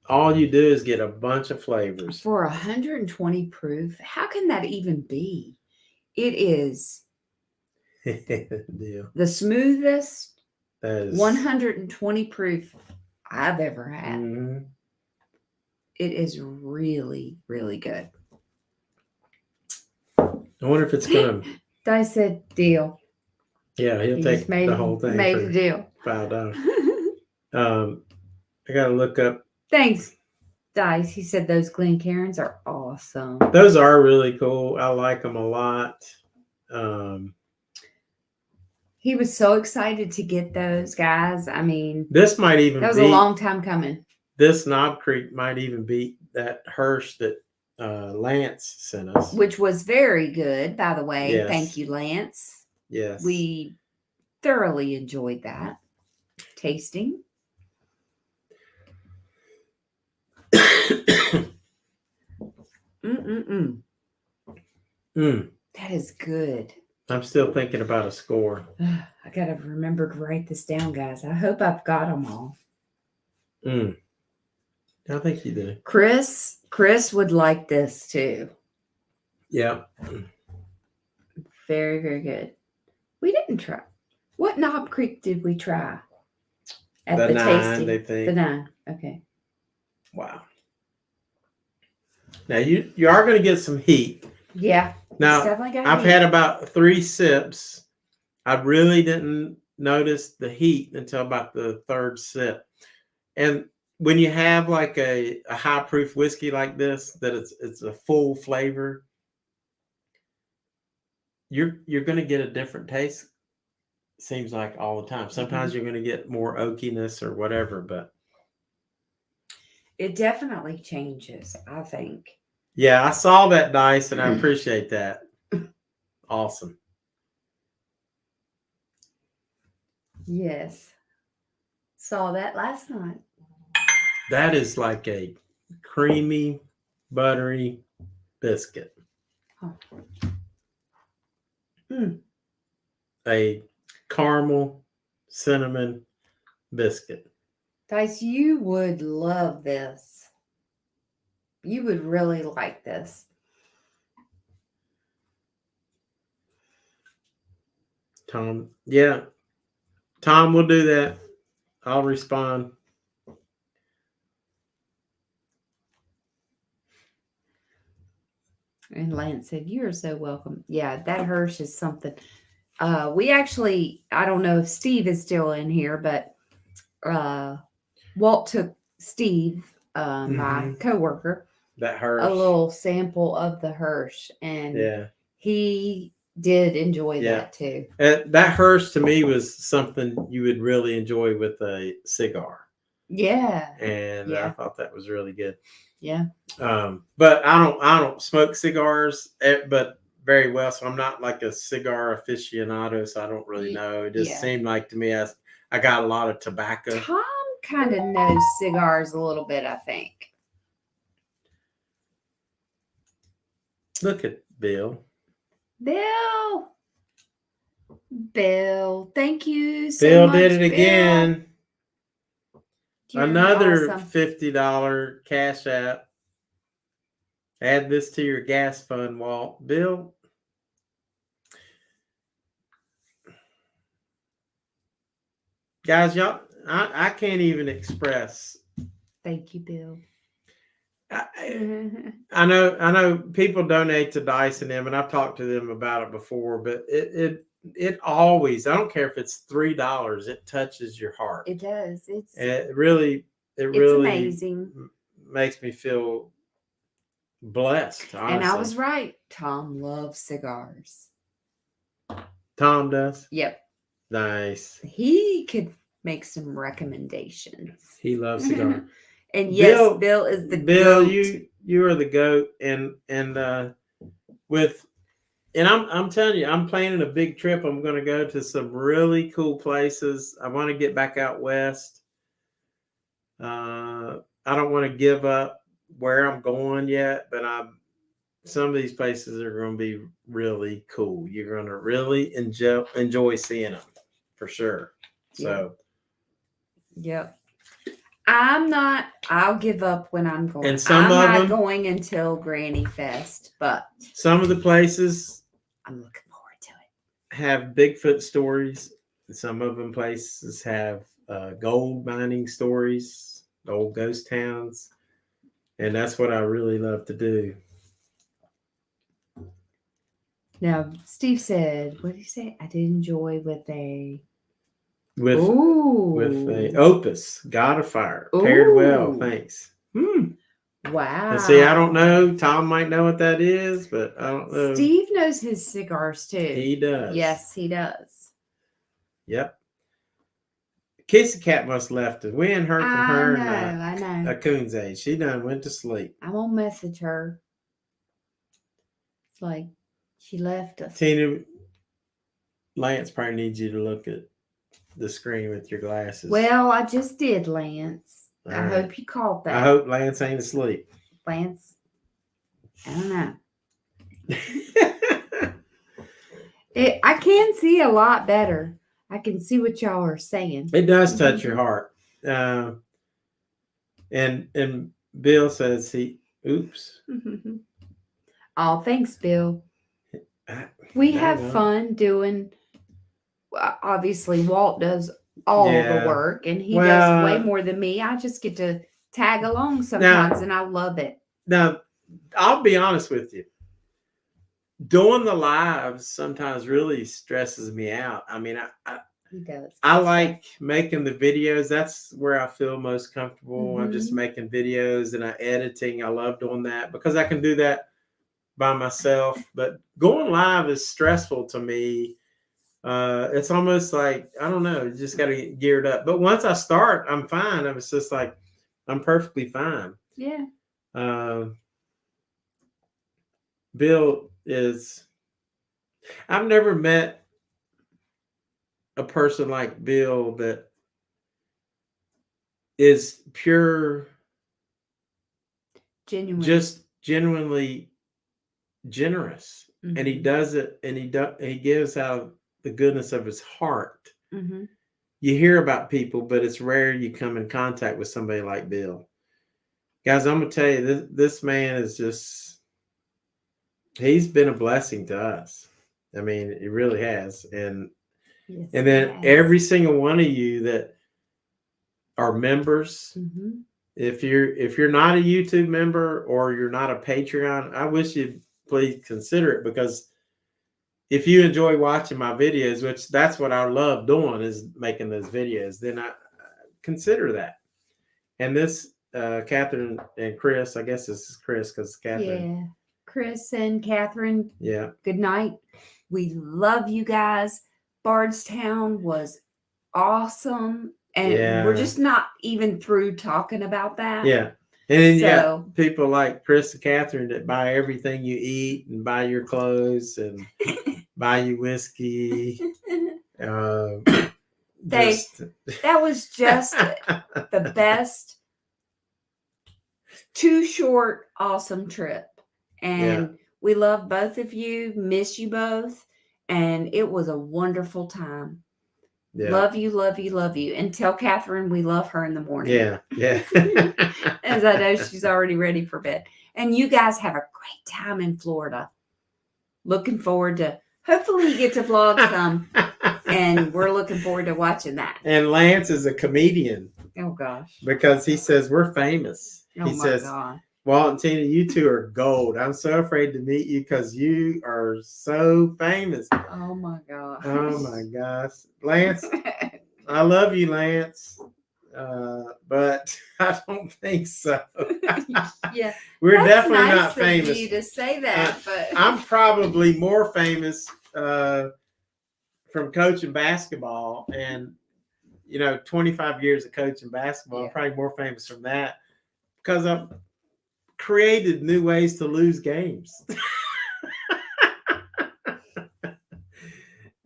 A: All you do is get a bunch of flavors.
B: For 120 proof, how can that even be? It is
A: Deal.
B: the smoothest
A: That is
B: 120 proof I've ever had.
A: Mhm.
B: It is really, really good.
A: I wonder if it's gonna.
B: Dice said deal.
A: Yeah, he'll
B: He
A: take
B: just made,
A: the whole thing
B: made
A: for
B: a deal.
A: $5. I gotta look up.
B: Thanks, Dice. He said those Glencairns are awesome.
A: Those are really cool. I like them a lot.
B: He was so excited to get those, guys. I mean,
A: This might even
B: that was
A: be
B: a long time coming.
A: this Knob Creek might even beat that Hirsch that Lance sent us.
B: Which was very good, by the way.
A: Yes.
B: Thank you, Lance.
A: Yes.
B: We thoroughly enjoyed that tasting. Mm-mm-mm. That is good.
A: I'm still thinking about a score.
B: I got to remember to write this down, guys. I hope I've got them all.
A: I think you do.
B: Chris would like this too.
A: Yeah.
B: Very, very good. We didn't try. What Knob Creek did we try? At
A: The 9,
B: tasting?
A: they think.
B: The 9. Okay.
A: Wow. Now you are going to get some heat.
B: Yeah.
A: Now
B: it's definitely got
A: I've
B: heat.
A: had about 3 sips. I really didn't notice the heat until about the 3rd sip. And when you have like a high proof whiskey like this, that it's a full flavor, you're going to get a different taste. Seems like all the time. Sometimes you're going to get more oakiness or whatever, but
B: It definitely changes, I think.
A: yeah, I saw that, Dice, and I appreciate that. Awesome.
B: Yes. Saw that last night.
A: That is like a creamy, buttery biscuit.
B: Oh. Mm.
A: A caramel cinnamon biscuit.
B: Dice, you would love this. You would really like this.
A: Tom, yeah. Tom will do that. I'll respond.
B: And Lance said, "You're so welcome." Yeah, that Hirsch is something. We actually, I don't know if Steve is still in here, but Walt took Steve, my coworker,
A: That Hirsch.
B: a little sample of the Hirsch, and
A: Yeah.
B: he did enjoy that too.
A: That Hirsch to me was something you would really enjoy with a cigar.
B: Yeah.
A: And I thought that was really good.
B: Yeah.
A: But I don't smoke cigars, but very well. So I'm not like a cigar aficionado. So I don't really know. It just seemed like to me, I got a lot of tobacco.
B: Tom kind of knows cigars a little bit, I think.
A: Look at Bill.
B: Bill, thank you so
A: Bill
B: much.
A: did it again.
B: You're
A: Another
B: awesome.
A: $50 Cash App. Add this to your gas fund, Walt. Bill. Guys, y'all, I can't even express.
B: Thank you, Bill.
A: I know people donate to Dice and them, and I've talked to them about it before, but it always, I don't care if it's $3, it touches your heart.
B: It does.
A: It really
B: amazing.
A: Makes me feel blessed. Honestly.
B: And I was right. Tom loves cigars.
A: Tom does?
B: Yep.
A: Nice.
B: He could make some recommendations.
A: He loves cigars.
B: And yes, Bill is the
A: Bill,
B: goat.
A: you are the goat, and I'm telling you, I'm planning a big trip. I'm going to go to some really cool places. I want to get back out west. I don't want to give up where I'm going yet, but some of these places are going to be really cool. You're going to really enjoy seeing them for sure. So,
B: yep. I'll give up when I'm going.
A: And I'm
B: not going until Granny Fest, but
A: some of the places
B: I'm looking forward to it.
A: Have Bigfoot stories. Some of them places have gold mining stories, old ghost towns. And that's what I really love to do.
B: Now, Steve said, what did he say? I did enjoy with a
A: Opus, God of Fire. Paired well, thanks.
B: Wow.
A: And see, I don't know. Tom might know what that is, but I don't know.
B: Steve knows his cigars too.
A: He does.
B: Yes, he does.
A: Yep. Kissy Cat must left us. We hadn't heard from her
B: I know.
A: a coon's age. She done went to sleep.
B: I won't message her. It's like she left us.
A: Tina, Lance probably needs you to look at the screen with your glasses.
B: Well, I just did, Lance.
A: All
B: I
A: right.
B: hope you caught that.
A: I hope Lance ain't asleep.
B: Lance. I don't know. I can see a lot better. I can see what y'all are saying.
A: It does touch your heart. And Bill says oops.
B: Oh, thanks, Bill.
A: I
B: We
A: don't
B: have
A: know.
B: fun doing. Obviously, Walt does all
A: Yeah.
B: the work, and he
A: Well,
B: does way more than me. I just get to tag along sometimes, and I love it.
A: Now, I'll be honest with you. Doing the lives sometimes really stresses me out. I mean,
B: He does.
A: I like making the videos. That's where I feel most comfortable. I'm just
B: Mhm.
A: making videos and editing. I love doing that because I can do that by myself. But going live is stressful to me. It's almost like, I don't know, you just got to get geared up. But once I start, I'm fine. It's just like, I'm perfectly fine.
B: Yeah.
A: Bill I've never met a person like Bill that is pure,
B: Genuine.
A: just genuinely generous.
B: Mhm.
A: And he does it, and he gives out the goodness of his heart.
B: Mhm.
A: You hear about people, but it's rare you come in contact with somebody like Bill. Guys, I'm gonna tell you, this man is he's been a blessing to us. I mean, he really has. And
B: Yes,
A: then
B: yes.
A: every single one of you that are members,
B: Mhm.
A: if you're not a YouTube member or you're not a Patreon, I wish you'd please consider it, because if you enjoy watching my videos, which that's what I love doing, is making those videos, then I consider that. And this Catherine and Chris, I guess this is Chris because Catherine.
B: Yeah. Chris and Catherine,
A: Yeah.
B: good night. We love you guys. Bardstown was awesome. And we're just not even through talking about that.
A: Yeah. And then you
B: So-
A: got people like Chris and Catherine that buy everything you eat and buy your clothes and buy you whiskey.
B: That was just the best, too short, awesome trip. And we love both of you, miss you both. And it was a wonderful time.
A: Yeah.
B: Love you, love you, love you. And tell Catherine we love her in the morning.
A: Yeah. Yeah.
B: As I know she's already ready for bed. And you guys have a great time in Florida. Looking forward to, hopefully you get to vlog some. And we're looking forward to watching that.
A: And Lance is a comedian
B: Oh, gosh.
A: because he says we're famous.
B: Oh,
A: He
B: my
A: says,
B: God.
A: Walt and Tina, you two are gold. I'm so afraid to meet you because you are so famous.
B: Oh, my gosh.
A: Oh my gosh. Lance, I love you, Lance. But I don't think so.
B: Yeah.
A: We're
B: That's
A: definitely
B: nice
A: not
B: of
A: famous.
B: you to say that, but
A: I'm probably more famous from coaching basketball, and 25 years of coaching basketball.
B: Yeah.
A: I'm probably more famous from that because I've created new ways to lose games.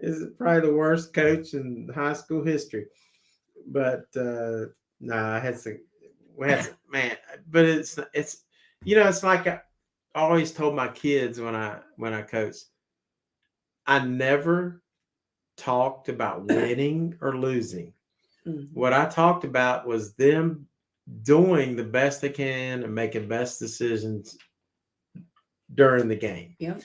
A: Is probably the worst coach in high school history, but I had some. Man, but it's it's like I always told my kids when I coached, I never talked about winning or losing. What I talked about was them doing the best they can and making best decisions during the game.
B: Yep.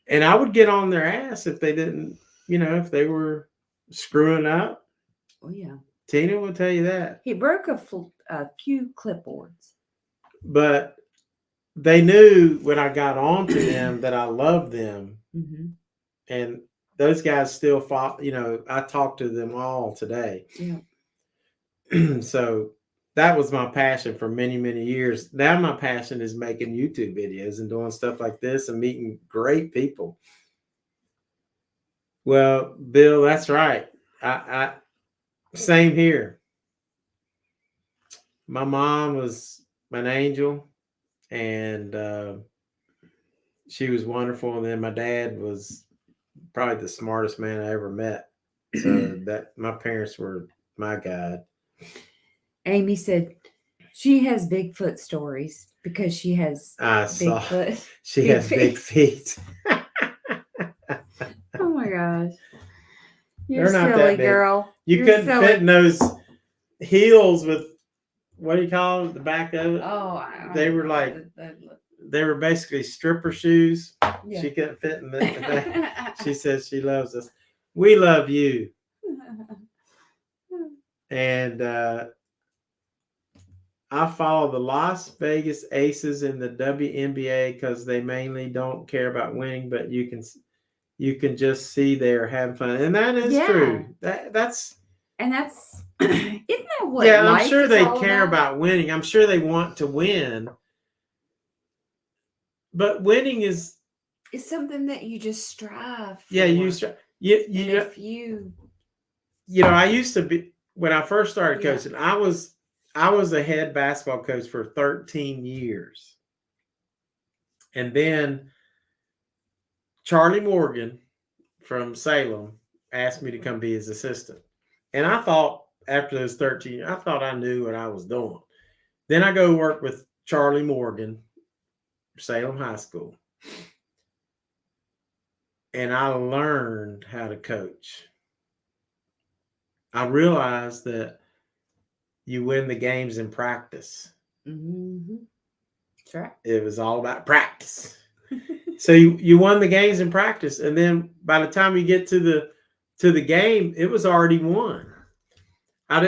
A: And I would get on their ass if they didn't, if they were screwing up.
B: Oh, yeah.
A: Tina will tell you that.
B: He broke a few clipboards.
A: But they knew when I got on to them that I loved them.
B: Mm-hmm.
A: And those guys still fought, I talk to them all today.
B: Yeah.
A: So that was my passion for many, many years. Now my passion is making YouTube videos and doing stuff like this and meeting great people. Well, Bill, that's right. I same here. My mom was an angel, and she was wonderful. And then my dad was probably the smartest man I ever met. So that my parents were my guide.
B: Amy said she has Bigfoot stories because she has
A: I saw
B: Bigfoot.
A: she
B: big
A: has big feet.
B: Oh my gosh. You're
A: They're not that
B: silly,
A: big.
B: girl.
A: You
B: You're
A: couldn't
B: silly.
A: fit in those heels with what do you call it? The back of it.
B: Oh, I don't
A: They were
B: know.
A: like they were basically stripper shoes.
B: Yeah.
A: She couldn't fit in the She says she loves us. We love you. And I follow the Las Vegas Aces in the WNBA because they mainly don't care about winning, but you can just see they're having fun, and that is
B: Yeah.
A: true. That's
B: And that's isn't that what
A: yeah. I'm
B: life
A: sure
B: is
A: they
B: all
A: care about winning. I'm sure they want to win, but winning is
B: It's something that you just strive for.
A: yeah. You
B: And
A: you
B: if you
A: I used to be when I first started
B: Yeah.
A: coaching. I was a head basketball coach for 13 years, and then Charlie Morgan from Salem asked me to come be his assistant. And I thought after those 13 years, I thought I knew what I was doing. Then I go work with Charlie Morgan, Salem High School. And I learned how to coach. I realized that you win the games in practice.
B: Mm-hmm. That's right.
A: It was all about practice. So you won the games in practice, and then by the time you get to the game, it was already won. I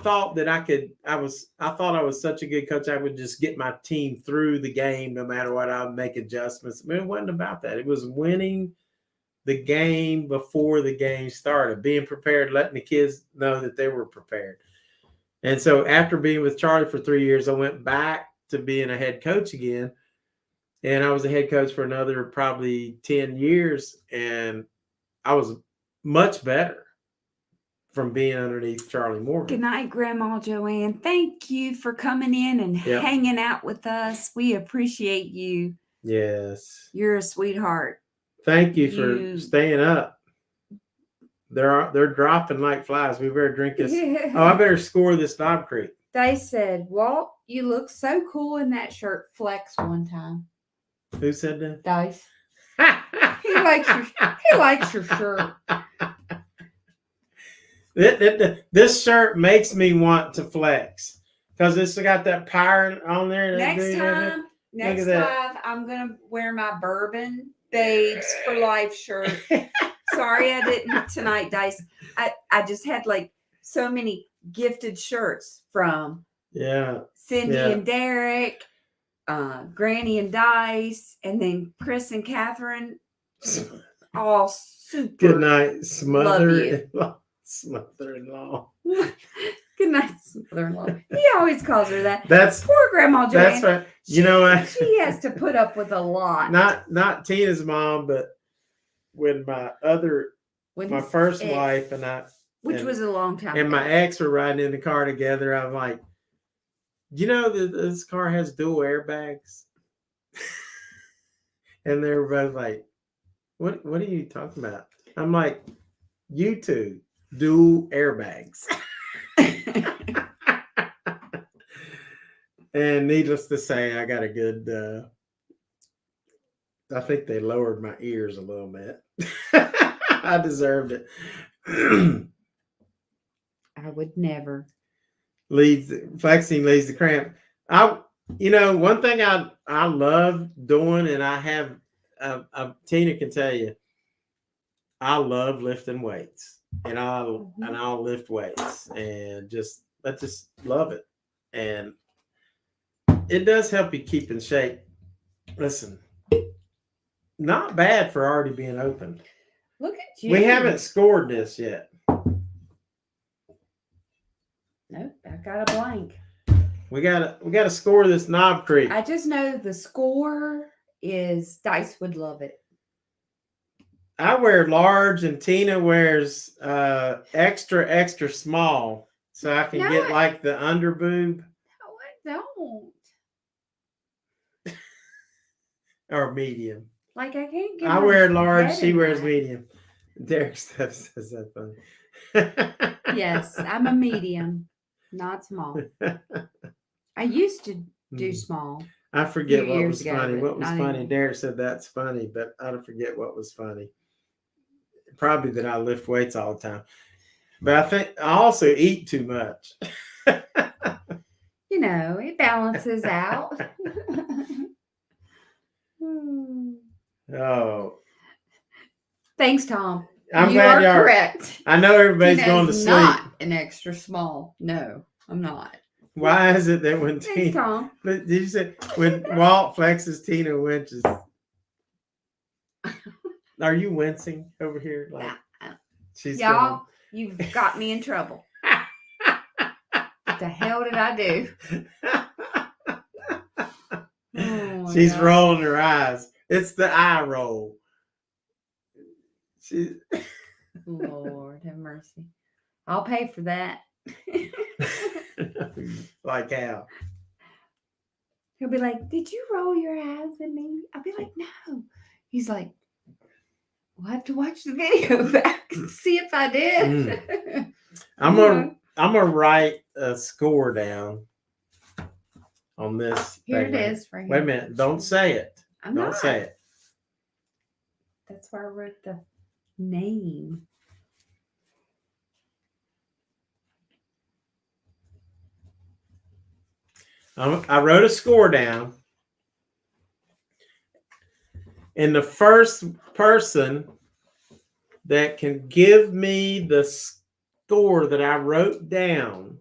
A: thought that I thought I was such a good coach I would just get my team through the game no matter what. I would make adjustments. But it wasn't about that. It was winning the game before the game started, being prepared, letting the kids know that they were prepared. And so after being with Charlie for 3 years, I went back to being a head coach again. And I was a head coach for another probably 10 years. And I was much better from being underneath Charlie Morgan.
B: Good night, Grandma Joanne. Thank you for coming in and
A: Yep.
B: hanging out with us. We appreciate you.
A: Yes.
B: You're a sweetheart.
A: Thank you for staying up. They're dropping like flies. We better drink this. Oh, I better score this Knob Creek.
B: They said, Walt, you look so cool in that shirt. Flex one time.
A: Who said that?
B: Dice. He likes your shirt.
A: This shirt makes me want to flex because it's got that power on there.
B: Next time, I'm gonna wear my Bourbon Babes for Life shirt. Sorry, I didn't tonight, Dice. I just had like so many gifted shirts from Cindy and Derek, Granny and Dice, and then Chris and Catherine. All super.
A: Good night, mother-in-law.
B: Good night, mother-in-law. He always calls her that.
A: That's
B: poor Grandma Joanne.
A: That's right. You know what?
B: She has to put up with a lot.
A: Not Tina's mom, but when my first wife and I,
B: which was a long time
A: and
B: ago.
A: my ex were riding in the car together, I'm like, you know that this car has dual airbags? And they were both like, what are you talking about? I'm like, you two, dual airbags. And needless to say, I got a good I think they lowered my ears a little bit. I deserved it.
B: I would never.
A: Flexing leads the cramp. One thing I love doing, and I have Tina can tell you, I love lifting weights, and I'll lift weights, and I just love it, and it does help you keep in shape. Listen, not bad for already being open.
B: Look at you.
A: We haven't scored this yet.
B: Nope, I got a blank.
A: We gotta score this Knob Creek.
B: I just know the score is Dice would love it.
A: I wear large and Tina wears extra, extra small. So I can
B: No,
A: get like the under boob
B: No, I don't.
A: or medium.
B: Like I can't get.
A: I
B: my
A: wear large,
B: head
A: she
B: in
A: wears
B: that.
A: medium. Derek stuff says that funny.
B: Yes, I'm a medium, not small. I used to do small.
A: I forget
B: few
A: what
B: years
A: was
B: ago,
A: funny.
B: but
A: What was
B: not
A: funny?
B: anymore.
A: Derek said that's funny, but I don't forget what was funny. Probably that I lift weights all the time. But I think I also eat too much.
B: You know, it balances out.
A: Oh,
B: Thanks, Tom.
A: I'm
B: you
A: glad
B: are
A: y'all.
B: correct.
A: I know everybody's
B: Tina
A: going to
B: is
A: sleep.
B: not an extra small. No, I'm not.
A: Why is it that when
B: Thanks,
A: Tina,
B: Tom.
A: but did you say when Walt flexes, Tina winches? Are you wincing over here? Like she's
B: Y'all, you've got me in trouble. What the hell did I do? Oh my
A: she's
B: God.
A: rolling her eyes. It's the eye roll. She,
B: Lord have mercy. I'll pay for that.
A: like how?
B: He'll be like, "Did you roll your eyes at me?" I'll be like, "No." He's like, "We'll have to watch the video back and see if I did."
A: I'm gonna write a score down on this.
B: Here
A: thing
B: it
A: right
B: is. Right
A: Wait a
B: here.
A: minute. Don't say it.
B: I'm
A: Don't
B: not.
A: say it.
B: That's where I wrote the name.
A: I wrote a score down. And the first person that can give me the score that I wrote down,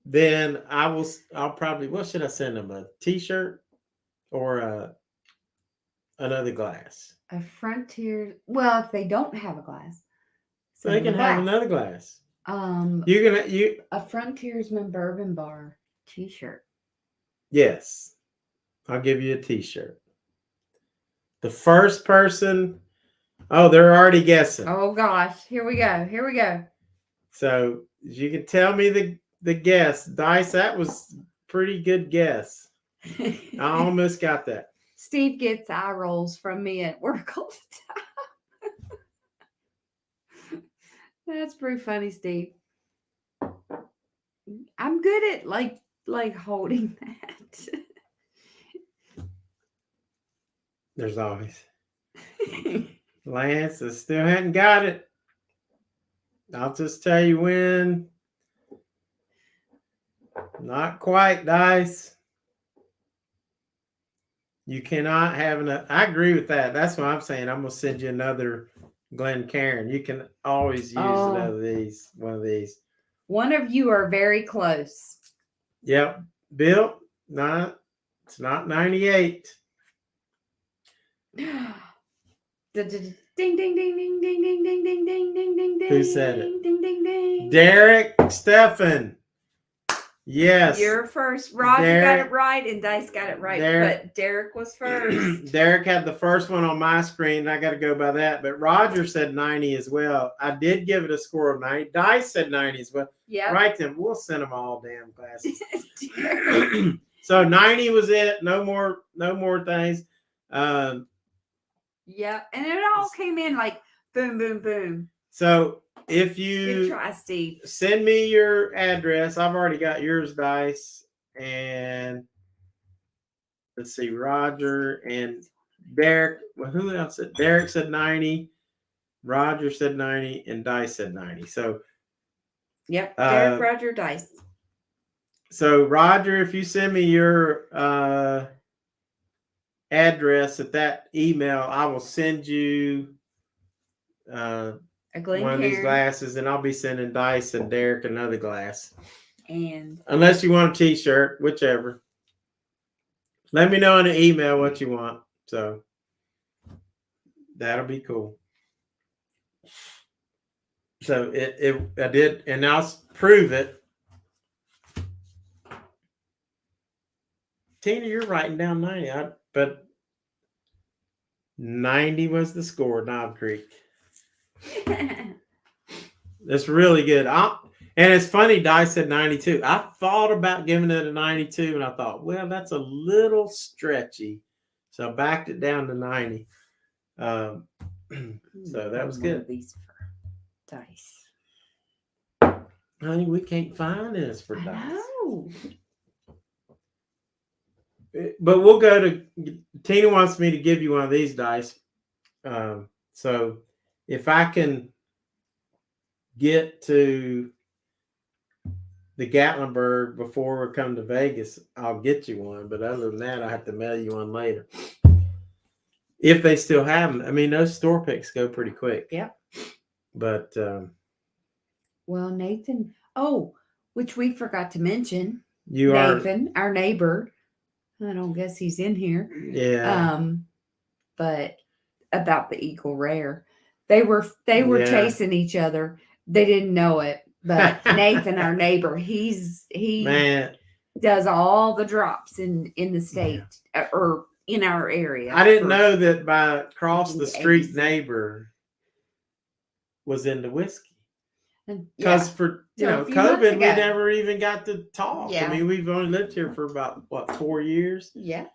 A: then I'll probably, what should I send them? A t-shirt or another glass?
B: A Frontier. Well, if they don't have a glass,
A: So they
B: send them
A: can
B: a
A: have
B: glass.
A: another glass.
B: You a Frontiersman Bourbon Bar T-shirt.
A: Yes. I'll give you a t-shirt. The first person, oh, they're already guessing.
B: Oh gosh, here we go. Here we go.
A: So you can tell me the guess. Dice, that was pretty good guess. I almost got that.
B: Steve gets eye rolls from me at work all the time. That's pretty funny, Steve. I'm good at like holding that.
A: There's always Lance. I still hadn't got it. I'll just tell you when. Not quite, Dice. You cannot have enough. I agree with that. That's what I'm saying. I'm gonna send you another Glencairn. You can always use one of these.
B: One of you are very close.
A: Yep. Bill, it's not 98.
B: Ding ding ding ding ding ding ding ding ding ding ding ding ding.
A: Who said it?
B: Ding ding ding.
A: Derek Stephan. Yes.
B: You're first. Roger got
A: Derek-
B: it right and Dice got it right,
A: Derek-
B: but Derek was first.
A: Derek had the first one on my screen. I got to go by that. But Roger said 90 as well. I did give it a score of 90. Dice said 90 as well.
B: Yeah.
A: Right then. We'll send them all damn classes. So 90 was it. No more things.
B: Yeah, and it all came in like boom, boom, boom.
A: So if
B: Good
A: you
B: try, Steve.
A: send me your address, I've already got yours, Dice. And let's see, Roger and Derek. Well, who else said? Derek said 90. Roger said 90, and Dice said 90. So,
B: Yep, Derek, Roger, Dice.
A: So Roger, if you send me your address at that email, I will send you
B: A
A: one of these
B: Glencairn.
A: glasses, and I'll be sending Dice and Derek another glass.
B: And
A: Unless you want a t-shirt, whichever. Let me know in the email what you want. So that'll be cool. So I did, and I'll prove it. Tina, you're writing down 90, but 90 was the score, Knob Creek. It's really good. And it's funny, Dice said 92. I thought about giving it a 92, and I thought, well, that's a little stretchy. So I backed it down to 90. So that was good.
B: These for Dice.
A: Honey, we can't find this for
B: I
A: Dice.
B: know.
A: But we'll go to Tina wants me to give you one of these dice. So if I can get to the Gatlinburg before we come to Vegas, I'll get you one. But other than that, I have to mail you one later. If they still have them. I mean, those store picks go pretty quick.
B: Yep.
A: But
B: Well, Nathan. Oh, which we forgot to mention.
A: you are,
B: Nathan, our neighbor. I don't guess he's in here.
A: yeah.
B: But about the Eagle Rare, they were
A: Yeah.
B: chasing each other. They didn't know it, but Nathan, our neighbor, he
A: Man,
B: does all the drops in the state or in our area.
A: I didn't
B: for-
A: know that my across the street
B: 80s.
A: neighbor was into whiskey.
B: and-
A: Because
B: yeah.
A: for
B: Till a few months
A: COVID, we
B: ago.
A: never even got to talk.
B: Yeah.
A: I mean, we've only lived here for about 4 years,
B: Yeah,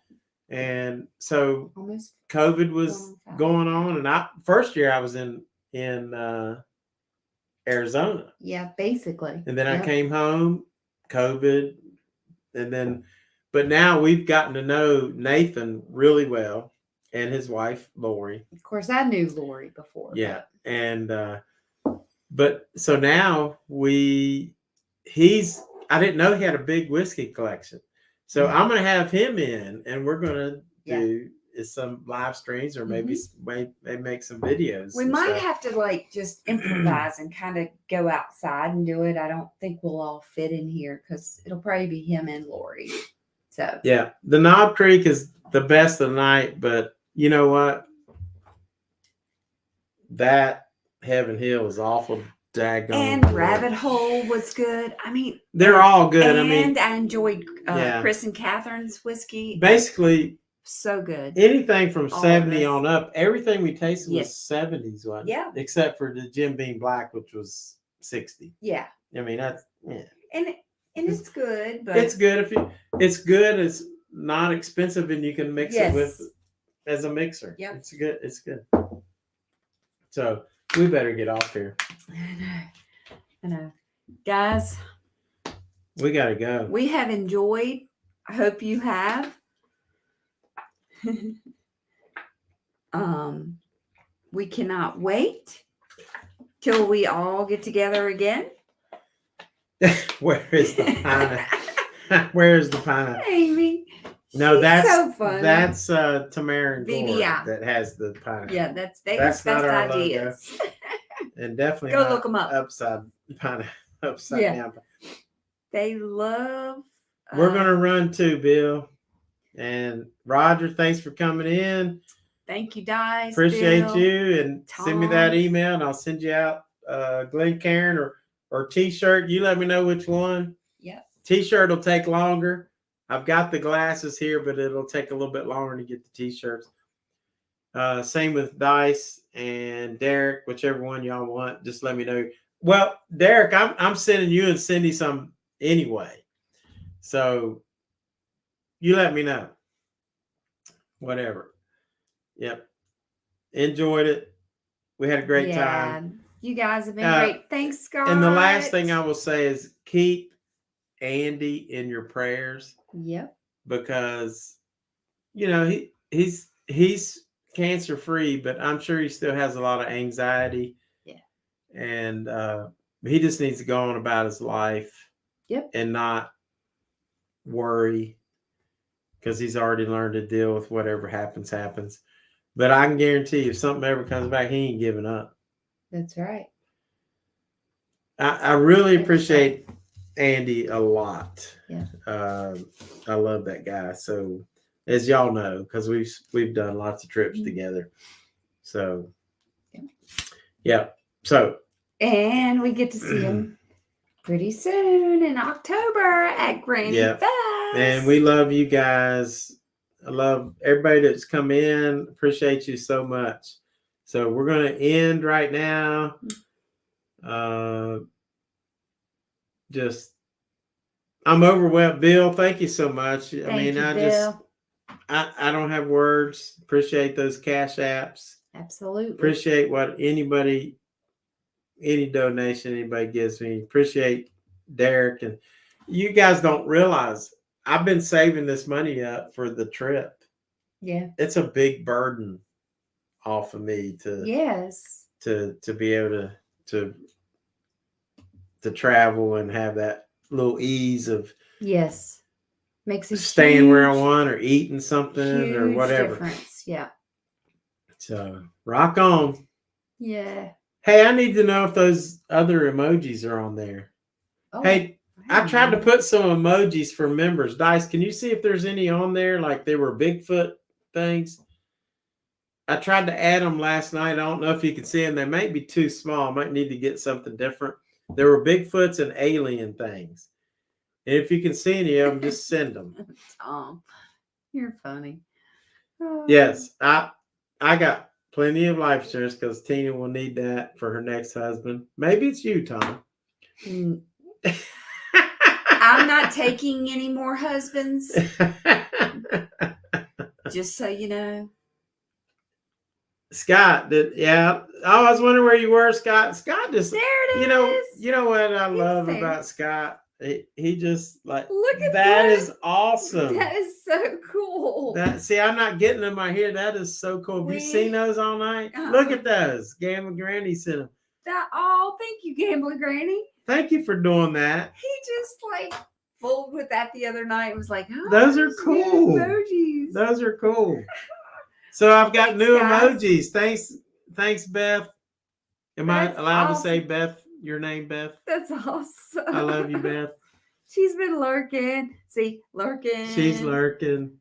A: and so
B: almost.
A: COVID was
B: Going on 5.
A: going on. And first year I was in Arizona,
B: Yeah, basically.
A: and then I
B: Yep.
A: came home, COVID, and then, but now we've gotten to know Nathan really well and his wife Lori.
B: Of course, I knew Lori before.
A: Yeah, and but so now I didn't know he had a big whiskey collection. So
B: Yeah.
A: I'm gonna have him in, and we're gonna
B: Yeah.
A: do some live streams or maybe make some videos.
B: We
A: and
B: might
A: stuff.
B: have to like just improvise and kind of go outside and do it. I don't think we'll all fit in here because it'll probably be him and Lori. So
A: Yeah, the Knob Creek is the best of the night, but you know what? That Heaven Hill is awful daggone.
B: and
A: good.
B: Rabbit Hole was good. I mean,
A: They're all good.
B: And
A: I mean,
B: I enjoyed
A: yeah.
B: Chris and Catherine's whiskey.
A: basically
B: So good.
A: anything from
B: All of
A: 70
B: this.
A: on up, everything we tasted was
B: Yes.
A: 70s, wasn't it?
B: Yeah.
A: Except for the Jim Beam Black, which was 60.
B: Yeah,
A: I mean, that's yeah.
B: and it's good, but
A: It's good it's good. It's not expensive, and you can mix it with
B: Yes.
A: as a mixer.
B: Yep.
A: It's good. It's good. So we better get off here.
B: I know, guys.
A: We gotta go.
B: We have enjoyed. I hope you have. We cannot wait till we all get together again.
A: Where is the pine? Where is the pine?
B: Amy.
A: No,
B: she's
A: that's
B: so funny.
A: that's Tamara and Gore
B: VBI.
A: that has the pine.
B: Yeah, that's
A: That's
B: Vegas'
A: not
B: best
A: our logo.
B: ideas.
A: And definitely
B: Go
A: not
B: look 'em up.
A: upside
B: Yeah.
A: down.
B: They love.
A: We're gonna run too, Bill. And Roger, thanks for coming in.
B: Thank you, Dice.
A: Appreciate
B: Bill.
A: you, and send me that
B: Tom.
A: email, and I'll send you out Glencairn or T-shirt. You let me know which one.
B: Yep.
A: T-shirt will take longer. I've got the glasses here, but it'll take a little bit longer to get the T-shirts. Same with Dice and Derek, whichever one y'all want. Just let me know. Well, Derek, I'm sending you and Cindy some anyway, so you let me know. Whatever. Yep. Enjoyed it. We had a great time.
B: You guys have been
A: Uh,
B: great. Thanks, Scott.
A: And the last thing I will say is keep Andy in your prayers,
B: Yep.
A: because you know he's cancer free, but I'm sure he still has a lot of anxiety.
B: Yeah.
A: And he just needs to go on about his life.
B: Yep.
A: And not worry, because he's already learned to deal with whatever happens. But I can guarantee you, if something ever comes back, he ain't giving up.
B: That's right.
A: I really
B: That's
A: appreciate Andy a lot.
B: Yeah.
A: I love that guy. So, as y'all know, because we've done lots of trips together. So, yeah. So,
B: And we get to see him pretty soon in October at Granny
A: Yeah.
B: Fest.
A: and we love you guys. I love everybody that's come in. Appreciate you so much. So we're going to end right now. Just, I'm overwhelmed. Bill, thank you so much.
B: Thank you, Bill.
A: I don't have words. Appreciate those cash apps.
B: Absolutely.
A: Appreciate what any donation anybody gives me. Appreciate Derek. And you guys don't realize I've been saving this money up for the trip.
B: Yeah.
A: It's a big burden off of me to be able to travel and have that little ease of
B: makes a
A: staying where I want or eating something or whatever.
B: Difference. Yeah.
A: So rock on.
B: Yeah.
A: Hey, I need to know if those other emojis are on there.
B: Oh,
A: hey, I tried to put some emojis for members. Dice, can you see if there's any on there? Like they were Bigfoot things. I tried to add them last night. I don't know if you can see them. They might be too small. I might need to get something different. There were Bigfoots and alien things. And if you can see any of them, just send them.
B: Tom, you're funny. Oh.
A: Yes, I got plenty of life insurance because Tina will need that for her next husband. Maybe it's you, Tom.
B: I'm not taking any more husbands. Just so you know.
A: Scott, I was wondering where you were, Scott. Scott just,
B: there it is.
A: You know what I love about Scott? He just
B: look at
A: that is awesome.
B: That is so cool.
A: I'm not getting them right here. That is so cool. Have you seen those all night? Look at those. Gambling Granny sent them.
B: Thank you, Gambling Granny.
A: Thank you for doing that.
B: He just fooled with that the other night and was like,
A: those are cool.
B: Emojis.
A: Those are cool. So I've got new emojis. Thanks, Beth. Am I allowed to say Beth? Your name, Beth?
B: That's awesome.
A: I love you, Beth.
B: She's been lurking. See, lurking.
A: She's lurking.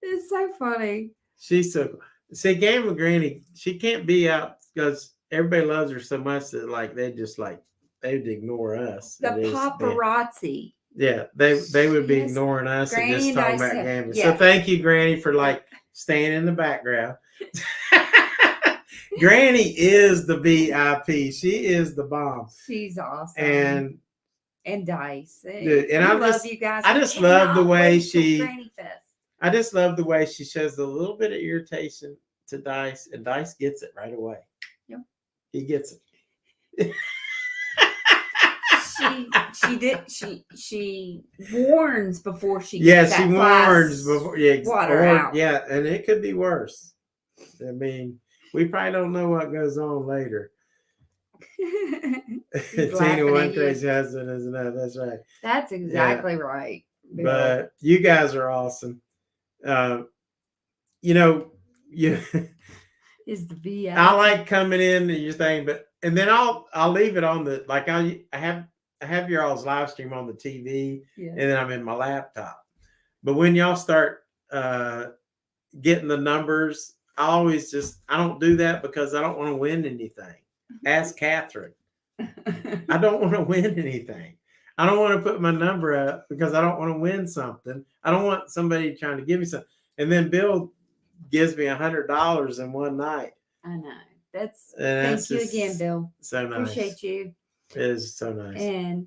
B: It's so funny.
A: She's so cool. See, Gambling Granny, she can't be out because everybody loves her so much that they'd ignore us.
B: The paparazzi.
A: Yeah, they would be ignoring us
B: Granny
A: and just talking about gambling.
B: Yeah.
A: So thank you, Granny, for staying in the background. Granny is the VIP. She is the bomb.
B: She's awesome. And Dice.
A: Dude, and
B: I love you guys.
A: I just love the way
B: Granny Fest.
A: I just love the way she shows a little bit of irritation to Dice, and Dice gets it right away.
B: Yep.
A: He gets it.
B: She warns before she
A: gets she warns before
B: water out.
A: Yeah, and it could be worse. I mean, we probably don't know what goes on later. Tina, one crazy husband is another. That's right.
B: That's exactly right. Bill.
A: But you guys are awesome.
B: Is the VIP.
A: I like coming in and your thing, and then I'll leave it on the I have your all's live stream on the TV, and then I'm in my laptop. But when y'all start getting the numbers, I don't do that because I don't want to win anything. Ask Catherine. I don't want to win anything. I don't want to put my number up because I don't want to win something. I don't want somebody trying to give me something. And then Bill gives me $100 in one night.
B: I know. Thank you again, Bill.
A: So nice.
B: Appreciate you.
A: It is so nice.
B: And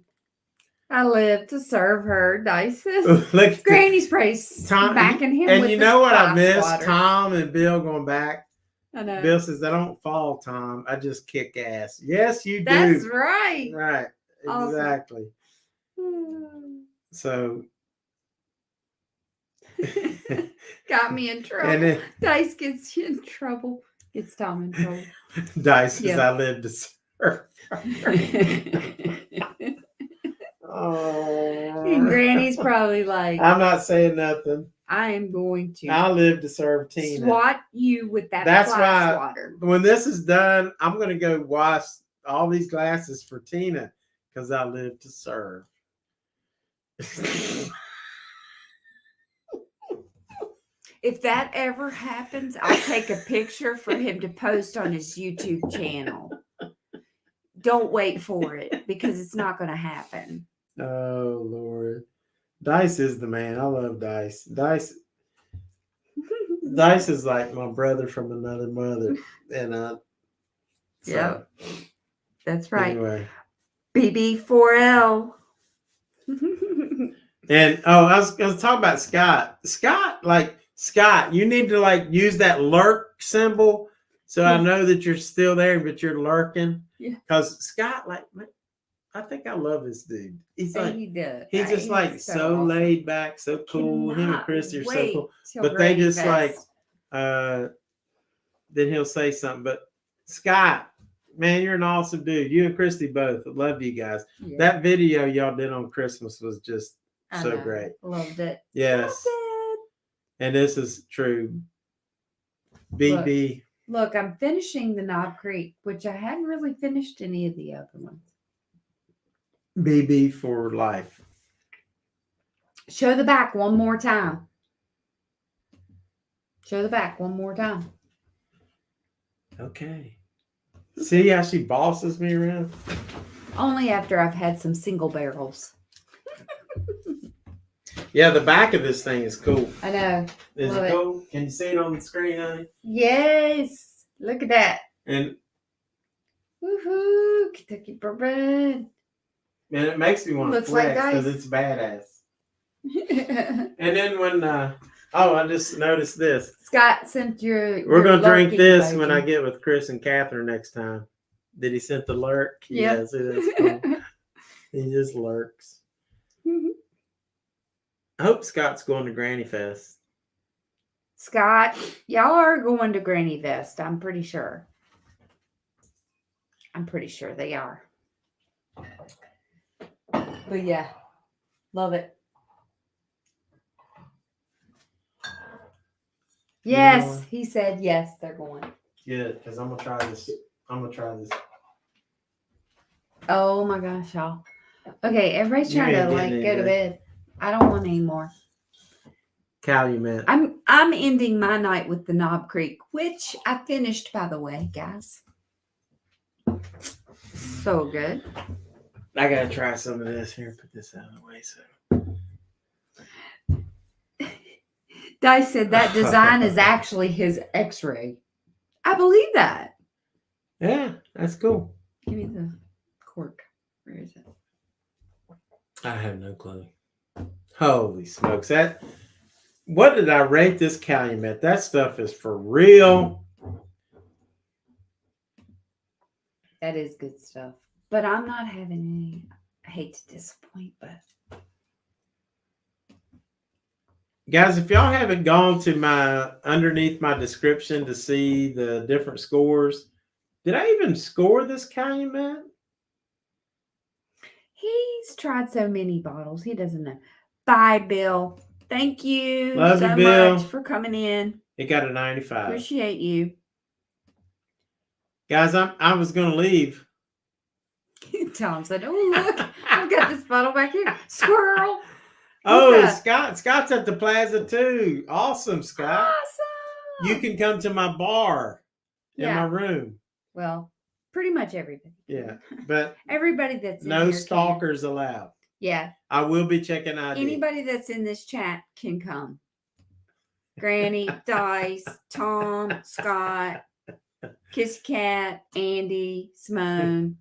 B: I live to serve her. Dice.
A: Look,
B: Granny's praise.
A: Tom,
B: backing him.
A: And
B: with
A: you know what I miss?
B: Water.
A: Tom and Bill going back.
B: I know.
A: Bill says, I don't fall, Tom. I just kick ass. Yes, you do.
B: That's right.
A: Right.
B: Awesome.
A: Exactly. So.
B: Got me in trouble.
A: And then,
B: Dice gets you in trouble. Gets Tom in trouble.
A: Dice says, I live to serve. Oh.
B: And Granny's probably like,
A: I'm not saying nothing.
B: I am going to.
A: I live to serve Tina.
B: Swat you with that
A: glass
B: water.
A: When this is done, I'm going to go wash all these glasses for Tina because I live to serve.
B: If that ever happens, I'll take a picture for him to post on his YouTube channel. Don't wait for it because it's not going to happen.
A: Oh, Lord. Dice is the man. I love Dice. Dice, Dice is like my brother from another mother, and
B: Yep. That's right.
A: Anyway,
B: BB4L.
A: and I was talking about Scott. Scott, you need to like use that lurk symbol, so I know that you're still there, but you're lurking.
B: Yeah.
A: Because Scott, like, man, I think I love this dude. He's like,
B: He does.
A: he's just like
B: He's
A: so
B: awesome.
A: laid back, so cool. Him and
B: Cannot
A: Christy are so
B: wait
A: cool.
B: till
A: But they
B: Granny
A: just
B: Fest.
A: then he'll say something. But Scott, man, you're an awesome dude. You and Christy both. I love you guys.
B: Yeah,
A: That video y'all did on Christmas was just
B: I
A: so
B: know.
A: great.
B: Loved it.
A: Yes.
B: Loved it.
A: And this is true. BB.
B: Look, I'm finishing the Knob Creek, which I hadn't really finished any of the other ones.
A: BB for life.
B: Show the back one more time. Show the back one more time.
A: Okay. See how she bosses me around?
B: Only after I've had some single barrels.
A: Yeah, the back of this thing is cool.
B: I know.
A: Is
B: Love
A: it
B: it.
A: cool? Can you see it on the screen, honey?
B: Yes. Look at that.
A: And
B: Woohoo. Kentucky bourbon.
A: man, it makes me want to
B: Looks like
A: flex because
B: dice.
A: it's badass. And then when I just noticed this.
B: Scott sent your.
A: We're gonna drink
B: lurking
A: this when I
B: emoji.
A: get with Chris and Catherine next time. Did he send the lurk?
B: Yep.
A: Yes, it is cool. He just lurks. I hope Scott's going to Granny Fest.
B: Scott, y'all are going to Granny Fest. I'm pretty sure. I'm pretty sure they are. But yeah, love it. Yes,
A: going?
B: he said yes, they're going.
A: Good, because I'm gonna try this.
B: Oh my gosh, y'all. Okay, everybody's
A: You
B: trying to
A: ain't
B: like
A: getting
B: go to
A: anything.
B: bed. I don't want any more.
A: Calumet.
B: I'm ending my night with the Knob Creek, which I finished, by the way, guys. So good.
A: I gotta try some of this here. Put this out of the way. So
B: Dice said that design is actually his X-ray. I believe that.
A: yeah, that's cool.
B: Give me the cork. Where is it?
A: I have no clue. Holy smokes! What did I rate this Calumet? That stuff is for real.
B: That is good stuff. But I'm not having any. I hate to disappoint, but
A: Guys, if y'all haven't gone to underneath my description to see the different scores, did I even score this Calumet?
B: he's tried so many bottles. He doesn't know. Bye, Bill. Thank you
A: Love
B: so
A: you, Bill.
B: much for coming in.
A: It got a 95.
B: Appreciate you.
A: Guys, I was gonna leave.
B: Tom said, "Oh look, I've got this bottle back here. Squirrel.
A: Oh,
B: What's
A: Scott's at the plaza too. Awesome, Scott.
B: Awesome.
A: You can come to my bar in
B: Yeah.
A: my room.
B: Well, pretty much everybody.
A: Yeah, but
B: Everybody that's in
A: no
B: here can.
A: stalkers allowed.
B: Yeah.
A: I will be checking ID.
B: Anybody that's in this chat can come. Granny, Dice, Tom, Scott, Kiss Cat, Andy, Simone.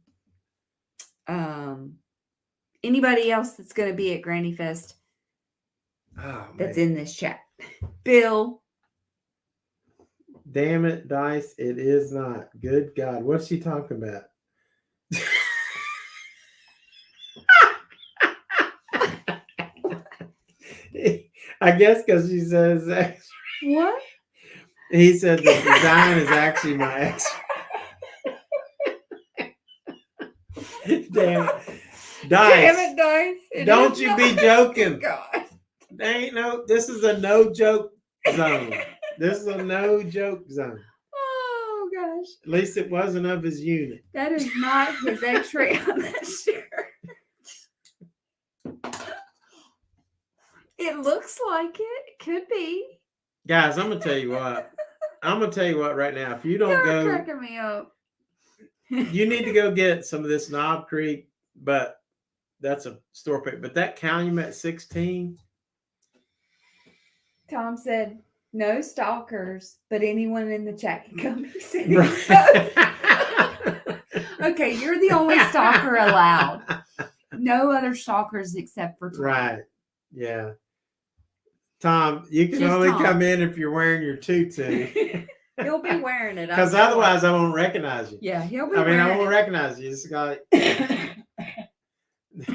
B: Anybody else that's going to be at Granny Fest
A: Oh,
B: that's
A: man.
B: in this chat. Bill.
A: Damn it, Dice. It is not. Good God. What's she talking about? I guess because she says
B: What?
A: he said the design is actually my ex. Damn it. Dice.
B: Damn it, Dice. It
A: Don't
B: is
A: you
B: not-
A: be joking.
B: God.
A: This is a no joke zone. This is a no joke zone.
B: Oh, gosh.
A: At least it wasn't of his unit.
B: That is not his x-ray on that shirt. It looks like it. It could be.
A: Guys, I'm gonna tell you what. I'm gonna tell you what right now. If you don't
B: You're
A: go,
B: cracking me up.
A: you need to go get some of this Knob Creek, but that's a store pick. But that Calumet 16,
B: Tom said, No stalkers, but anyone in the chat can come and see.
A: Right.
B: Okay, you're the only stalker allowed. No other stalkers except for Tom.
A: Right. Yeah. Tom, you can
B: Just
A: only
B: Tom.
A: come in if you're wearing your tutu.
B: He'll be wearing it. I'm
A: Because
B: sure.
A: otherwise I won't recognize you.
B: Yeah, he'll be
A: I mean, I
B: wearing
A: won't
B: it.
A: recognize you. It's got the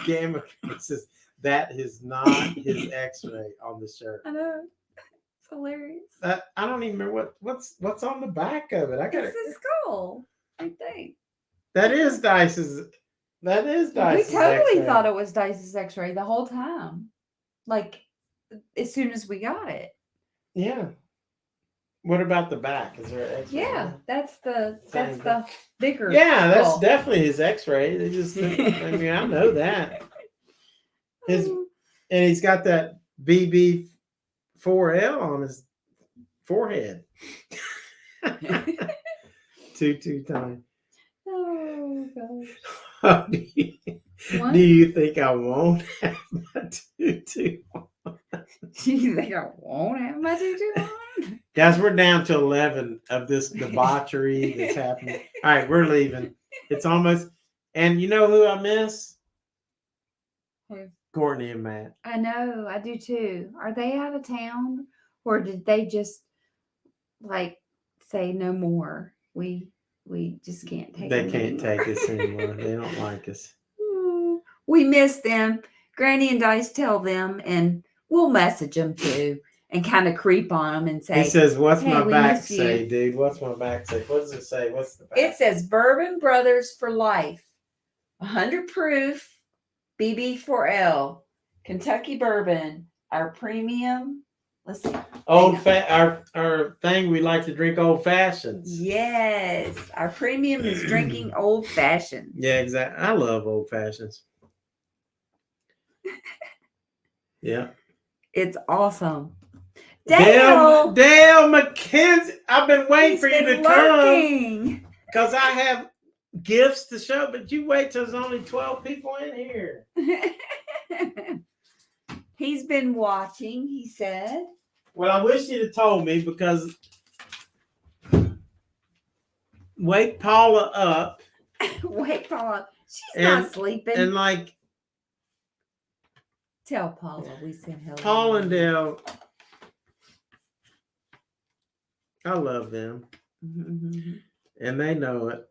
A: game says that is not his X-ray on the shirt.
B: I know. It's hilarious.
A: I don't even remember what's on the back of it. I got
B: It's
A: it.
B: a skull, I think.
A: That is Dice's. That is
B: We
A: Dice's.
B: totally
A: X-ray.
B: thought it was Dice's X-ray the whole time. Like, as soon as we got it.
A: Yeah. What about the back? Is there an X-ray?
B: Yeah, that's the
A: Same
B: bigger.
A: Yeah, that's
B: skull.
A: definitely his X-ray. They just, I mean, I know that. And he's got that BB4L on his forehead. Two time.
B: Oh gosh.
A: do
B: What?
A: you think I won't have my tutu?
B: Do you think I won't have my tutu on?
A: Guys, we're down to 11 of this debauchery that's happening. All right, we're leaving. It's almost, and you know who I miss?
B: Who?
A: Courtney and Matt.
B: I know, I do too. Are they out of town, or did they just like say no more? We just can't take.
A: They
B: them
A: can't
B: anymore.
A: take us anymore. They don't like us.
B: We miss them. Granny and Dice tell them, and we'll message them too, and kind of creep on them and say.
A: He says, "What's
B: "Hey,
A: my
B: we
A: back
B: miss you."
A: say, dude? What's my back say? What does it say? What's the back?"
B: It says Bourbon Brothers for life, 100 proof, BB4L, Kentucky bourbon, our premium. Let's see.
A: Our thing, we like to drink old fashions.
B: Yes, our premium is drinking old fashioned.
A: Yeah, exactly. I love old fashions. Yeah.
B: It's awesome.
A: Dale McKenzie. I've been waiting
B: He's
A: for you to
B: been
A: come
B: lurking.
A: because I have gifts to show, but you wait till there's only 12 people in here.
B: He's been watching, he said.
A: Well, I wish you'd have told me because wake Paula up.
B: Wait, Paula. She's
A: And-
B: not sleeping.
A: And like
B: Tell Paula we said hello.
A: Paul and Dale, I love them.
B: Mhm.
A: And they know it.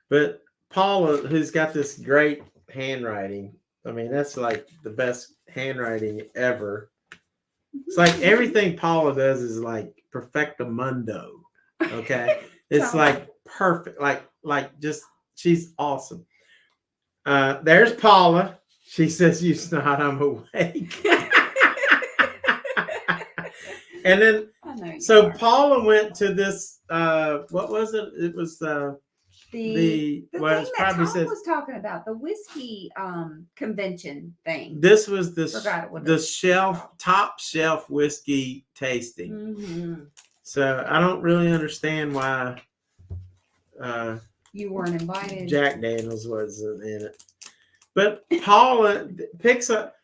A: But Paula, who's got this great handwriting, I mean, that's like the best handwriting ever. It's like everything Paula does is like perfectamundo. Okay. It's
B: Sounds-
A: like perfect, like just she's awesome. There's Paula. She says, "You snot, I'm awake." And then
B: I know you
A: so
B: are.
A: Paula went to this what was it? It was
B: the
A: well,
B: thing
A: it
B: that
A: probably
B: Tom
A: says
B: was talking about, the whiskey convention thing.
A: this was
B: Forgot what
A: the
B: it's
A: top shelf whiskey tasting.
B: Mhm.
A: So I don't really understand why
B: You weren't invited.
A: Jack Daniels wasn't in it. But Paula picks up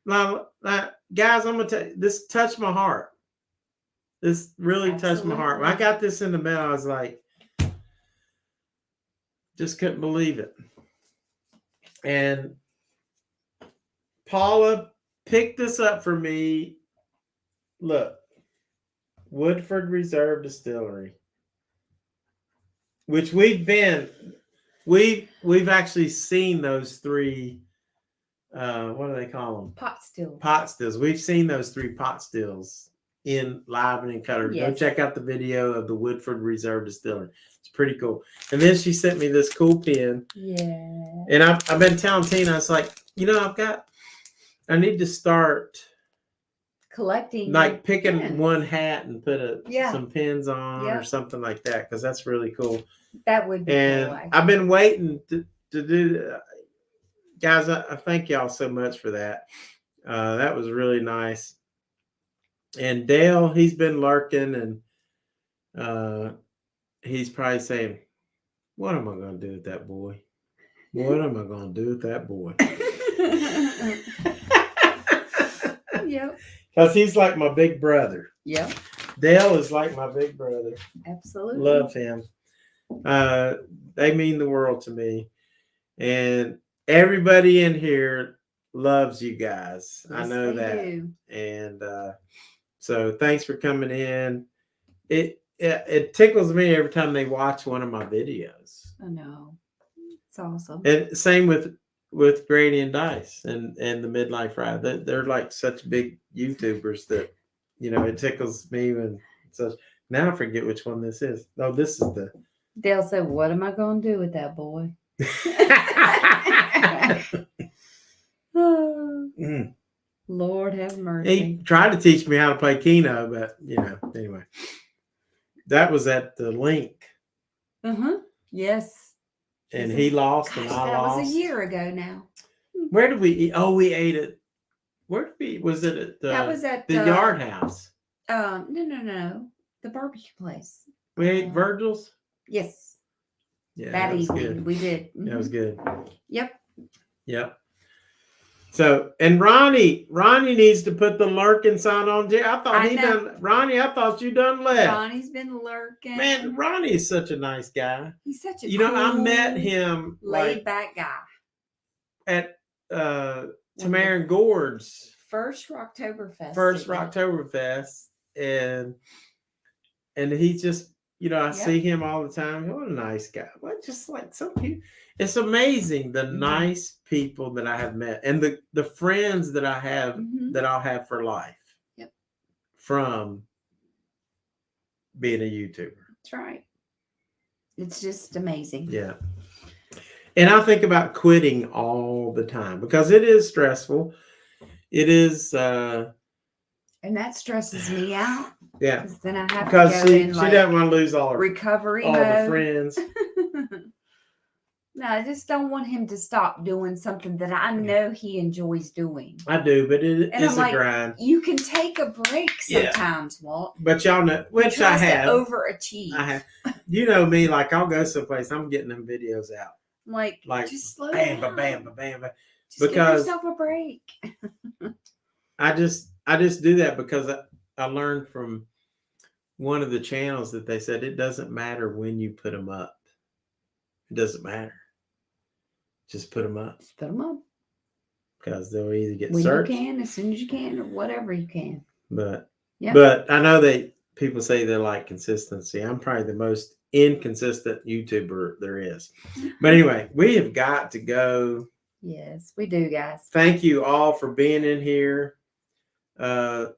A: now, guys, I'm gonna tell you, this touched my heart. This really touched my heart. When I got this in the mail, I was like, just couldn't believe it. And Paula picked this up for me. Look, Woodford Reserve Distillery, which we've actually seen those three. What do they call them?
B: Pot still.
A: Pot stills. We've seen those three pot stills in live and in color. Go
B: Yes.
A: check out the video of the Woodford Reserve Distillery. It's pretty cool. And then she sent me this cool pen.
B: Yeah.
A: And I've been telling Tina, I was like, I need to start
B: Collecting.
A: like picking
B: pins.
A: one hat and put
B: Yeah.
A: some pins on
B: Yeah.
A: or something like that, because that's really cool.
B: That would be
A: And
B: cool. actually.
A: I've been waiting to do that. Guys, I thank y'all so much for that. That was really nice. And Dale, he's been lurking, and he's probably saying, "What am I going to do with that boy? What am I going to do with that boy?"
B: Yep.
A: Because he's like my big brother.
B: Yep.
A: Dale is like my big brother.
B: Absolutely.
A: Love him. They mean the world to me. And everybody in here loves you guys. I
B: Yes,
A: know
B: they
A: that.
B: do.
A: And so thanks for coming in. It tickles me every time they watch one of my videos.
B: I know. It's awesome.
A: And same with Grady and Dice and the Midlife Ride. They're like such big YouTubers that, you know, it tickles me when such. Now I forget which one this is. Oh, this is the.
B: Dale said, "What am I going to do with that boy?"
A: Mm.
B: Lord have
A: He
B: mercy.
A: tried to teach me how to play Keno, but you know, anyway. That was at the link,
B: Yes.
A: and he lost, and
B: Gosh,
A: I
B: that
A: lost.
B: was a year ago now.
A: Where did we eat? Oh, we ate it. Where did we? Was it at
B: That was at
A: the Yard House?
B: No. The barbecue place.
A: We ate Virgil's.
B: Yes.
A: Yeah,
B: That
A: was
B: evening
A: good.
B: we did.
A: That was good.
B: Yep.
A: Yep. So, and Ronnie needs to put the lurking sign on. I thought Ronnie, I thought you done left.
B: Ronnie's been lurking.
A: Man, Ronnie is such a nice guy.
B: He's such a
A: I met him
B: laid back guy
A: at Tamara and Gord's
B: first Rocktoberfest.
A: and he just, I see him all the time. What a nice guy. What, just like some people. It's amazing the nice people that I have met and the friends that I have that I'll have for life.
B: Yep.
A: From being a YouTuber.
B: That's right. It's just amazing.
A: Yeah. And I think about quitting all the time because it is stressful. It is
B: and that stresses me out.
A: Yeah.
B: Then I have
A: because
B: to go
A: she
B: in
A: doesn't want to lose all her
B: recovery
A: all
B: mode.
A: the friends.
B: No, I just don't want him to stop doing something that I know he enjoys doing.
A: I do, but it is a grind.
B: You can take a break sometimes, Walt.
A: But y'all know, which I have.
B: To overachieve.
A: I have. You know me, like I'll go someplace, I'm getting them videos out.
B: Like just slow down.
A: Bam.
B: Just give yourself a break.
A: I just do that because I learned from one of the channels that they said it doesn't matter when you put them up. It doesn't matter. Just put them up.
B: Just put them up.
A: Because they'll either get
B: when
A: searched.
B: You can, as soon as you can, or whatever you can.
A: But I know that people say they like consistency. I'm probably the most inconsistent YouTuber there is. But anyway, we have got to go.
B: Yes, we do, guys.
A: Thank you all for being in here.
B: Yep,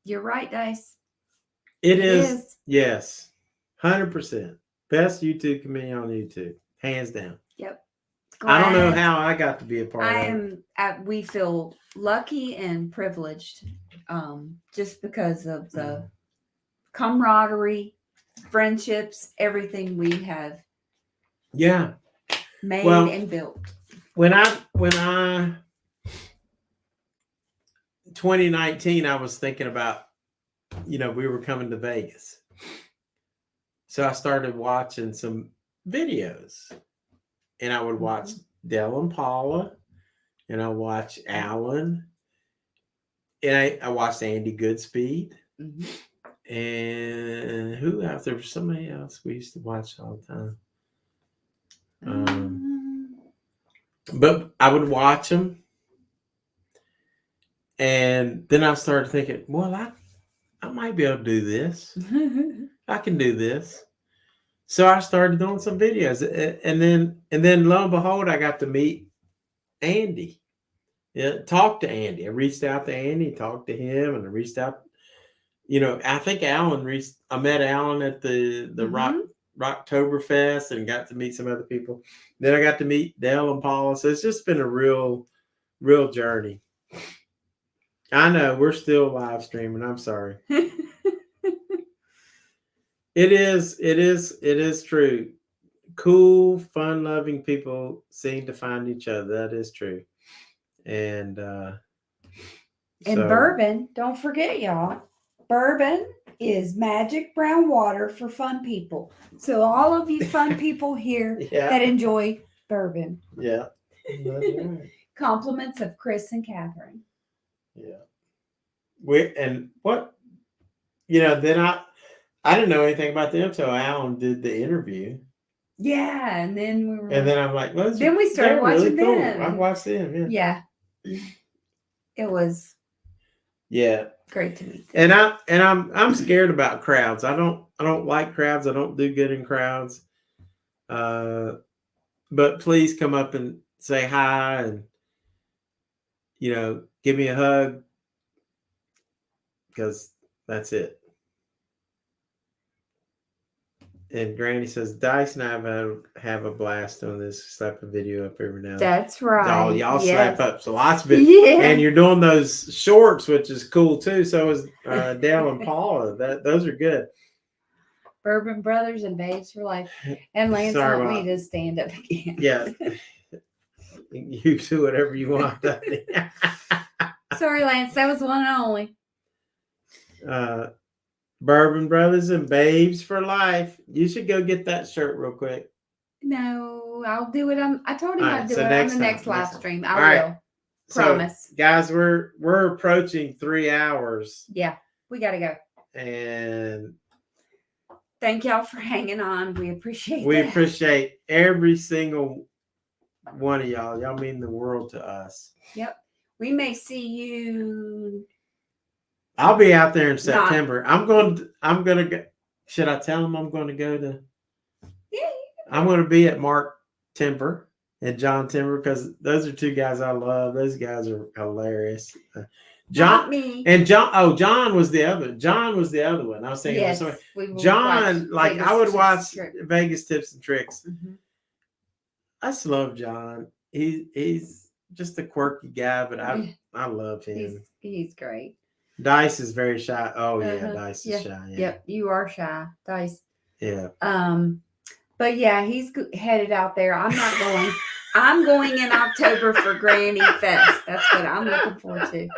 B: you're right, Dice.
A: It is. Yes, 100%. Best YouTube comedian on YouTube, hands down.
B: Yep.
A: I don't know how I got to be a part of it.
B: We feel lucky and privileged, just because of the camaraderie, friendships, everything we have.
A: Yeah.
B: Made and built.
A: When I 2019, I was thinking about, we were coming to Vegas. So I started watching some videos, and I would watch Del and Paula, and I watch Alan, and I watched Andy Goodspeed, and who else? There was somebody else we used to watch all the time. But I would watch them, and then I started thinking, well, I might be able to do this. I can do this. So I started doing some videos, and then lo and behold, I got to meet Andy. Talk to Andy. I reached out to Andy, talked to him, and I reached out. I think Alan I met Alan at the Rocktoberfest and got to meet some other people. Then I got to meet Dale and Paula. So it's just been a real journey. I know we're still live streaming. I'm sorry. It is true. Cool, fun-loving people seem to find each other. That is true. And
B: bourbon, don't forget, y'all. Bourbon is magic brown water for fun people. So all of you fun people here that enjoy bourbon.
A: Yeah.
B: Compliments of Chris and Catherine.
A: Yeah. What then I didn't know anything about them until Alan did the interview.
B: Yeah, and then we were.
A: And then I'm like, well,
B: Then we started
A: they're really
B: watching
A: cool.
B: them.
A: I watched them. Yeah.
B: Yeah. It was
A: Yeah.
B: great to meet them.
A: I'm scared about crowds. I don't like crowds. I don't do good in crowds. But please come up and say hi and give me a hug, because that's it. And Granny says, Dice and I have a blast on this. Slap a video up every now and then.
B: That's right.
A: Oh, y'all
B: Yes.
A: slap up so lots of videos.
B: Yeah.
A: And you're doing those shorts, which is cool too. So is Dale and Paula. Those are good.
B: Bourbon Brothers and Babes for Life. And Lance
A: Sorry
B: want me
A: about-
B: to stand up again.
A: Yeah. You do whatever you want.
B: Sorry, Lance. That was one and only.
A: Bourbon Brothers and Babes for Life. You should go get that shirt real quick.
B: No, I'll do it. I told him
A: All right,
B: I'd do
A: so
B: it
A: next
B: on the
A: time,
B: next live
A: next time.
B: stream.
A: All
B: I
A: right.
B: will.
A: So,
B: Promise.
A: guys, we're approaching 3 hours,
B: Yeah, we got to go.
A: and
B: Thank y'all for hanging on. We appreciate
A: we
B: that.
A: appreciate every single one of y'all. Y'all mean the world to us.
B: Yep. We may see you.
A: I'll be out there in September. I'm gonna go. Should I tell them I'm going to go to?
B: Yeah.
A: I'm going to be at Mark Timber and John Timber, because those are two guys I love. Those guys are hilarious.
B: Not
A: John
B: me.
A: and John. Oh, John was the other. John was the other one. I was thinking.
B: Yes.
A: Sorry.
B: We will
A: John,
B: watch
A: like
B: Vegas
A: I would
B: Tips
A: watch
B: Trick.
A: Vegas Tips and Tricks.
B: Mhm.
A: I just love John. He's just a quirky guy, but I love him.
B: He's great.
A: Dice is very shy. Oh yeah,
B: Uh-huh.
A: Dice
B: Yeah.
A: is shy. Yeah.
B: Yep. You are shy, Dice.
A: Yeah.
B: But yeah, he's headed out there. I'm not going. I'm going in October for Granny Fest. That's what I'm looking forward to.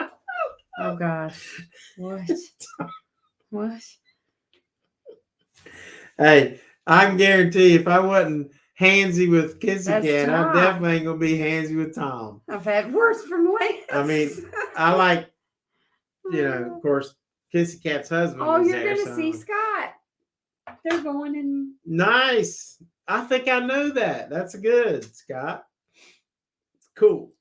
B: Oh gosh. What? What?
A: Hey, I can guarantee if I wasn't handsy with Kissy
B: That's
A: Cat, I
B: Tom.
A: definitely ain't gonna be handsy with Tom.
B: I've had worse from Lance.
A: I mean, I like, of course, Kissy Cat's husband.
B: Oh,
A: was
B: you're
A: there,
B: gonna
A: so-
B: see Scott. They're going in.
A: Nice. I think I know that. That's good, Scott. Cool.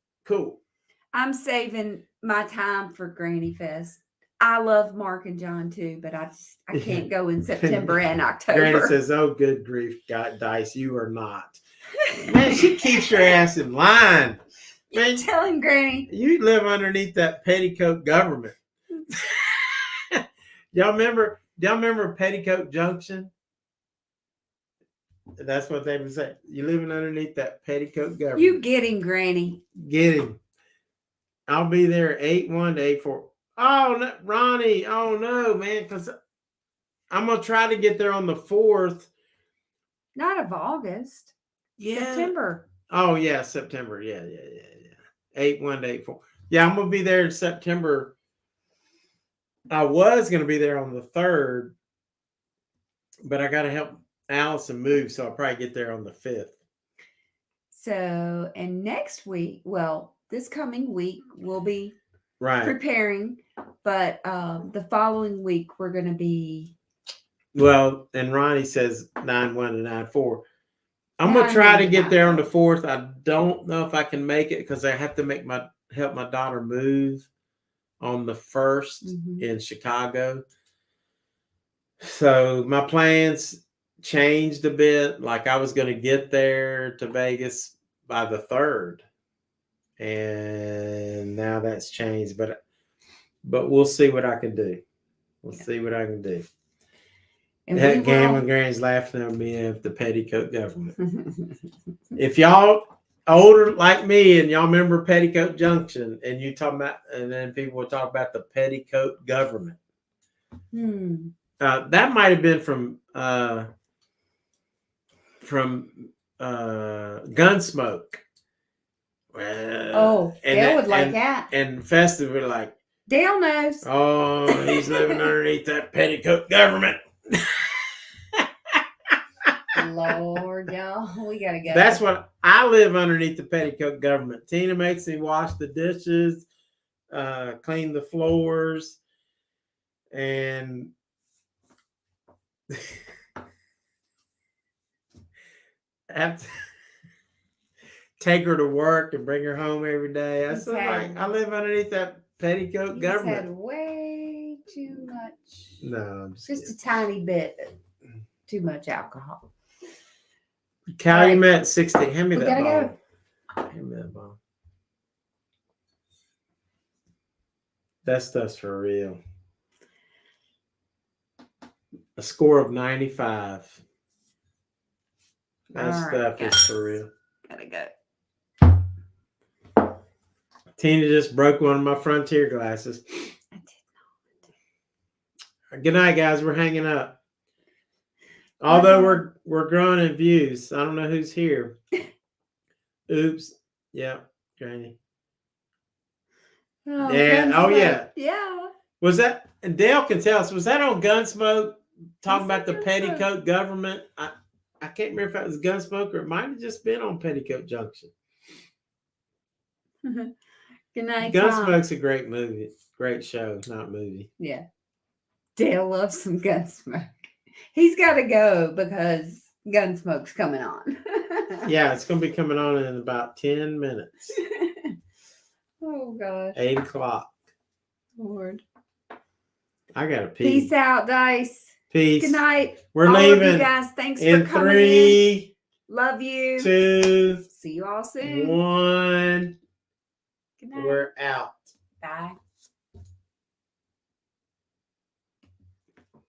B: I'm saving my time for Granny Fest. I love Mark and John too, but I can't go in September and October.
A: Granny says, "Oh, good grief, God, Dice, you are not." Man, she keeps your ass in line. Man,
B: Tell him, Granny.
A: you live underneath that petticoat government. Y'all remember Petticoat Junction? That's what they would say. You living underneath that petticoat government.
B: You get him, Granny.
A: Get him. I'll be there 8/1 to 8/4. Oh, no, Ronnie. Oh no, man, because I'm gonna try to get there on the 4th.
B: Not of August.
A: Yeah.
B: September.
A: Oh yeah, September. Yeah. 8/1 to 8/4. Yeah, I'm gonna be there in September. I was gonna be there on the 3rd, but I gotta help Allison move, so I'll probably get there on the 5th.
B: So, and next week, well, this coming week, we'll be
A: Right.
B: preparing, but the following week, we're going to be.
A: Well, and Ronnie says 9/1 to 9/4. I'm gonna try to get there on the 4th. I don't know if I can make it because I have to help my daughter move on the 1st in Chicago. So my plans changed a bit. Like I was going to get there to Vegas by the 3rd, and now that's changed. But we'll see what I can do. We'll see what I can do.
B: And
A: That gambling granny's laughing at me at the petticoat government. If y'all older like me and y'all remember Petticoat Junction, and you talk about, and then people will talk about the petticoat government. That might have been from Gunsmoke.
B: Dale would like that.
A: And Festive were like,
B: Dale knows.
A: oh, he's living underneath that petticoat government.
B: Lord, y'all, we gotta go.
A: That's what I live underneath the petticoat government. Tina makes me wash the dishes, clean the floors, and have to take her to work and bring her home every day. I
B: He's
A: said,
B: had-
A: like, I live underneath that petticoat
B: He's
A: government.
B: had way too much.
A: No, I'm just
B: Just
A: kidding.
B: a tiny bit too much alcohol.
A: Cal, you
B: Right.
A: met 60. Hand me
B: We
A: that
B: gotta
A: bottle. Hand me that bottle. That stuff's for real. A score of 95. That
B: All right,
A: stuff
B: guys.
A: is for real.
B: Gotta go.
A: Tina just broke one of my Frontier glasses.
B: I did
A: Good night, guys. We're hanging up. Although we're growing in views. I don't know who's here. Oops. Yeah, Granny.
B: not.
A: Yeah, oh, yeah.
B: Yeah.
A: Was that, and Dale can tell us, was that on Gunsmoke talking
B: Was
A: about the
B: it Gunsmoke?
A: petticoat government? I can't remember if that was Gunsmoke or it might have just been on Petticoat Junction.
B: Good night, Tom.
A: Gunsmoke's a great movie. Great show, not movie.
B: Yeah. Dale loves some Gunsmoke. He's got to go because Gunsmoke's coming on.
A: Yeah, it's going to be coming on in about 10 minutes.
B: Oh, gosh.
A: 8 o'clock.
B: Lord.
A: I got to pee.
B: Peace out, Dice.
A: Peace.
B: Good night.
A: We're
B: All of
A: leaving
B: you guys, thanks
A: in
B: for coming
A: 3,
B: in. Love you.
A: 2,
B: See you all soon.
A: 1.
B: Good night.
A: We're out.
B: Bye.